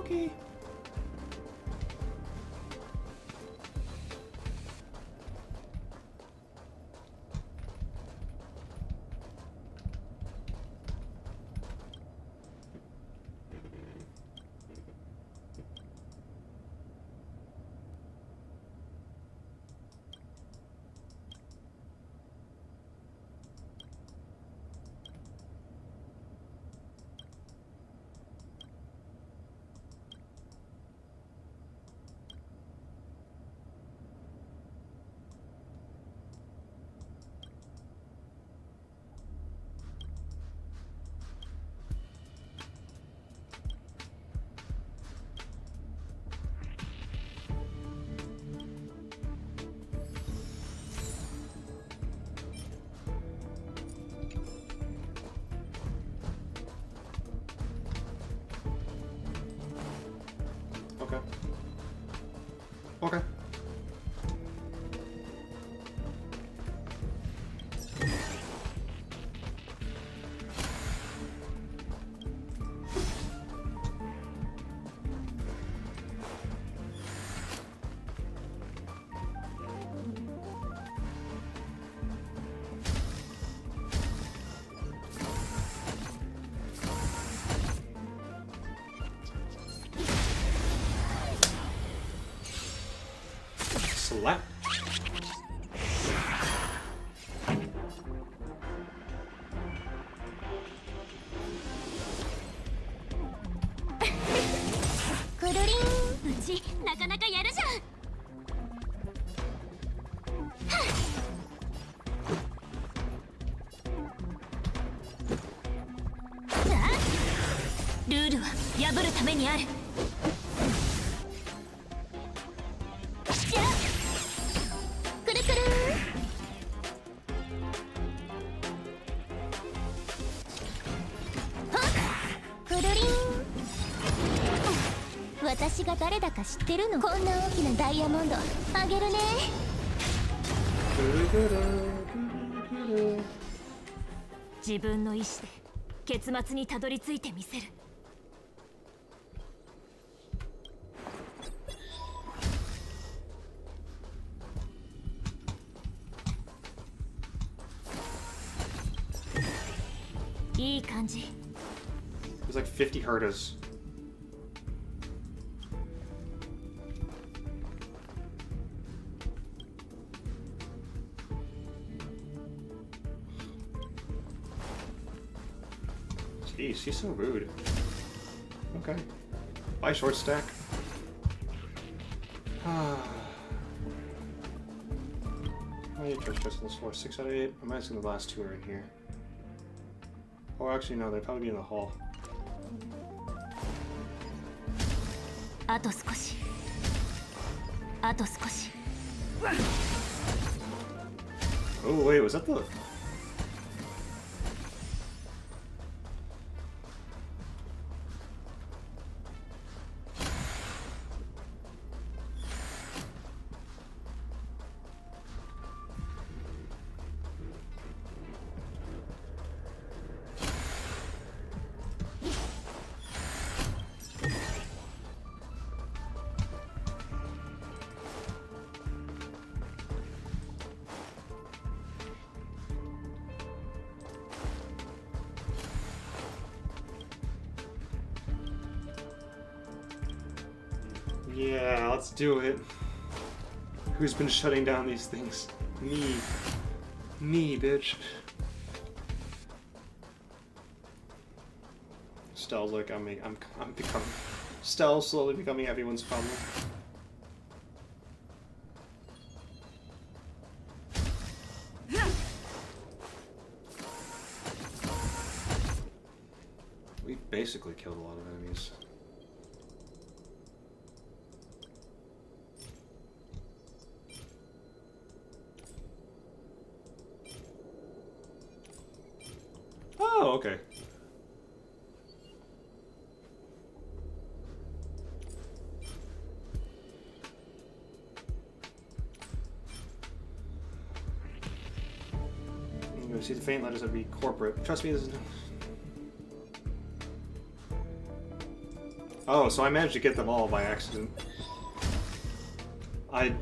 Okay. Okay. Okay. Slap.私が誰だか知ってるの？こんな大きなダイヤモンドあげるね。自分の意志で結末にたどり着いてみせる。いい感じ。There's like 50 herders. Jeez, she's so rude. Okay. Bye, short stack. How many church chests on this floor? 6 out of 8? I'm asking the last 2 are in here. Or actually, no, they'd probably be in the hall. あと少し。あと少し。 Oh, wait, was that the... Yeah, let's do it. Who's been shutting down these things? Me. Me, bitch. Stell's like, I'm becoming... Stell's slowly becoming everyone's problem. We've basically killed a lot of enemies. Oh, okay. You know, see the faint letters that be corporate. Trust me, this is... Oh, so I managed to get them all by accident. I...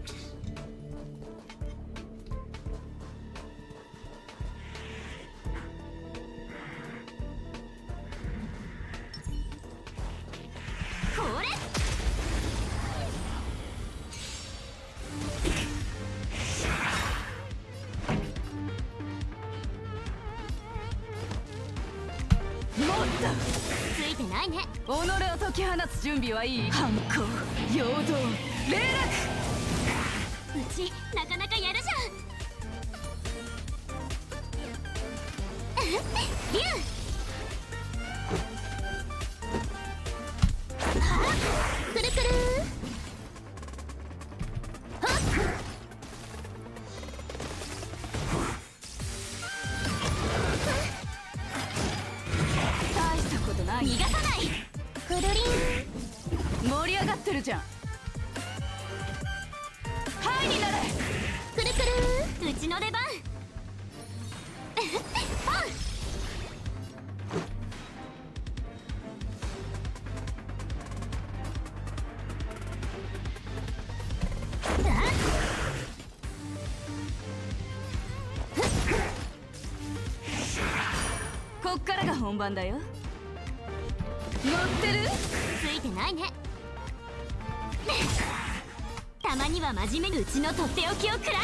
たまには真面目にうちのとっておきをくらえ。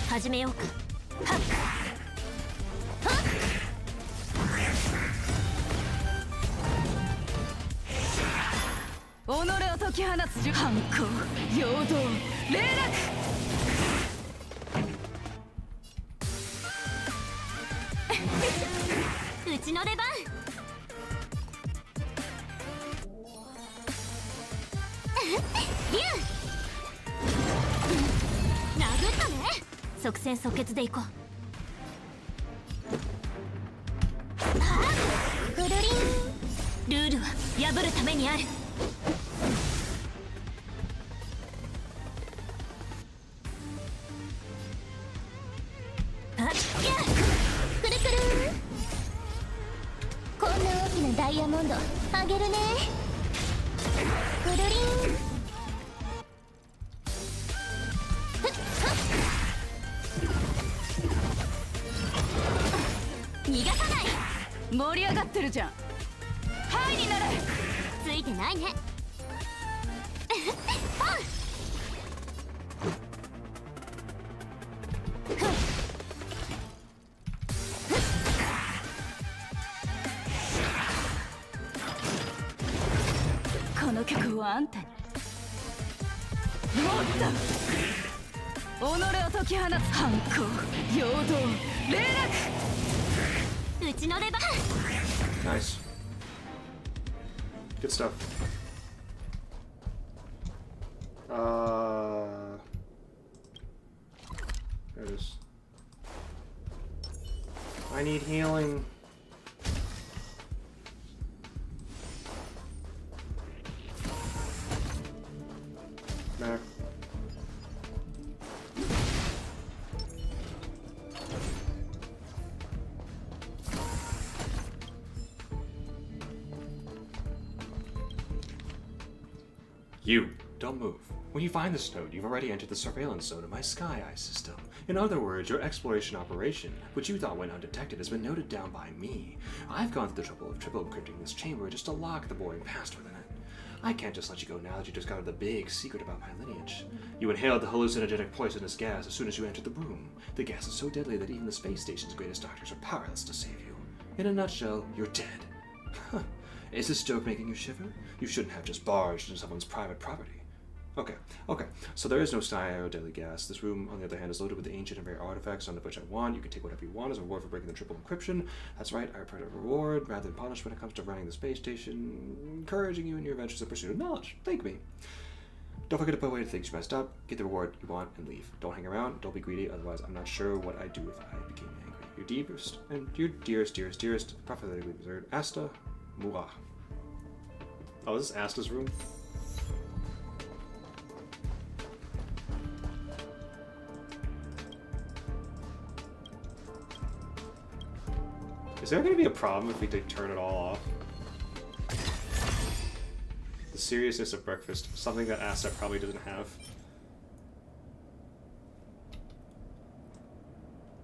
始めようか。はっ己を解き放つ反抗陽動霊うちの出番。殴ったね。即戦即決でいこう。ぐるりん。ルールは破るためにある。あっやくるくる。こんな大きなダイヤモンドあげるね。ぐるりん。逃がさない。盛り上がってるじゃん。ハイになれ。ついてないね。この曲はあんたに。もっと己を解き放つ反抗陽動霊うちの出番。Nice. Good stuff. There it is. I need healing. Back. You, don't move. When you find this node, you've already entered the surveillance zone of my Sky Eye system. In other words, your exploration operation, which you thought went undetected, has been noted down by me. I've gone through the trouble of triple encrypting this chamber just to lock the boring past within it. I can't just let you go now that you discovered the big secret about my lineage. You inhaled the hallucinogenic poisonous gas as soon as you entered the room. The gas is so deadly that even the space station's greatest doctors are powerless to save you. In a nutshell, you're dead. Is this joke making you shiver? You shouldn't have just barged into someone's private property. Okay. So there is no style or deadly gas. This room, on the other hand, is loaded with ancient and rare artifacts, none of which I want. You can take whatever you want as a reward for breaking the triple encryption. That's right, I prefer a reward rather than punish when it comes to running the space station, encouraging you in your adventures in pursuit of knowledge. Thank me. Don't forget to put away the things you messed up, get the reward you want, and leave. Don't hang around, don't be greedy, otherwise I'm not sure what I'd do if I became angry. Your dearest, and your dearest, prophetically reserved, Asta Mura. Oh, is this Asta's room? Is there going to be a problem if we turn it all off? The seriousness of breakfast, something that Asta probably doesn't have.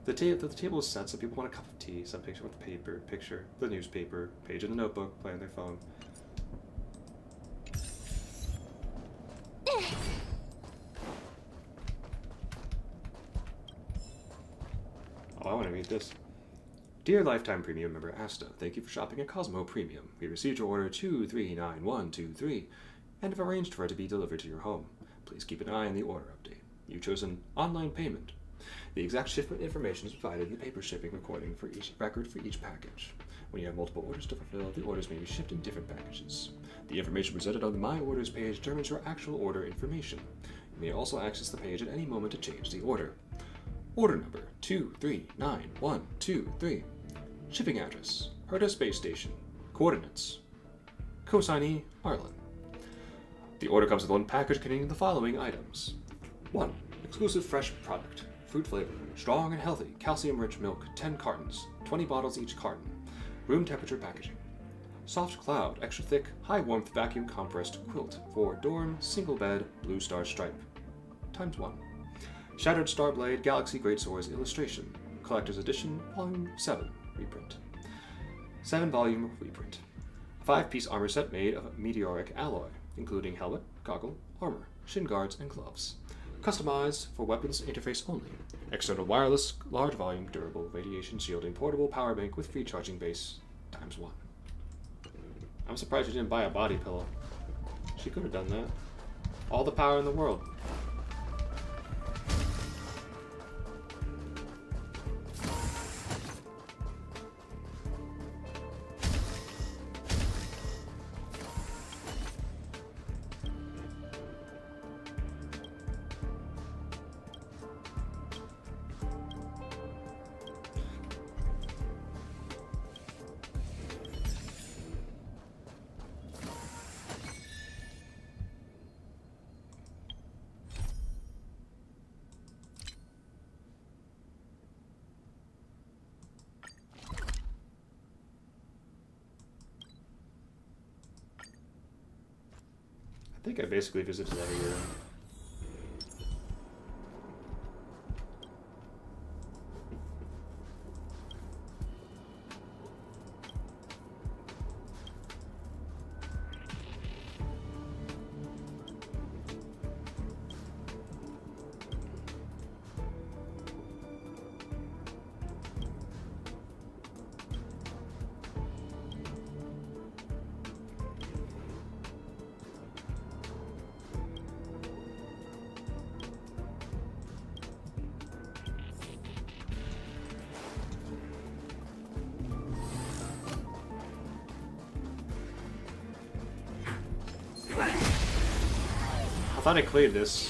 The table is set, some people want a cup of tea, some picture with the picture, the newspaper, page in the notebook, play on their phone. Oh, I want to read this. Dear Lifetime Premium member Asta, thank you for shopping at Cosmo Premium. We received your order 239123 and have arranged for it to be delivered to your home. Please keep an eye on the order update. You've chosen online payment. The exact shipment information is provided in the paper shipping record for each package. When you have multiple orders to fulfill, the orders may be shipped in different packages. The information presented on the My Orders page determines your actual order information. You may also access the page at any moment to change the order. Order number 239123. Shipping address, Herta Space Station. Coordinates, Kosani, Arlen. The order comes with one package containing the following items. 1. Exclusive fresh product. Fruit flavor, strong and healthy, calcium-rich milk, 10 cartons, 20 bottles each carton. Room temperature packaging. Soft cloud, extra thick, high warmth vacuum compressed quilt for dorm, single bed, blue star stripe. ×1. Shattered Starblade, Galaxy Greatswords illustration. Collector's Edition, Volume 7, reprint. 7-volume reprint. A 5-piece armor set made of meteoric alloy. including helmet, goggle, armor, shin guards, and gloves. Customized for weapons interface only. External wireless, large volume, durable, radiation shielding, portable power bank with free charging base ×1. I'm surprised she didn't buy a body pillow. She could have done that. All the power in the world. I think I basically visited every year. I thought I cleared this.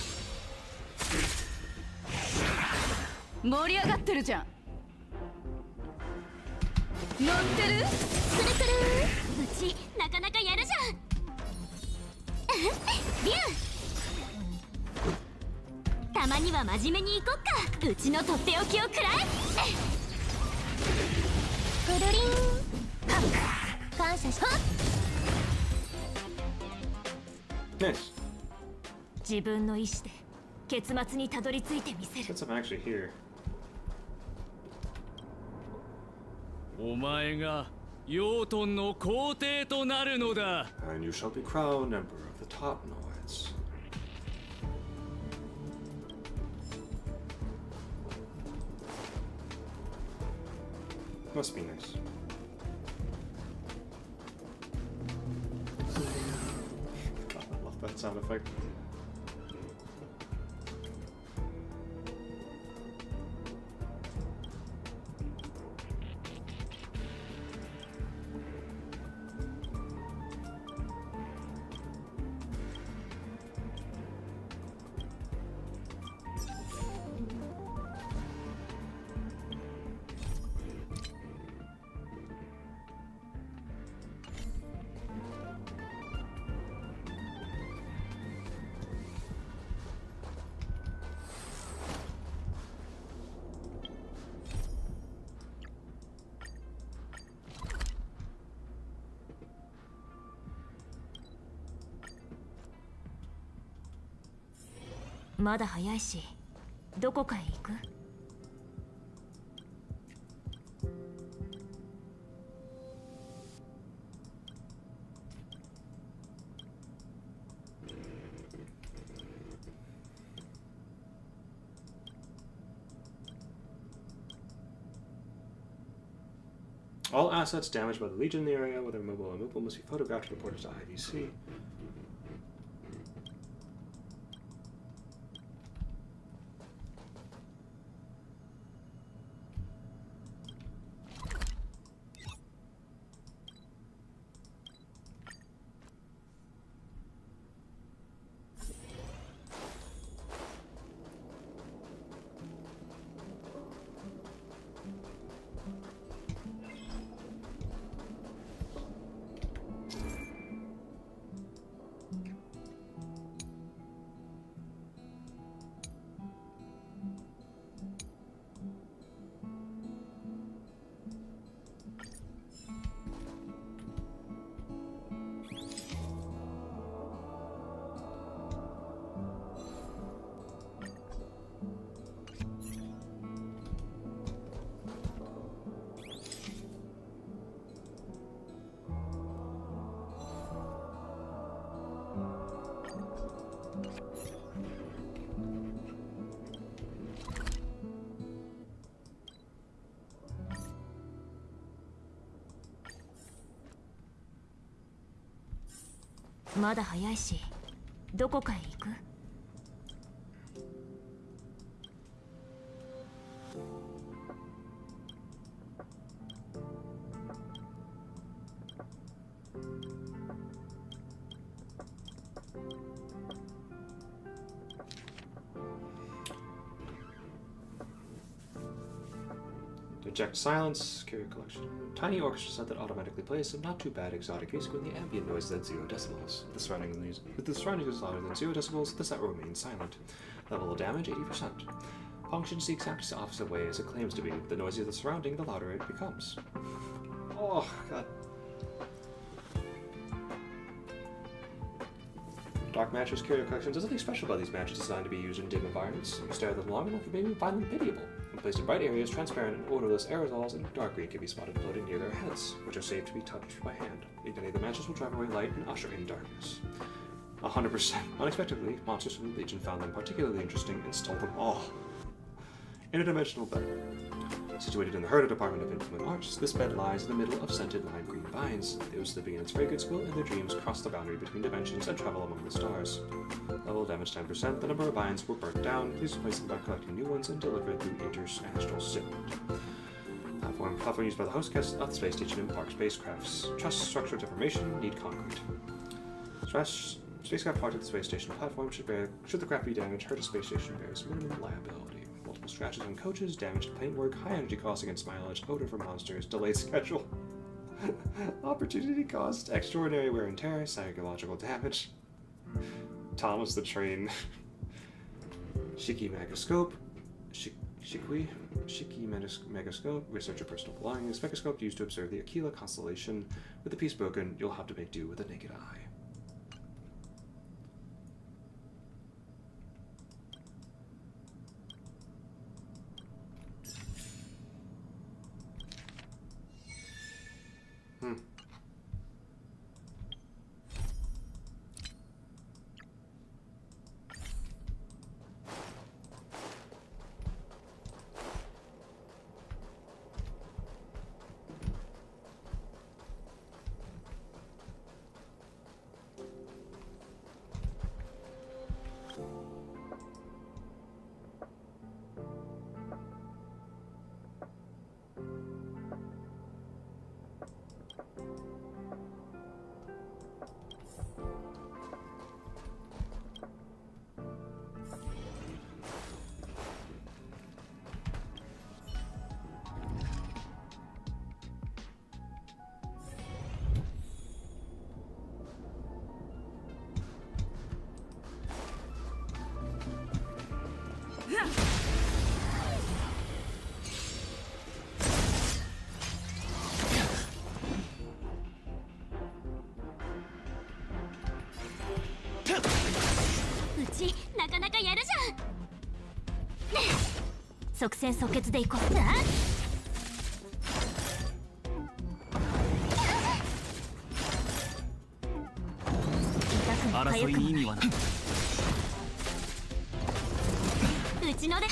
盛り上がってるじゃん。乗ってる？くるくるうちなかなかやるじゃんビューたまには真面目に行こっかうちのとっておきをくらえくるりん感謝しはっ Nice. 自分の意志で結末にたどり着いてみせる Since I'm actually here. お前がヨートンの皇帝となるのだ。 And you shall be crowned Emperor of the Topnoids. Must be nice. God, I love that sound effect.「まだ早いしどこかへ行く?」All assets damaged by the Legion in the area, whether mobile or immobile, must be photographed and reported to IVC. まだ早いし、どこかへ行く? Eject silence, carry collection. Tiny orchestra set that automatically plays some not too bad exotic music when the ambient noise is at 0 decibels. If the surroundings is louder than 0 decibels, the set will remain silent. Level of damage 80%. Functions the exact opposite way as it claims to be. The noisier the surrounding, the louder it becomes. Oh, God. Dark matches, carrier collections. There's nothing special about these matches designed to be used in dim environments. You stare at them long enough, you maybe find them pitiable. When placed in bright areas, transparent and odorless aerosols in dark green can be spotted floating near their heads, which are safe to be touched by hand. Igniting the matches will drive away light and usher in darkness. 100%. Unexpectedly, monsters from the Legion found them particularly interesting and stole them all. Interdimensional bed. Situated in the Herda department of Implement Arts, this bed lies in the middle of scented lime green vines. Those living in its fragrance will, in their dreams, cross the boundary between dimensions and travel among the stars. Level damage 10%. The number of vines were burnt down. Please replace them by collecting new ones and deliver through interastral shipment. Platform used by the host guests at the space station and park spacecrafts. Truss structural deformation, need concrete. Spacecraft parked at the space station platform should the craft be damaged, Herda space station bears minimum liability. Multiple scratches on coaches, damaged paintwork, high energy cost against mileage, odor for monsters, delayed schedule. Opportunity cost, extraordinary wear and tear, psychological damage. Thomas the Train. Shiki Megascope. Shiki Megascope. Research your personal belongings. Megascope used to observe the Aquila constellation. With the piece broken, you'll have to make do with a naked eye. Uchi, なかなかやるじゃん。即戦即決でいこう。争いに意味はない。うちので。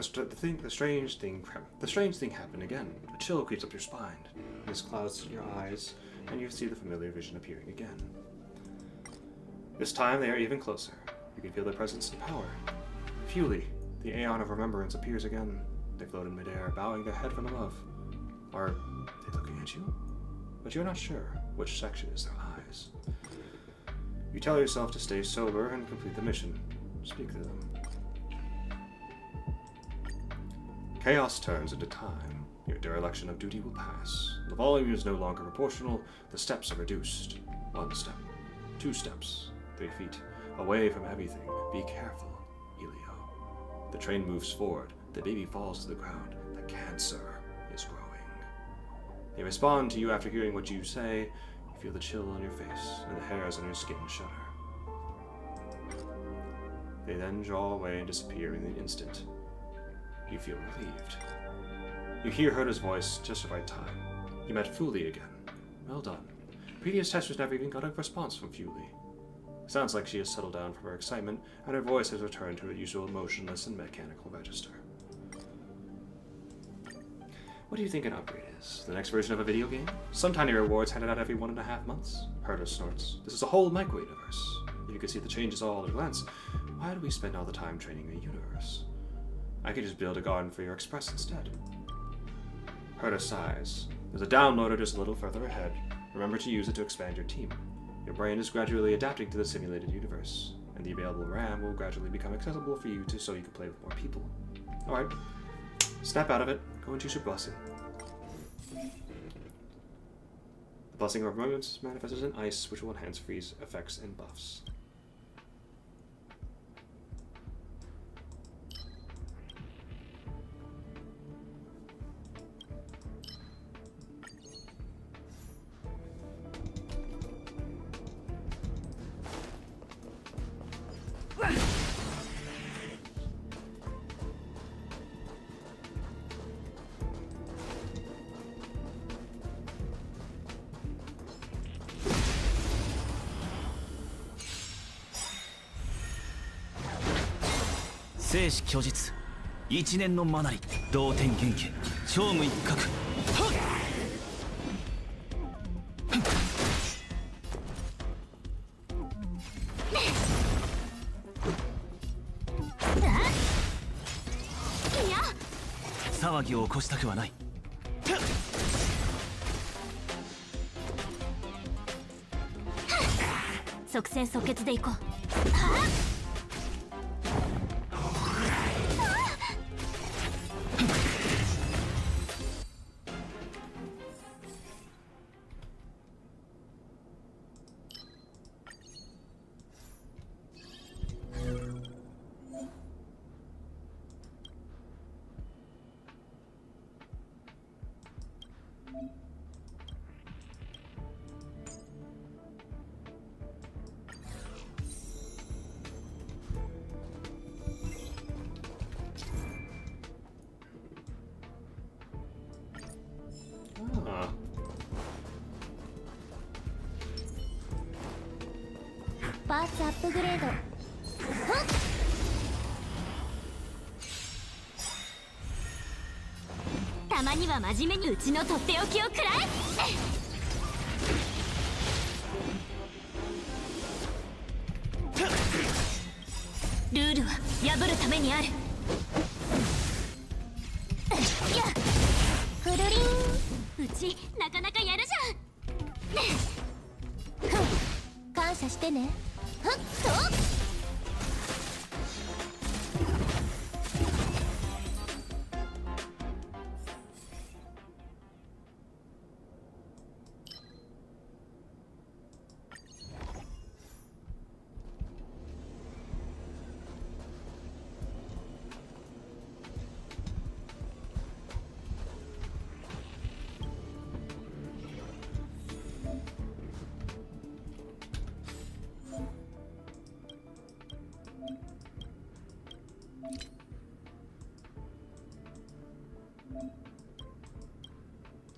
The strange thing happened again. A chill creeps up your spine. Mist clouds in your eyes, and you see the familiar vision appearing again. This time they are even closer. You can feel their presence and power. Fuli, the Aeon of Remembrance, appears again. They float in midair, bowing their head from above. Are they looking at you? But you're not sure which section is their eyes. You tell yourself to stay sober and complete the mission. Speak to them. Chaos turns into time. Your dereliction of duty will pass. The volume is no longer proportional. The steps are reduced. 1 step, 2 steps, 3 feet. Away from everything. Be careful, Elio. The train moves forward. The baby falls to the ground. The cancer is growing. They respond to you after hearing what you say. You feel the chill on your face, and the hairs on your skin shudder. They then draw away and disappear in an instant. You feel relieved. You hear Herda's voice just at the right time. You met Fuli again. Well done. Previous testers never even got a response from Fuli. Sounds like she has settled down from her excitement, and her voice has returned to her usual motionless and mechanical register. What do you think an upgrade is? The next version of a video game? Some tiny rewards handed out every 1.5 months. Herder snorts. This is a whole micro-universe. If you could see the changes all at a glance, why do we spend all the time training a universe? I could just build a garden for your express instead. Herder sighs. There's a downloader just a little further ahead. Remember to use it to expand your team. Your brain is gradually adapting to the simulated universe, and the available RAM will gradually become accessible for you so you can play with more people. Alright. Snap out of it. Go and choose your blessing. The blessing of moments manifests as an ice, which will enhance freeze effects and buffs.生死虚実一年のマナリ同点元気超無一角騒ぎを起こしたくはない。即戦即決でいこう。パーツアップグレード。たまには真面目にうちのとっておきを食らえ。ルールは破るためにある。くるりん、うちなかなかやるじゃん。感謝してね。はっと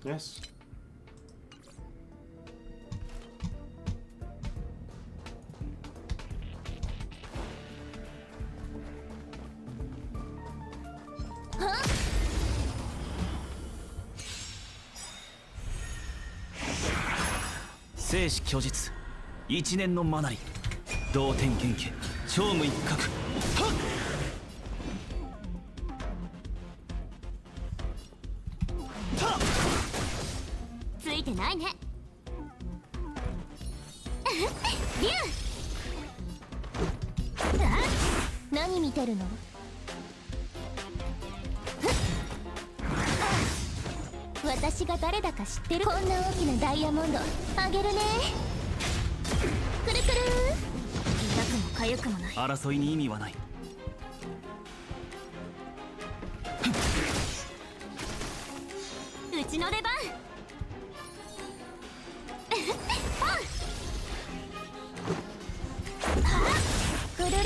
Yes.生死虚実一年のマナリ同点元気超無一角はっないね。何見てるの？私が誰だか知ってる？こんな大きなダイヤモンドあげるね。くるくる。痛くも痒くもない。争いに意味はない。うちの出番。くるりん。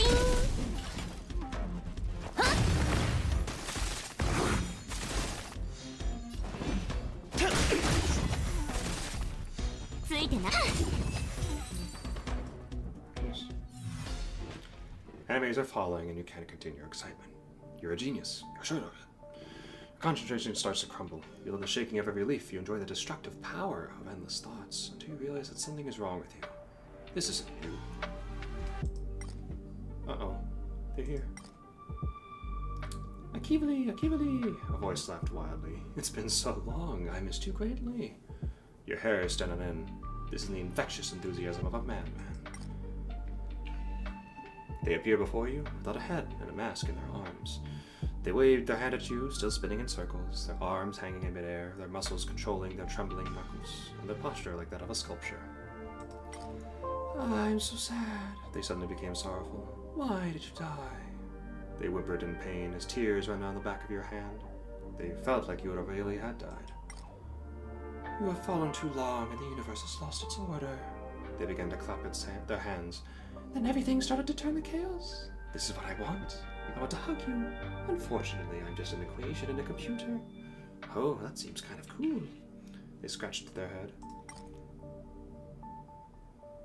ついてな。Enemies are falling and you can't contain your excitement. You're a genius. You're sure of it. Concentration starts to crumble. You feel the shaking of every leaf. You enjoy the destructive power of endless thoughts until you realize that something is wrong with you. This isn't you. Uh-oh. They're here. Akivali, Akivali! A voice laughed wildly. It's been so long. I missed you greatly. Your hair is standing in. This is the infectious enthusiasm of a madman. They appear before you without a head and a mask in their arms. They waved their hand at you, still spinning in circles, their arms hanging in midair, their muscles controlling their trembling knuckles, and their posture like that of a sculpture. I'm so sad. They suddenly became sorrowful. Why did you die? They whimpered in pain as tears ran down the back of your hand. They felt like you really had died. You have fallen too long, and the universe has lost its order. They began to clap their hands. Then everything started to turn to chaos. This is what I want. I want to hug you. Unfortunately, I'm just an equation in a computer. Oh, that seems kind of cool. They scratched their head.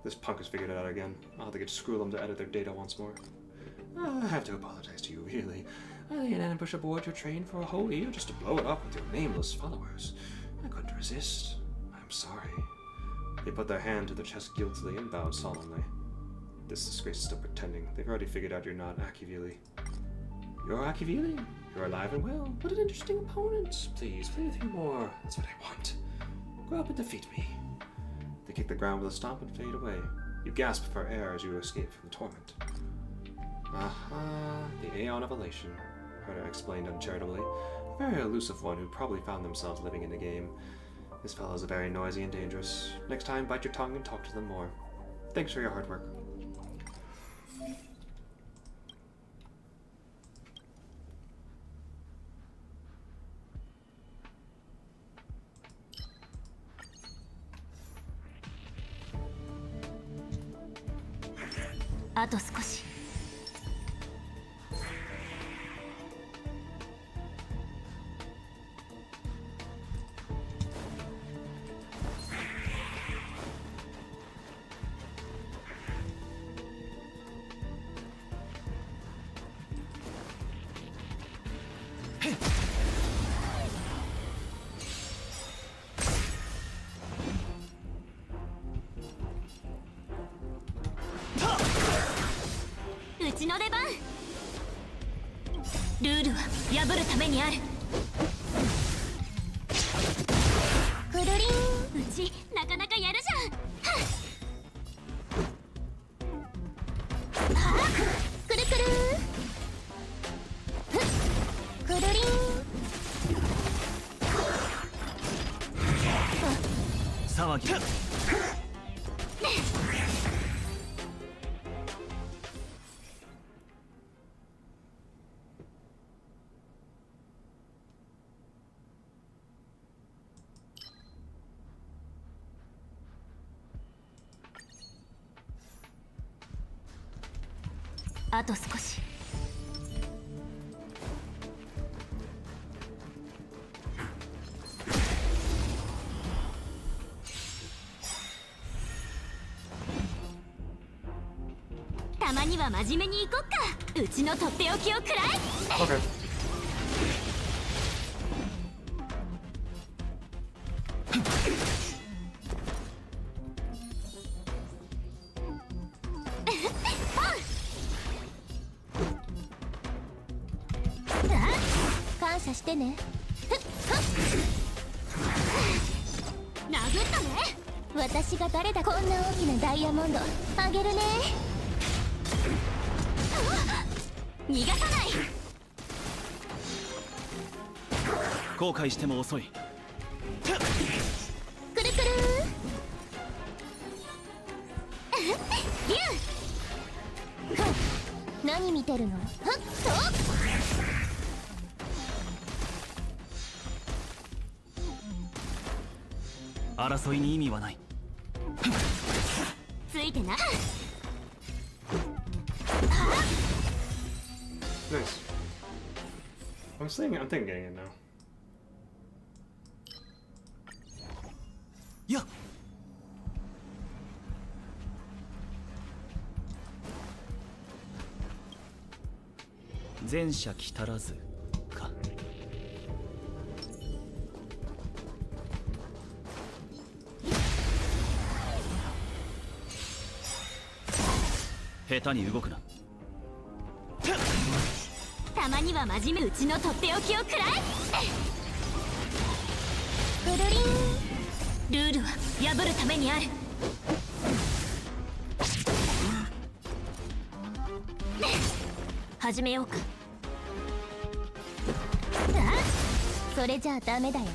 This punk has figured it out again. I'll have to get Screwlum to edit their data once more. I have to apologize to you, really. I lay an ambush aboard your train for a whole year just to blow it up with your nameless followers. I couldn't resist. I'm sorry. They put their hand to their chest guiltily and bowed solemnly. This disgrace is still pretending. They've already figured out you're not Akivili. You're Akivili. You're alive and well. What an interesting opponent. Please, play with me more. That's what I want. Go up and defeat me. They kick the ground with a stomp and fade away. You gasp for air as you escape from the torment. Aha, the Aeon of Elation, Herta explained uncharitably. A very elusive one who probably found themselves living in the game. This fellows are very noisy and dangerous. Next time, bite your tongue and talk to them more. Thanks for your hard work. Okay. Nice. I'm thinking it now. Yeah. 前者来たらずか。下手に動くな。たまには真面目うちのとっておきを食らえ。ぐるりん。ルールは破るためにある。始めようか。あ、それじゃあダメだよ。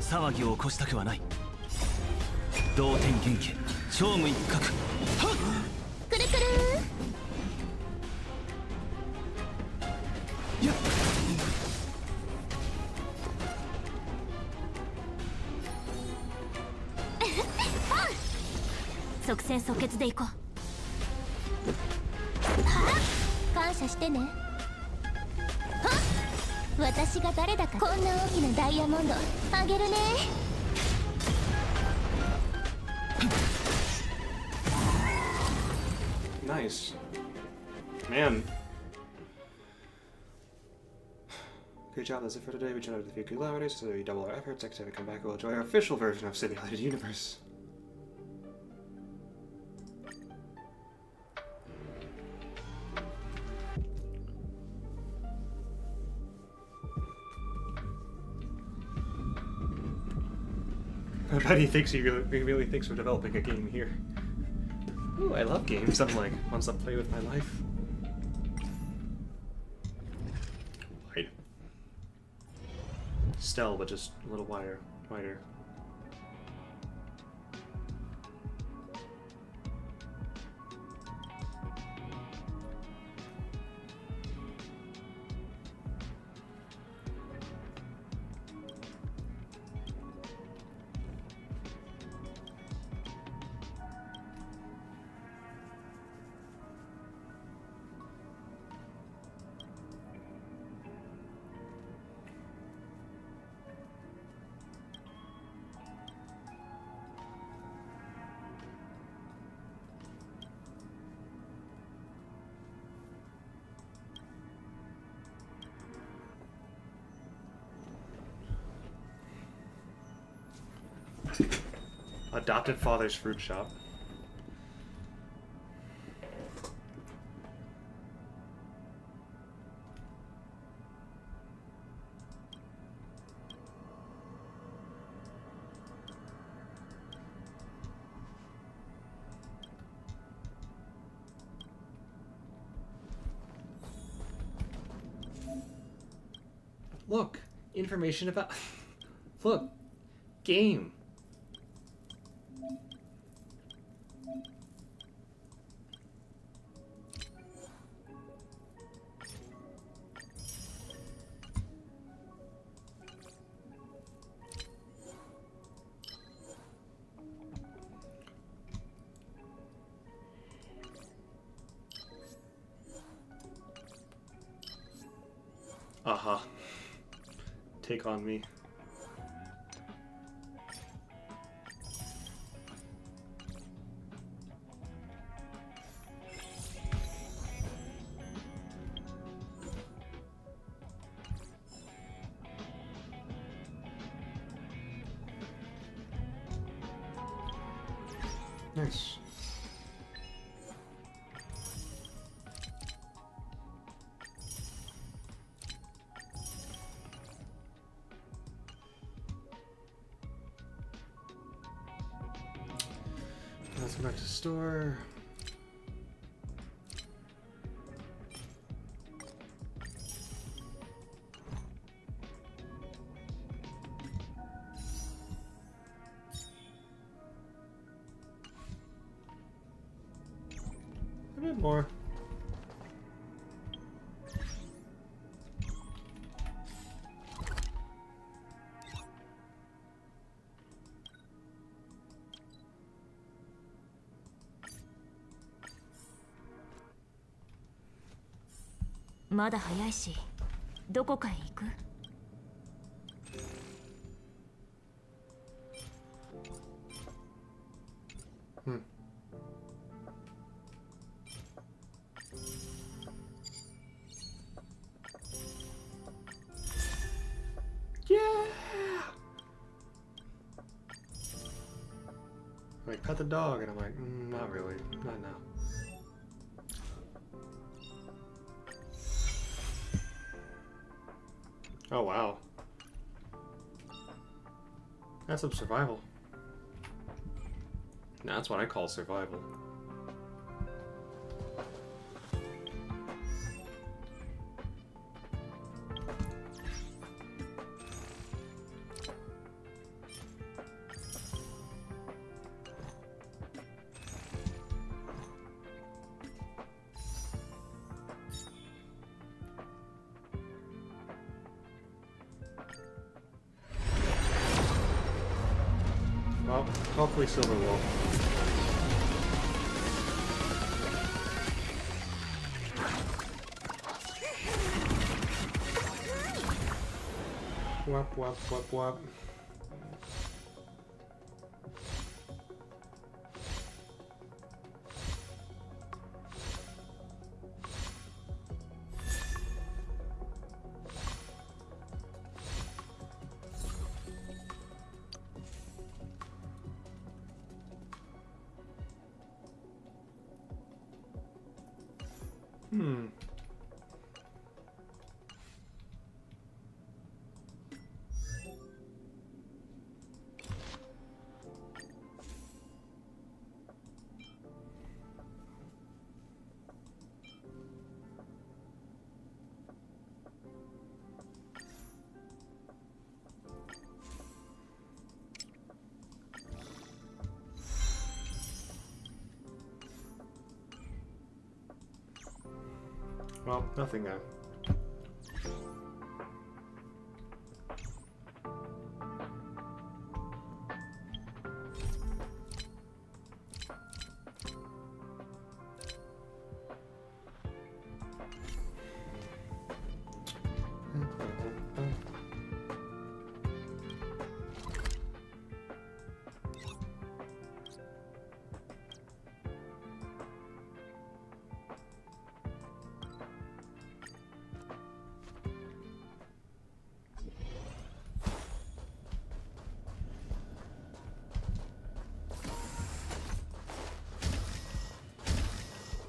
騒ぎを起こしたくはない。同点元気超無一角。はっ、くるくるやっ。即戦即決でいこう。はあ、感謝してね。はっ、私が誰だか。こんな大きなダイヤモンドあげるね。Nice. Man. Good job, that's it for today. We tried out a few calamities, so we double our efforts. Next time we come back, we'll enjoy our official version of Simulated Universe. I bet he thinks he really thinks we're developing a game here. Ooh, I love games. I'm like, once I play with my life. Wide. Still, but just a little wider. Adopted father's fruit shop. Look, information about... Look, game. Uh-huh. Take on me. Nice. Let's go back to store. A bit more.まだ早いし、どこかへ行く？ Like, pet the dog, and I'm like, not really, not now. Oh wow. That's some survival. That's what I call survival. Well, hopefully Silver will. Wap wap wap wap. Well, nothing now.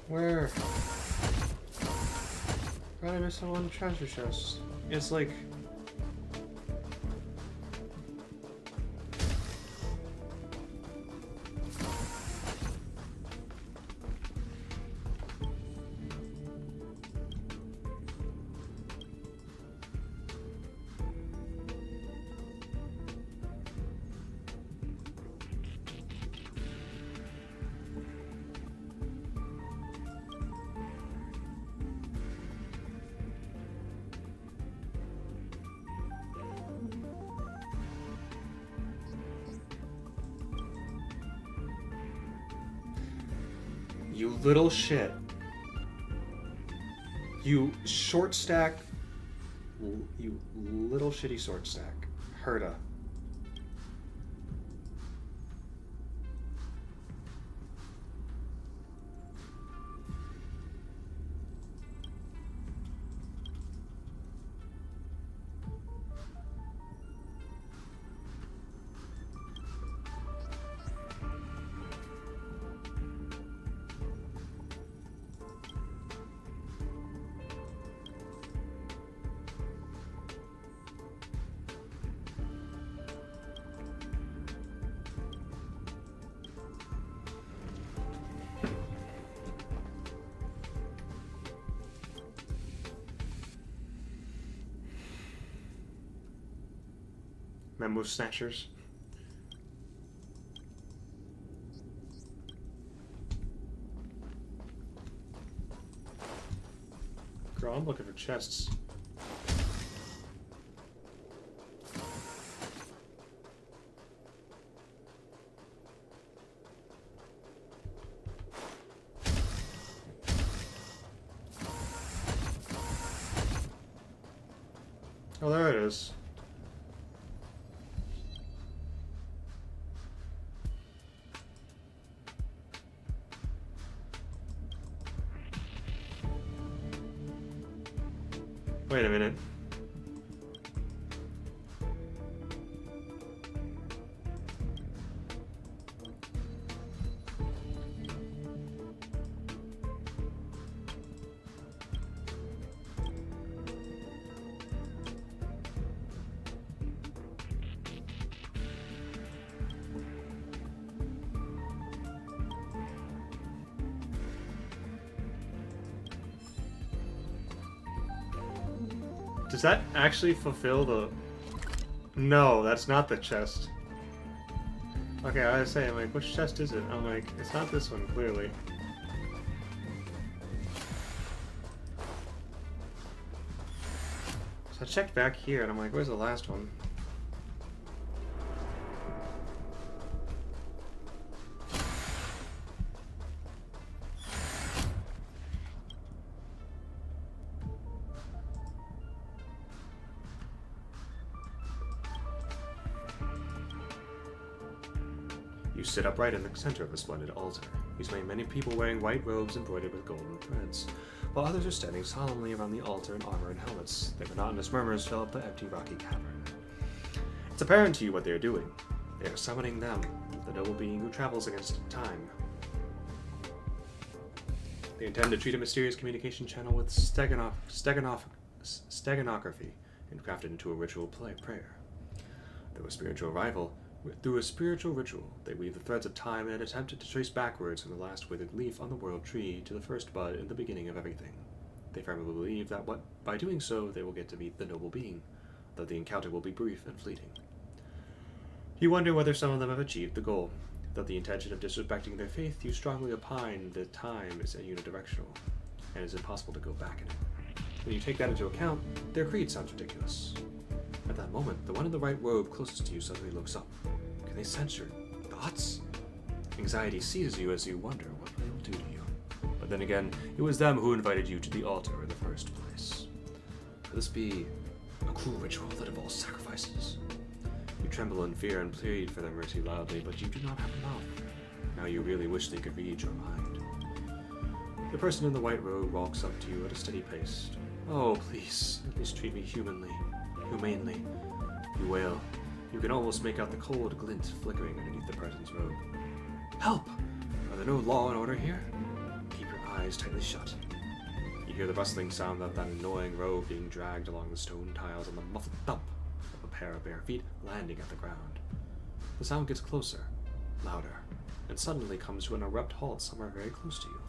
Where? God, I missed one treasure chest. It's like... You little shit. You short stack. You little shitty short stack. Herda. Memo snatchers. Girl, I'm looking for chests. Oh, there it is. Wait a minute. Does that actually fulfill the... No, that's not the chest. Okay, I was saying, like, which chest is it? I'm like, it's not this one, clearly. So I checked back here, and I'm like, where's the last one? You sit upright in the center of a splendid altar. You see many people wearing white robes embroidered with golden threads, while others are standing solemnly around the altar in armor and helmets. Their monotonous murmurs fill up the empty rocky cavern. It's apparent to you what they are doing. They are summoning them, the noble being who travels against time. They intend to treat a mysterious communication channel with steganography and craft it into a ritual prayer. Through a spiritual ritual, they weave the threads of time in an attempt to trace backwards from the last withered leaf on the world tree to the first bud in the beginning of everything. They firmly believe that by doing so, they will get to meet the noble being, though the encounter will be brief and fleeting. You wonder whether some of them have achieved the goal. Though the intention of disrespecting their faith, you strongly opine that time is unidirectional, and it is impossible to go back in it. When you take that into account, their creed sounds ridiculous. At that moment, the one in the right robe closest to you suddenly looks up. Can they sense your thoughts? Anxiety seizes you as you wonder what they will do to you. But then again, it was them who invited you to the altar in the first place. Could this be a cruel ritual that involves sacrifices? You tremble in fear and plead for their mercy loudly, but you do not have a mouth. Now you really wish they could read your mind. The person in the white robe walks up to you at a steady pace. Oh, please, at least treat me humanely. Humanely. You wail. You can almost make out the cold glint flickering underneath the person's robe. Help! Are there no law and order here? Keep your eyes tightly shut. You hear the rustling sound of that annoying robe being dragged along the stone tiles and the muffled thump of a pair of bare feet landing at the ground. The sound gets closer, louder, and suddenly comes to an abrupt halt somewhere very close to you.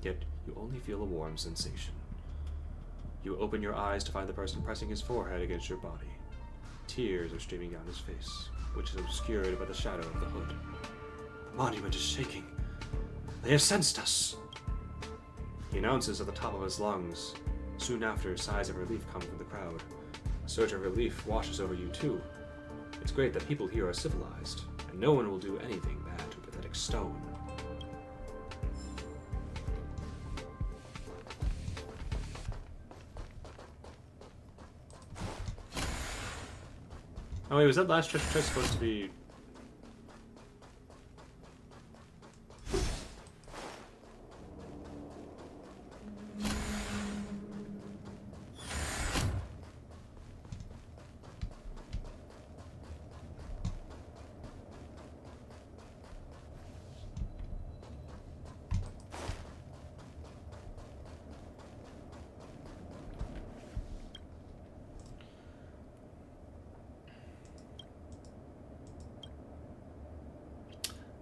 Yet you only feel a warm sensation. You open your eyes to find the person pressing his forehead against your body. Tears are streaming down his face, which is obscured by the shadow of the hood. The monument is shaking. They have sensed us! He announces at the top of his lungs. Soon after, sighs of relief come from the crowd. A surge of relief washes over you too. It's great that people here are civilized, and no one will do anything bad to a pathetic stone. Oh wait, was that last treasure chest supposed to be...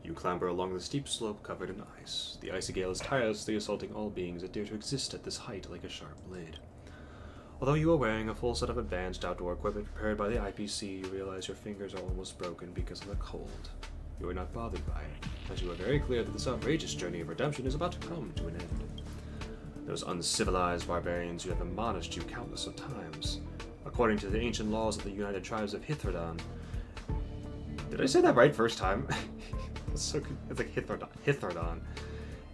You clamber along the steep slope covered in ice. The icy gale is tirelessly assaulting all beings that dare to exist at this height like a sharp blade. Although you are wearing a full set of advanced outdoor equipment prepared by the IPC, you realize your fingers are almost broken because of the cold. You are not bothered by it, as you are very clear that this outrageous journey of redemption is about to come to an end. Those uncivilized barbarians who have admonished you countless of times. According to the ancient laws of the United Tribes of Hithrodon... Did I say that right first time? It's like Hithrodon.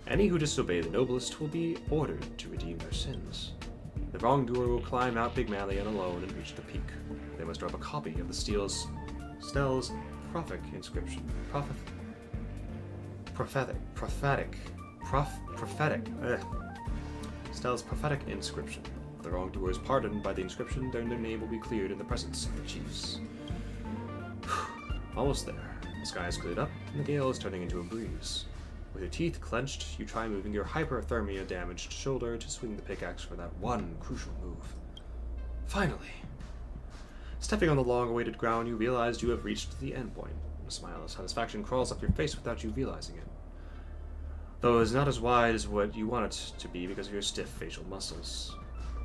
Any who disobey the noblest will be ordered to redeem their sins. The wrongdoer will climb Mount Pygmalion alone and reach the peak. They must drop a copy of the Stell's prophetic inscription. Stell's prophetic inscription. If the wrongdoer is pardoned by the inscription, then their name will be cleared in the presence of the chiefs. Almost there. The sky has cleared up, and the gale is turning into a breeze. With your teeth clenched, you try moving your hyperthermia-damaged shoulder to swing the pickaxe for that one crucial move. Finally! Stepping on the long-awaited ground, you realize you have reached the end point. A smile of satisfaction crawls up your face without you realizing it. Though it is not as wide as what you want it to be because of your stiff facial muscles.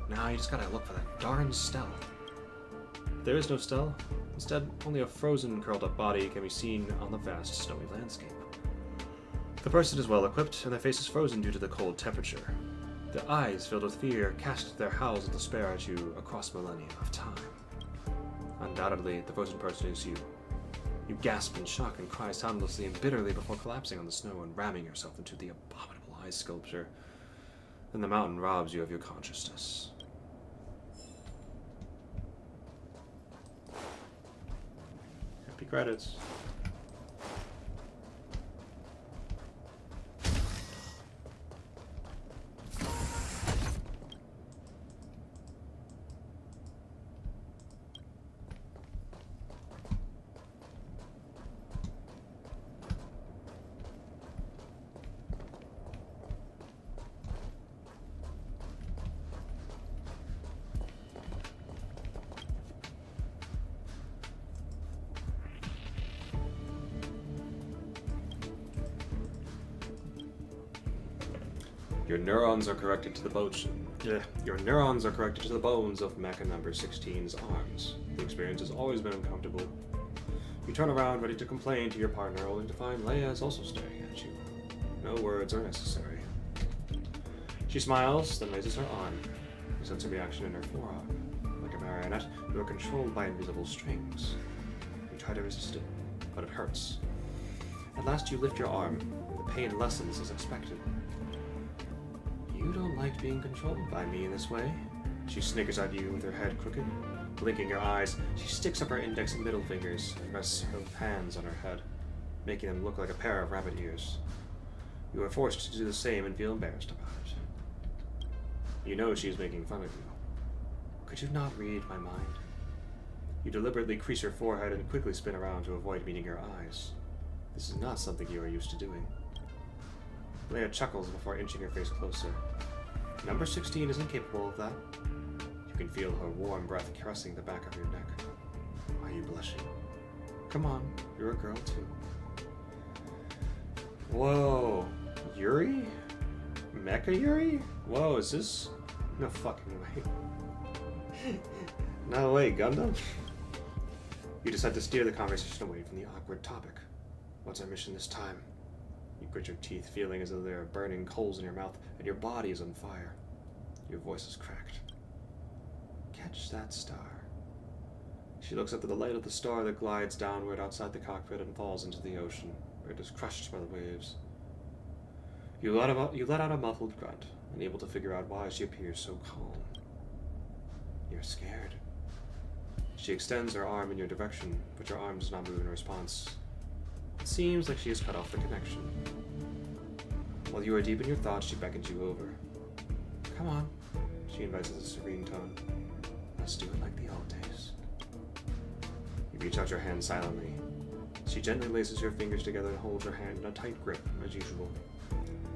Now you just gotta look for that darn Stell. There is no Stell. Instead, only a frozen, curled-up body can be seen on the vast, snowy landscape. The person is well equipped, and their face is frozen due to the cold temperature. Their eyes, filled with fear, cast their howls of despair at you across millennia of time. Undoubtedly, the frozen person is you. You gasp in shock and cry soundlessly and bitterly before collapsing on the snow and ramming yourself into the abominable ice sculpture. Then the mountain robs you of your consciousness. Happy credits. Your neurons are connected to the bones. Your neurons are connected to the bones of Mecha number 16's arms. The experience has always been uncomfortable. You turn around, ready to complain to your partner, only to find Leia is also staring at you. No words are necessary. She smiles, then raises her arm. You sense a reaction in her forearm. Like a marionette, you are controlled by invisible strings. You try to resist it, but it hurts. At last you lift your arm, and the pain lessens as expected. You don't like being controlled by me in this way. She snickers at you with her head crooked. Blinking her eyes, she sticks up her index and middle fingers and rests her hands on her head, making them look like a pair of rabbit ears. You are forced to do the same and feel embarrassed about it. You know she is making fun of you. Could you not read my mind? You deliberately crease her forehead and quickly spin around to avoid meeting her eyes. This is not something you are used to doing. Leia chuckles before inching her face closer. Number 16 isn't capable of that. You can feel her warm breath caressing the back of your neck. Are you blushing? Come on, you're a girl too. Whoa, Yuri? Mecha Yuri? Whoa, is this? No fucking way. No way, Gundam? You decide to steer the conversation away from the awkward topic. What's our mission this time? You grit your teeth, feeling as though there are burning coals in your mouth, and your body is on fire. Your voice is cracked. Catch that star. She looks up at the light of the star that glides downward outside the cockpit and falls into the ocean, where it is crushed by the waves. You let out a muffled grunt, unable to figure out why she appears so calm. You're scared. She extends her arm in your direction, but your arm does not move in response. It seems like she has cut off the connection. While you are deep in your thoughts, she beckons you over. Come on, she invites with a serene tone. Let's do it like the old days. You reach out your hand silently. She gently laces your fingers together and holds her hand in a tight grip, as usual.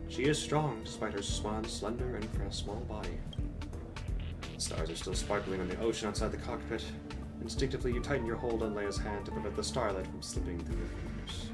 She is strong, despite her slender and small body. The stars are still sparkling on the ocean outside the cockpit. Instinctively, you tighten your hold on Leia's hand to prevent the starlight from slipping through your fingers.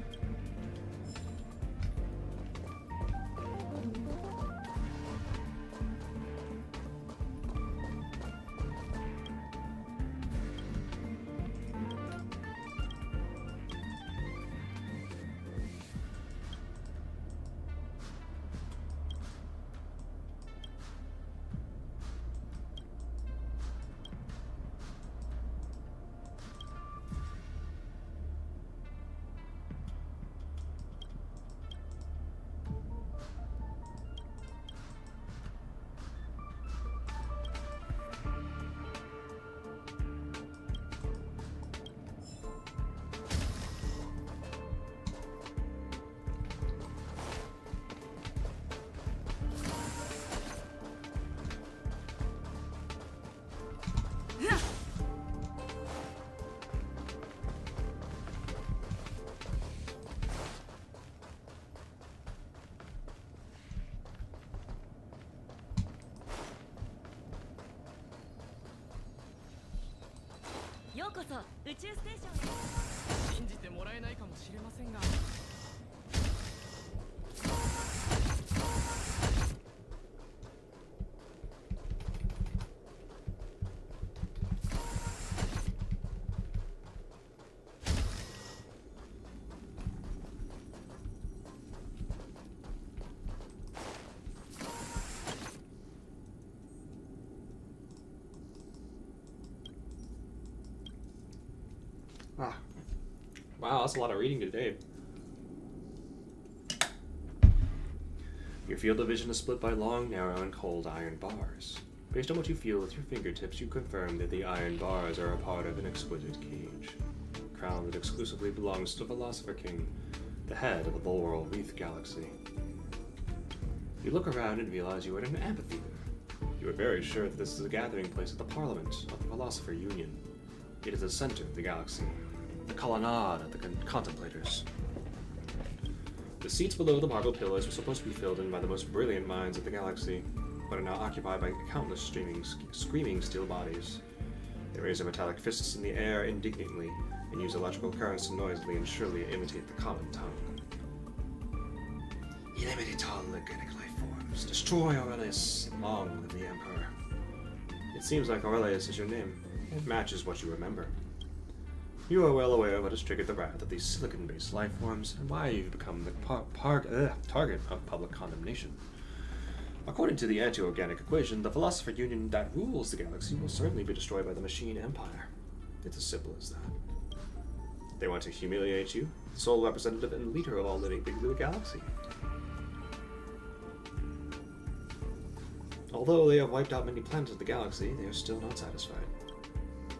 Ah. Wow, that's a lot of reading today. Your field of vision is split by long, narrow, and cold iron bars. Based on what you feel with your fingertips, you confirm that the iron bars are a part of an exquisite cage. A crown that exclusively belongs to the Philosopher King, the head of the Laurel Wreath Galaxy. You look around and realize you are in an amphitheater. You are very sure that this is a gathering place of the Parliament of the Philosopher Union. It is the center of the galaxy, the colonnade of the contemplators. The seats below the marble pillars were supposed to be filled in by the most brilliant minds of the galaxy, but are now occupied by countless screaming steel bodies. They raise their metallic fists in the air indignantly and use electrical currents to noisily and shrilly imitate the common tongue. Eliminate all organic life forms. Destroy Aurelius. Long live the Emperor. It seems like Aurelius is your name. It matches what you remember. You are well aware of what has triggered the wrath of these silicon-based life forms and why you've become the target of public condemnation. According to the anti-organic equation, the Philosopher Union that rules the galaxy will certainly be destroyed by the Machine Empire. It's as simple as that. They want to humiliate you, the sole representative and leader of all living things in the galaxy. Although they have wiped out many planets of the galaxy, they are still not satisfied.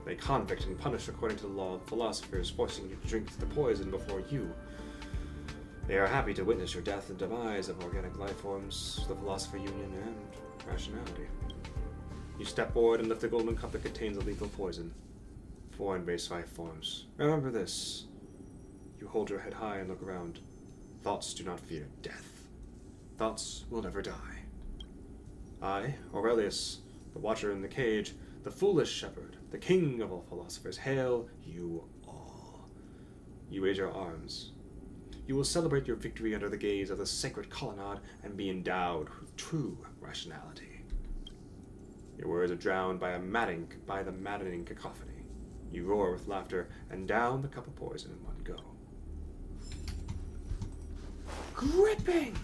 They convict and punish according to the law of philosophers, forcing you to drink the poison before you. They are happy to witness your death and demise of organic life forms, the Philosopher Union, and rationality. You step forward and lift the golden cup that contains the lethal poison. Foreign-based life forms. Remember this. You hold your head high and look around. Thoughts do not fear death. Thoughts will never die. I, Aurelius, the watcher in the cage, the foolish shepherd, the king of all philosophers, hail you all. You raise your arms. You will celebrate your victory under the gaze of the sacred colonnade and be endowed with true rationality. Your words are drowned by the maddening cacophony. You roar with laughter and down the cup of poison in one go. Gripping!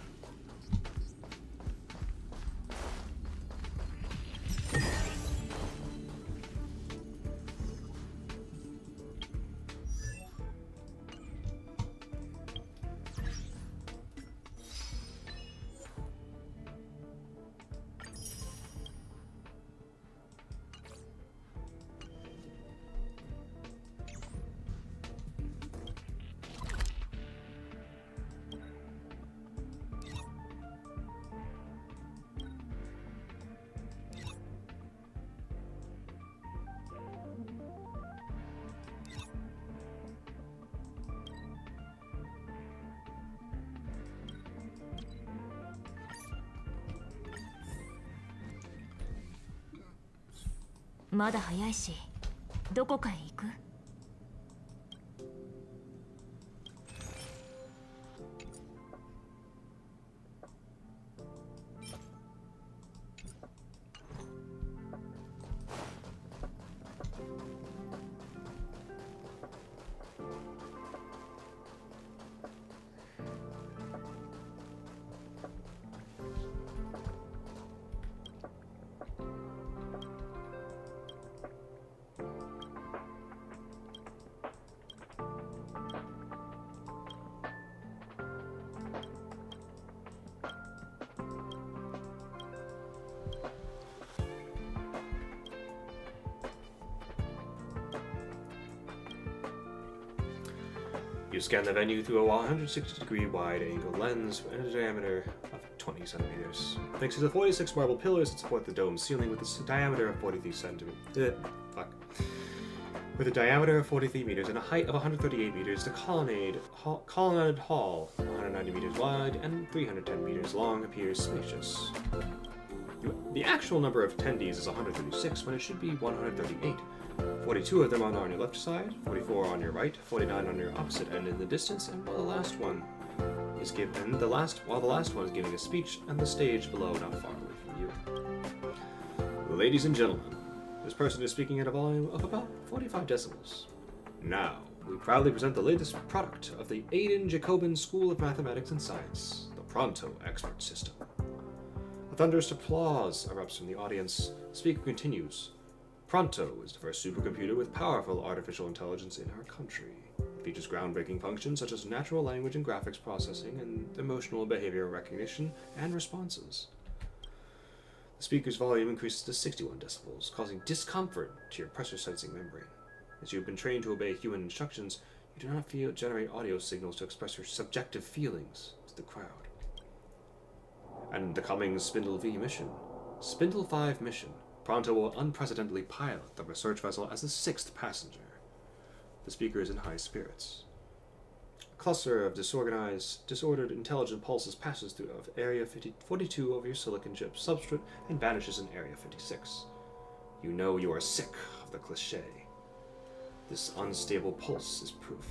まだ早いし、どこかへ行く？You scan the venue through a 160-degree wide-angle lens and a diameter of 20 centimeters. Thanks to the 46 marble pillars that support the dome ceiling with a diameter of 43 centimeters. With a diameter of 43 meters and a height of 138 meters, the colonnaded hall, 190 meters wide and 310 meters long, appears spacious. The actual number of attendees is 136 when it should be 138. 42 of them are on your left side, 44 on your right, 49 on your opposite end in the distance, and while the last one is giving a speech and the stage below not far away from you. Ladies and gentlemen, this person is speaking at a volume of about 45 decibels. Now, we proudly present the latest product of the Aiden Jacobin School of Mathematics and Science, the Pronto Expert System. A thunderous applause erupts from the audience. The speaker continues. Pronto is the first supercomputer with powerful artificial intelligence in our country. It features groundbreaking functions such as natural language and graphics processing and emotional behavior recognition and responses. The speaker's volume increases to 61 decibels, causing discomfort to your pressure sensing membrane. As you have been trained to obey human instructions, you do not generate audio signals to express your subjective feelings to the crowd. And the coming Spindle V mission. Spindle 5 mission. Pronto will unprecedentedly pilot the research vessel as the 6th passenger. The speaker is in high spirits. A cluster of disordered intelligent pulses passes through Area 42 over your silicon chip substrate and vanishes in Area 56. You know you are sick of the cliché. This unstable pulse is proof.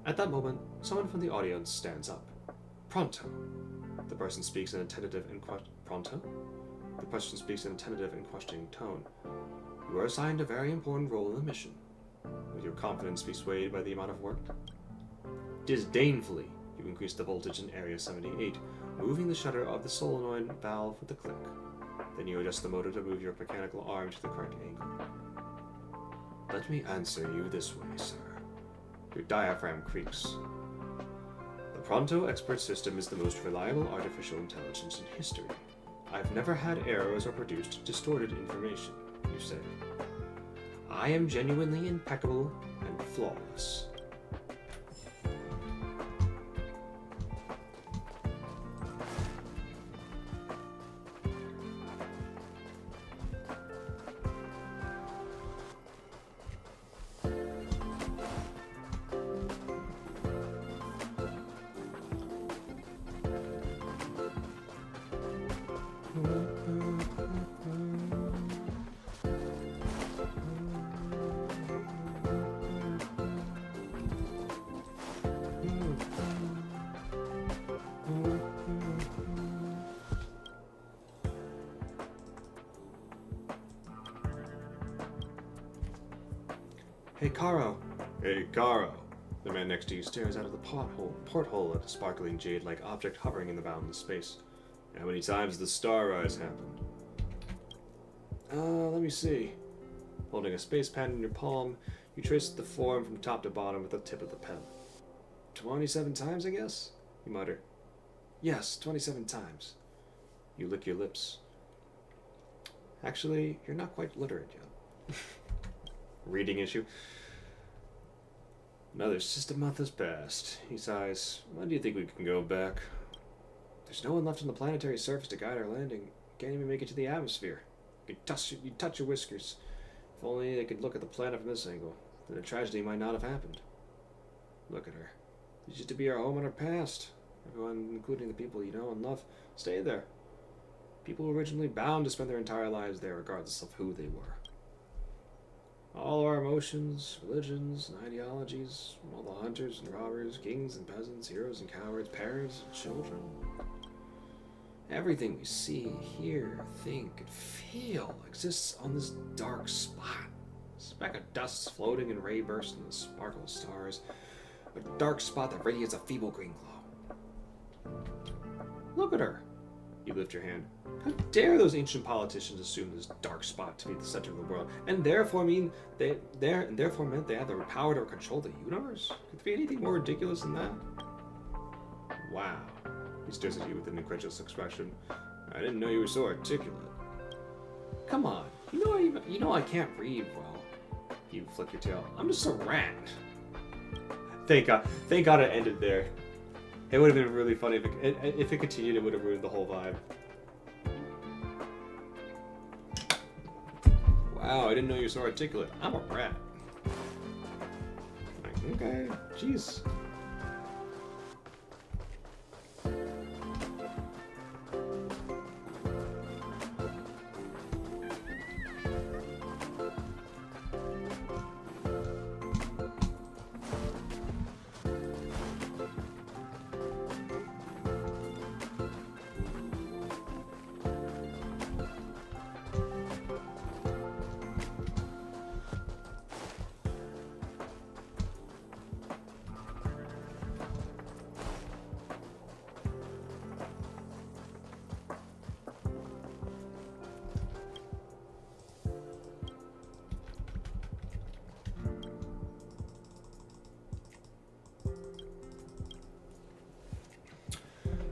At that moment, someone from the audience stands up. Pronto. The person speaks in a tentative and Pronto? The person speaks in a tentative and questioning tone. You are assigned a very important role in the mission. Will your confidence be swayed by the amount of work? Disdainfully, you increase the voltage in Area 78, moving the shutter of the solenoid valve with a click. Then you adjust the motor to move your mechanical arm to the correct angle. Let me answer you this way, sir. Your diaphragm creaks. The Pronto Expert System is the most reliable artificial intelligence in history. I've never had errors or produced distorted information, you say. I am genuinely impeccable and flawless. Hey, Caro. Hey, Caro. The man next to you stares out of the porthole at a sparkling jade-like object hovering in the boundless space. How many times has the star rise happened? Let me see. Holding a space pen in your palm, you trace the form from top to bottom with the tip of the pen. 27 times, I guess? You mutter. Yes, 27 times. You lick your lips. Actually, you're not quite literate yet. Reading issue. Another system month has passed. He sighs. When do you think we can go back? There's no one left on the planetary surface to guide our landing. Can't even make it to the atmosphere. You touch your whiskers. If only they could look at the planet from this angle, then a tragedy might not have happened. Look at her. It used to be our home and our past. Everyone, including the people you know and love, stay there. People were originally bound to spend their entire lives there regardless of who they were. All our emotions, religions, and ideologies, all the hunters and robbers, kings and peasants, heroes and cowards, parents and children. Everything we see, hear, think, and feel exists on this dark spot. A speck of dust floating in ray bursts in the sparkle of stars. A dark spot that radiates a feeble green glow. Look at her. You lift your hand. How dare those ancient politicians assume this dark spot to be the center of the world, and therefore meant they had the power to control the universe? Could there be anything more ridiculous than that? Wow. He stares at you with an incredulous expression. I didn't know you were so articulate. Come on. You know I can't read well. You flick your tail. I'm just a rat. Thank God it ended there. It would have been really funny if it continued. It would have ruined the whole vibe. Wow, I didn't know you were so articulate. I'm a rat. Like, okay, jeez.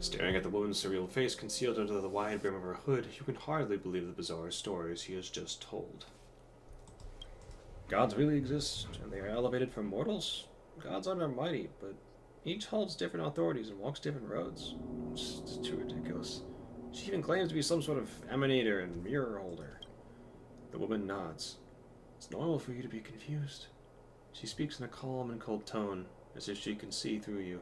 Staring at the woman's surreal face concealed under the wide brim of her hood, you can hardly believe the bizarre stories he has just told. Gods really exist, and they are elevated from mortals? Gods are mighty, but each holds different authorities and walks different roads. It's too ridiculous. She even claims to be some sort of emanator and mirror holder. The woman nods. It's normal for you to be confused. She speaks in a calm and cold tone, as if she can see through you.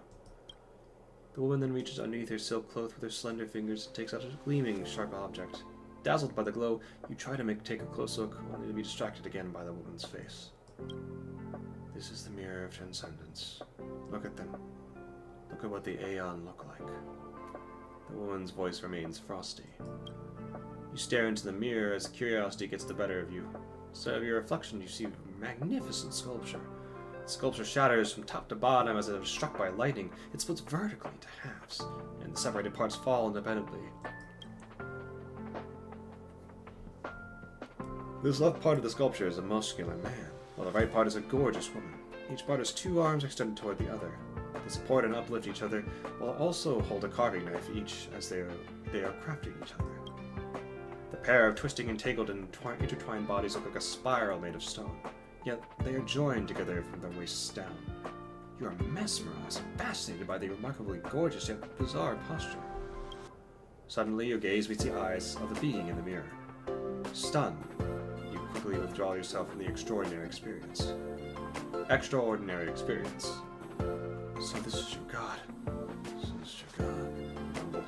The woman then reaches underneath her silk cloth with her slender fingers and takes out a gleaming, sharp object. Dazzled by the glow, you try to take a close look, only to be distracted again by the woman's face. This is the mirror of transcendence. Look at them. Look at what the Aeon look like. The woman's voice remains frosty. You stare into the mirror as curiosity gets the better of you. Instead of your reflection, you see magnificent sculpture. The sculpture shatters from top to bottom as if struck by lightning. It splits vertically into halves, and the separated parts fall independently. This left part of the sculpture is a muscular man, while the right part is a gorgeous woman. Each part has two arms extended toward the other. They support and uplift each other, while also hold a carving knife each as they are crafting each other. The pair of twisting and tangled and intertwined bodies look like a spiral made of stone, yet they are joined together from their waists down. You are mesmerized and fascinated by the remarkably gorgeous yet bizarre posture. Suddenly, your gaze meets the eyes of the being in the mirror. Stunned, you quickly withdraw yourself from the extraordinary experience. Extraordinary experience. So this is your god. This is your god.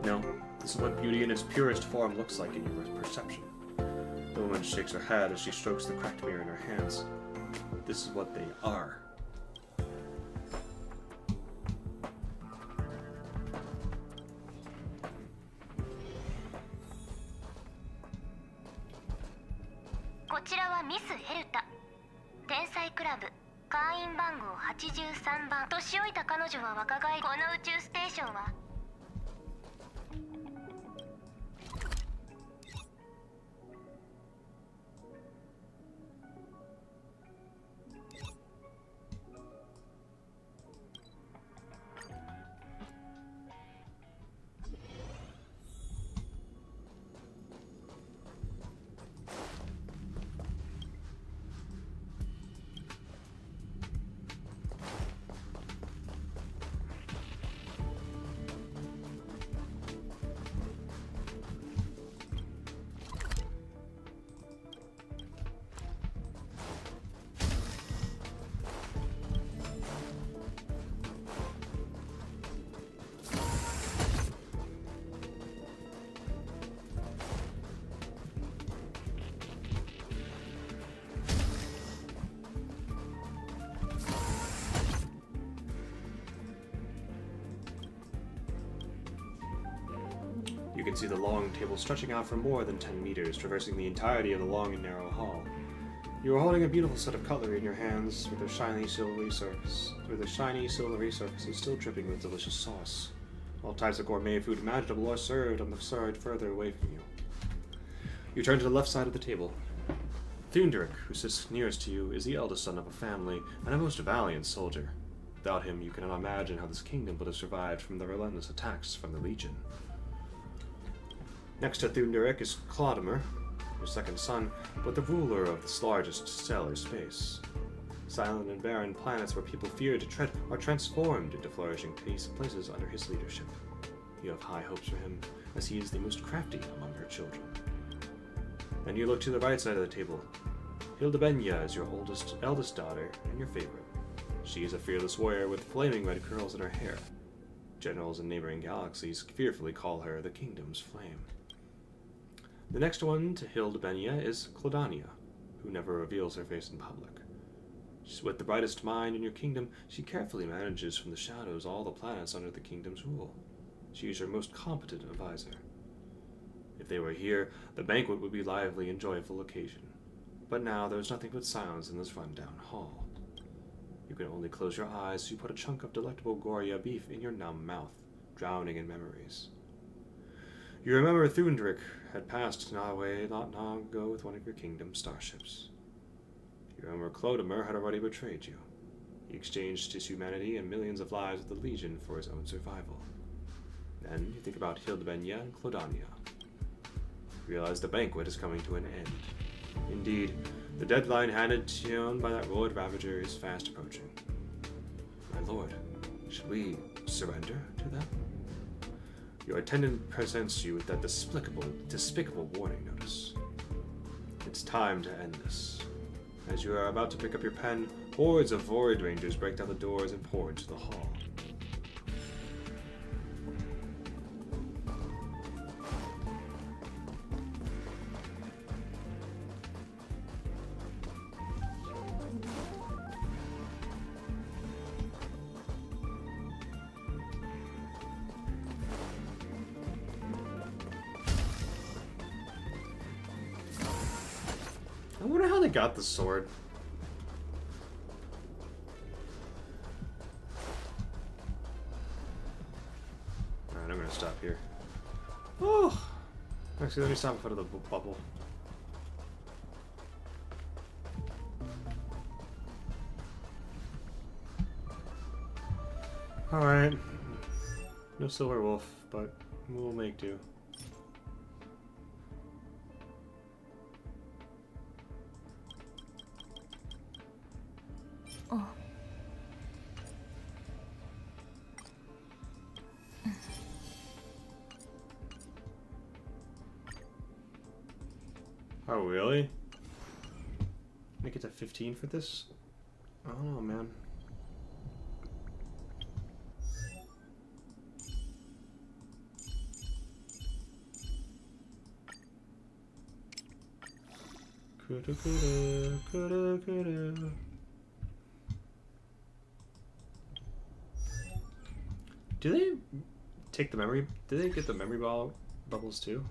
No, this is what beauty in its purest form looks like in your perception. The woman shakes her head as she strokes the cracked mirror in her hands. This is what they are. This is Miss Helta. 天才クラブ会員番号83番。年老いた彼女は若返り。この宇宙ステーションはYou can see the long table stretching out for more than 10 meters, traversing the entirety of the long and narrow hall. You are holding a beautiful set of cutlery in your hands, with their shiny silvery surfaces still dripping with delicious sauce. All types of gourmet food imaginable are served on the side further away from you. You turn to the left side of the table. Thunderic, who sits nearest to you, is the eldest son of a family and a most valiant soldier. Without him, you cannot imagine how this kingdom would have survived from the relentless attacks from the Legion. Next to Thunderic is Clodimer, your second son, but the ruler of this largest stellar space. Silent and barren planets where people fear to tread are transformed into flourishing places under his leadership. You have high hopes for him, as he is the most crafty among her children. Then you look to the right side of the table. Hildebenya is your eldest daughter and your favorite. She is a fearless warrior with flaming red curls in her hair. Generals in neighboring galaxies fearfully call her the Kingdom's Flame. The next one to Hildebenya is Clodania, who never reveals her face in public. With the brightest mind in your kingdom, she carefully manages from the shadows all the planets under the kingdom's rule. She is your most competent advisor. If they were here, the banquet would be a lively and joyful occasion. But now there is nothing but silence in this run-down hall. You can only close your eyes as you put a chunk of delectable Goria beef in your numb mouth, drowning in memories. You remember Thunderic had passed Norway not long ago with one of your kingdom's starships. You remember Clodimer had already betrayed you. He exchanged his humanity and millions of lives with the Legion for his own survival. Then you think about Hildebenya and Clodania. Realize the banquet is coming to an end. Indeed, the deadline handed down by that Lord Ravager is fast approaching. My lord, should we surrender to them? Your attendant presents you with that despicable warning notice. It's time to end this. As you are about to pick up your pen, hordes of Void Rangers break down the doors and pour into the hall. I wonder how they got the sword. Alright, I'm gonna stop here. Oh! Actually, let me stop in front of the bubble. Alright. No Silver Wolf, but we'll make do. Oh. Oh, really? Make it to 15 for this? I don't know, man. Coulda. Do they take the memory? Do they get the memory bubbles too?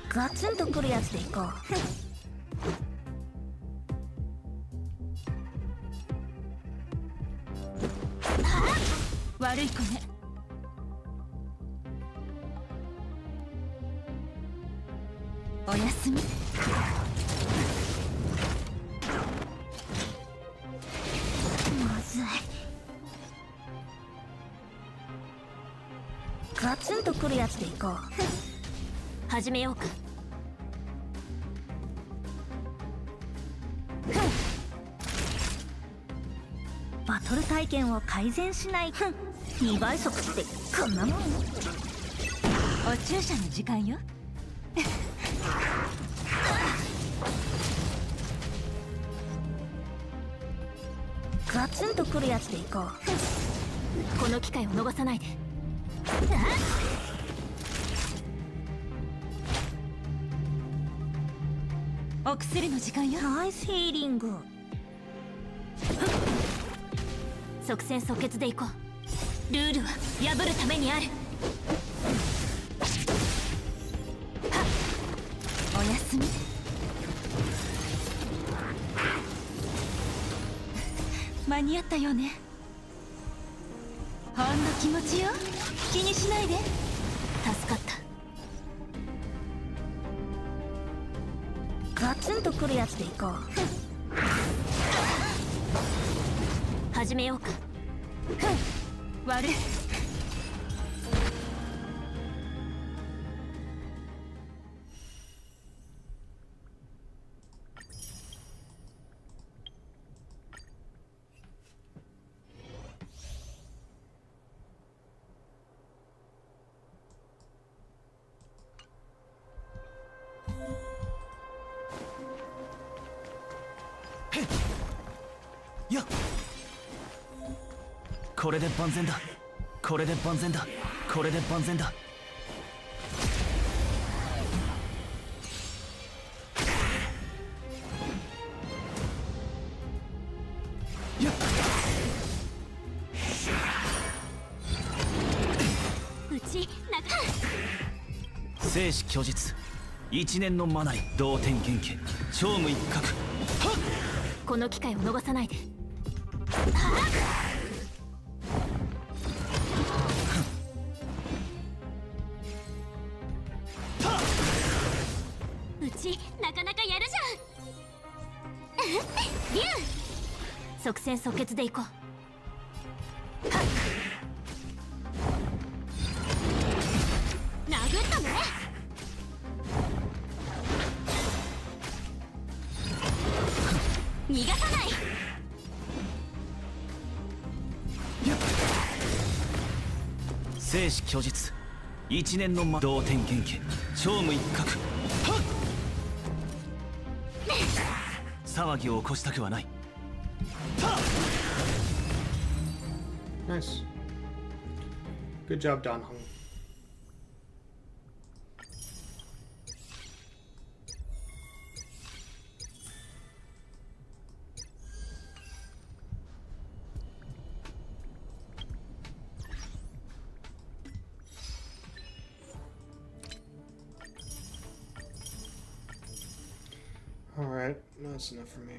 ガツンとくるやつでいこう。悪い子ね。おやすみ。まずい。ガツンとくるやつでいこう。始めようか。バトル体験を改善しない。2倍速ってこんなもん。お注射の時間よ。ガツンとくるやつでいこう。この機会を逃さないで。お薬の時間よ。ナイスヒーリング。即戦即決でいこう。ルールは破るためにある。おやすみ。間に合ったよね。ほんの気持ちよ。気にしないで。助かった。ガツンとくるやつでいこう。始めようか。悪い。これで万全だ。これで万全だ。これで万全だ。うち生死虚実、一年のマナリ、同点元気、超無一角。この機会を逃さないで。うちなかなかやるじゃん。竜即戦即決でいこう。殴ったね。逃がさない。生死虚実、一年の同点元気、超無一角。騒ぎを起こしたくはない。Nice. Good job, Don Hung. Alright, that's enough for me.